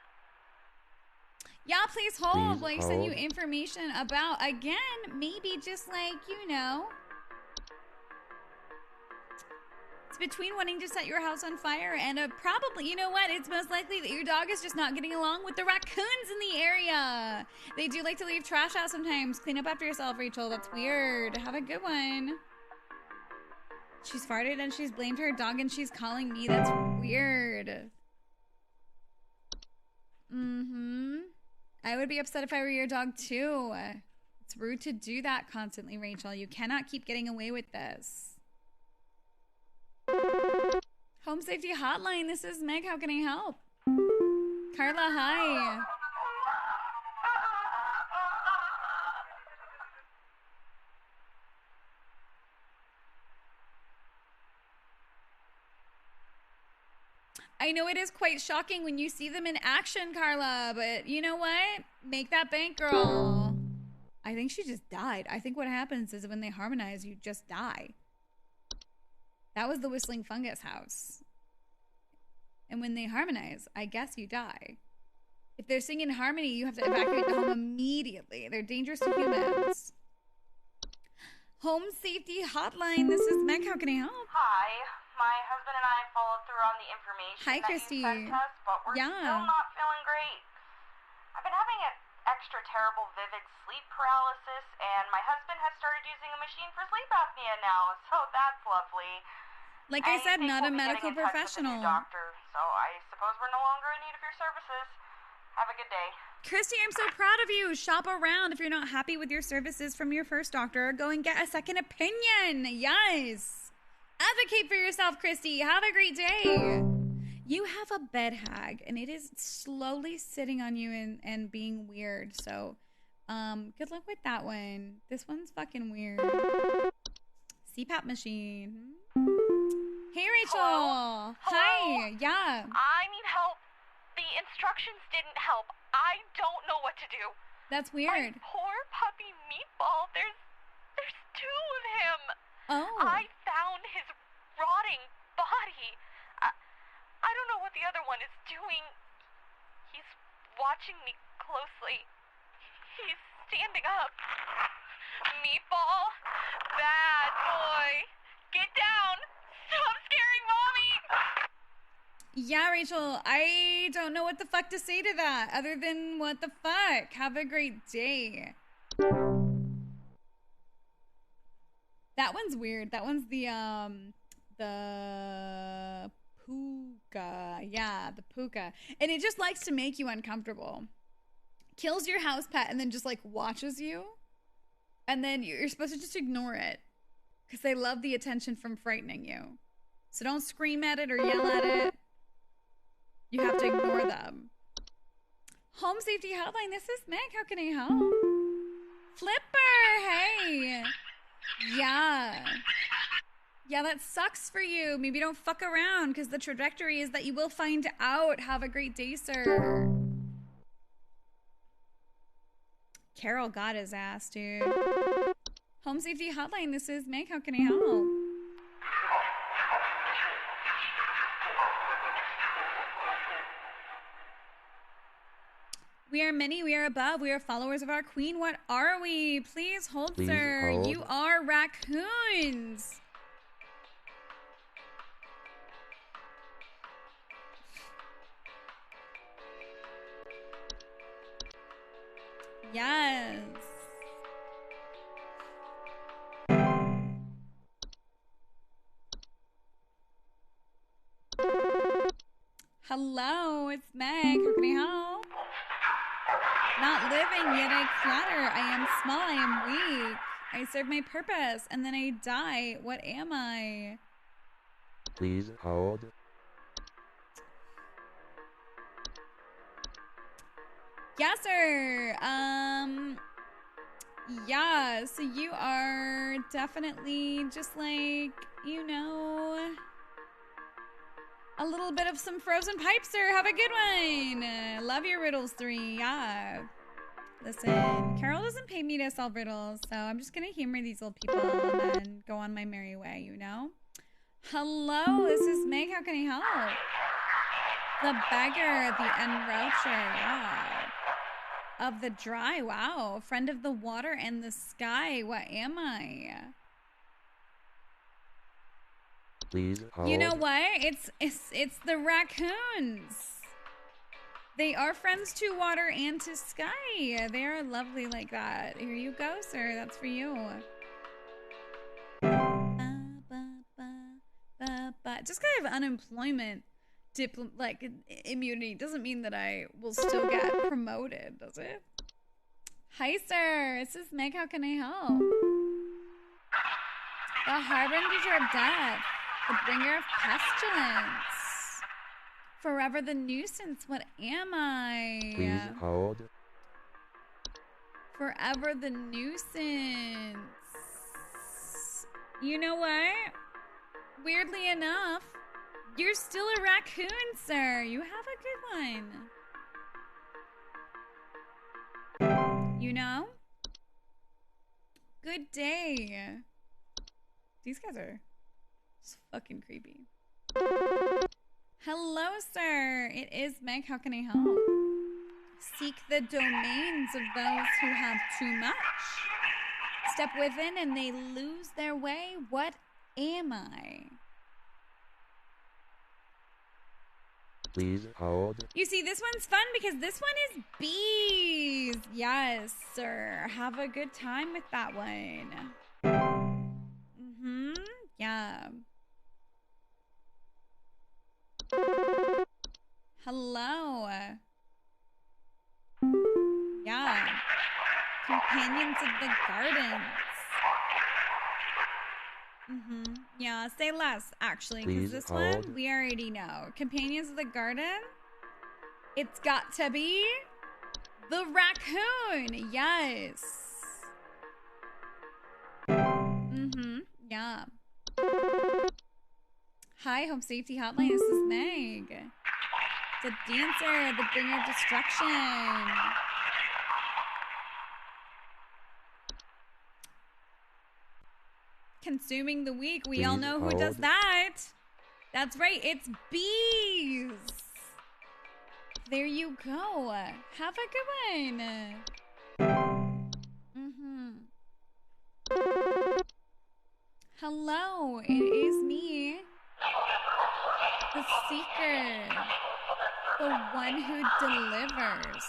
Yeah, please hold while I send you information about, again, maybe just like, you know. It's between wanting to set your house on fire and probably, you know what, it's most likely that your dog is just not getting along with the raccoons in the area. They do like to leave trash out sometimes. Clean up after yourself, Rachel. That's weird. Have a good one. She's farted and she's blamed her dog and she's calling me. That's weird. I would be upset if I were your dog too. It's rude to do that constantly, Rachel. You cannot keep getting away with this. Home Safety Hotline. This is Meg. How can I help? Carla, hi. I know it is quite shocking when you see them in action, Carla, but you know what? Make that bank, girl. I think she just died. I think what happens is when they harmonize, you just die. That was the Whistling Fungus house. And when they harmonize, I guess you die. If they're singing harmony, you have to evacuate the home immediately. They're dangerous to humans. Home Safety Hotline. This is Meg. How can I help? Hi. My husband and I followed through on the information Hi, that Christy. you sent us, but we're still not feeling great. I've been having an extra terrible vivid sleep paralysis, and my husband has started using a machine for sleep apnea now, so that's lovely. Like I said, not a medical professional. Doctor, so I suppose we're no longer in need of your services. Have a good day. Christy, I'm so proud of you. Shop around. If you're not happy with your services from your first doctor, go and get a second opinion. Yes. Advocate for yourself, Christy. Have a great day. You have a bed hag, and it is slowly sitting on you and being weird. So, good luck with that one. This one's fucking weird. CPAP machine. Hey, Rachel. Hello? Hi. Yeah. I need help. The instructions didn't help. I don't know what to do. That's weird. My poor puppy Meatball. There's two of him. Oh. I found his rotting body. I don't know what the other one is doing. He's watching me closely. He's standing up. Meatball, bad boy. Get down. Stop scaring Mommy. Yeah, Rachel, I don't know what the fuck to say to that other than what the fuck. Have a great day. That one's weird. That one's the puka. Yeah, the puka. And it just likes to make you uncomfortable. Kills your house pet and then just like watches you. And then you're supposed to just ignore it. Because they love the attention from frightening you. So don't scream at it or yell at it. You have to ignore them. Home Safety Hotline, this is Meg. How can I help? Flipper, hey. Yeah. Yeah, that sucks for you. Maybe don't fuck around because the trajectory is that you will find out. Have a great day, sir. Carol got his ass, dude. Home Safety Hotline, this is Meg. How can I help? We are many, we are above, we are followers of our queen. What are we? Please hold, Please sir. hold. You are raccoons. Yes. Hello, it's Meg. How can I help? Not living, yet I clatter. I am small, I am weak. I serve my purpose, and then I die. What am I? Please hold. Yes, sir. Yeah, so you are definitely just like, you know, a little bit of some frozen pipes, sir. Have a good one. Love your riddles 3. Yeah. Listen, Carol doesn't pay me to solve riddles, so I'm just gonna humor these old people and then go on my merry way, you know? Hello, this is Meg. How can I help? The beggar, the enroucher, yeah. Of the dry, wow. Friend of the water and the sky, what am I? Please hold. You know what? It's the raccoons. They are friends to water and to sky. They are lovely like that. Here you go, sir. That's for you. Just because I have unemployment immunity doesn't mean that I will still get promoted, does it? Hi, sir. This is Meg. How can I help? The harbinger of death. The bringer of pestilence. Forever the nuisance. What am I? Please hold. Forever the nuisance. You know what? Weirdly enough, you're still a raccoon, sir. You have a good one. You know? Good day. These guys are just fucking creepy. Hello, sir. It is Meg. How can I help? Seek the domains of those who have too much. Step within and they lose their way. What am I? Please hold. You see, this one's fun because this one is bees. Yes, sir. Have a good time with that one. Mm-hmm. Yeah. Hello. Yeah. Companions of the gardens. Mm-hmm. Yeah, say less, actually, because this one, we already know. Companions of the garden? It's got to be the raccoon. Yes. Mm-hmm. Yeah. Hi, Home Safety Hotline. This is Meg. The dancer, the bringer of destruction. Consuming the weak. We all know who does that. That's right. It's bees. There you go. Have a good one. Mm-hmm. Hello. It is me. The seeker. The one who delivers.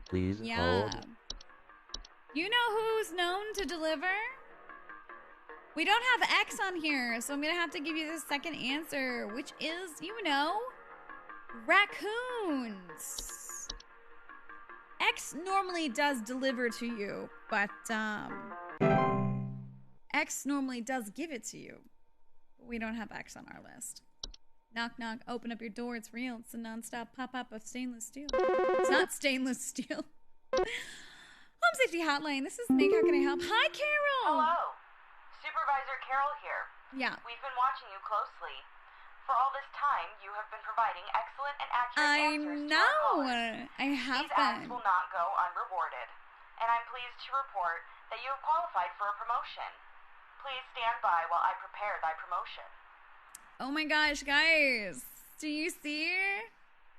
Please hold. You know who's known to deliver? We don't have X on here, so I'm going to have to give you the second answer, which is, you know, raccoons. X normally does deliver to you, but X normally does give it to you. But we don't have X on our list. Knock, knock, open up your door, it's real. It's a non-stop pop-up of stainless steel. It's not stainless steel. Home Safety Hotline, this is Meg. How can I help? Hi, Carol! Hello. Supervisor Carol here. Yeah. We've been watching you closely. For all this time, you have been providing excellent and accurate answers to our callers. I have These acts will not go unrewarded. And I'm pleased to report that you have qualified for a promotion. Please stand by while I prepare thy promotion. Oh my gosh, guys. Do you see?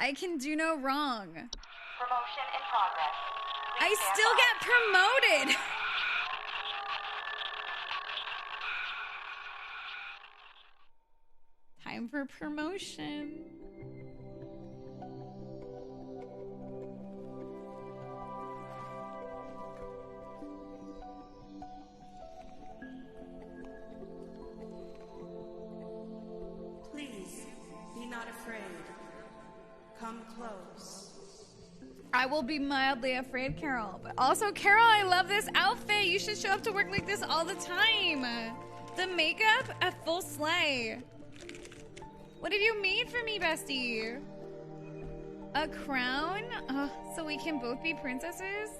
I can do no wrong. Promotion in progress. I still get promoted. Time for promotion. Please, be not afraid. Come close. I will be mildly afraid, Carol. But also, Carol, I love this outfit. You should show up to work like this all the time. The makeup, a full sleigh. What have you made for me, bestie? A crown? Oh, so we can both be princesses?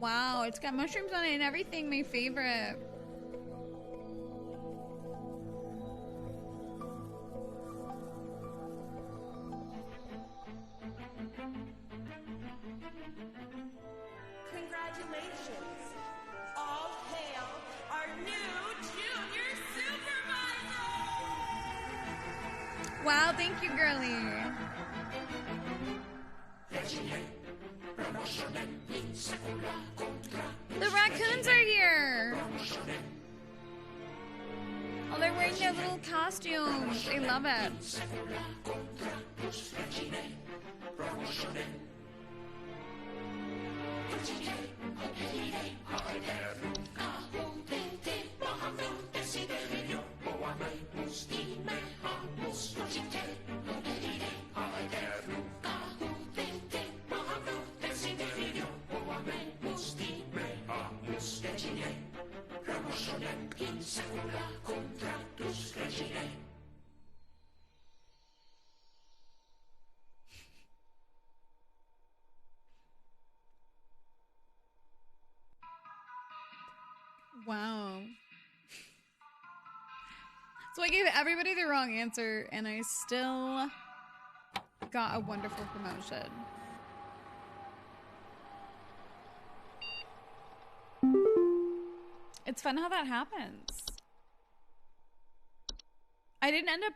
Wow, it's got mushrooms on it and everything. My favorite. Congratulations. All hail our new junior supervisor! Wow, thank you, girlie. The raccoons are here. Oh, they're wearing their little costumes. I love it. Wow. So I gave everybody the wrong answer, and I still got a wonderful promotion. It's fun how that happens. I didn't end up...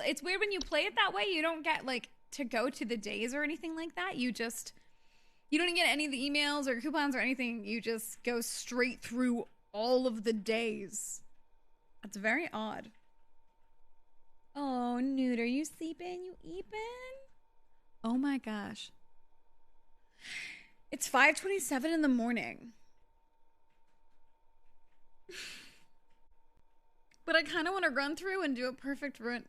It's weird when you play it that way. You don't get, like, to go to the days or anything like that. You just... You don't get any of the emails or coupons or anything. You just go straight through all of the days. That's very odd. Oh, Newt, are you sleeping? You eeping? Oh my gosh. It's 5:27 in the morning. But I kind of want to run through and do a perfect run.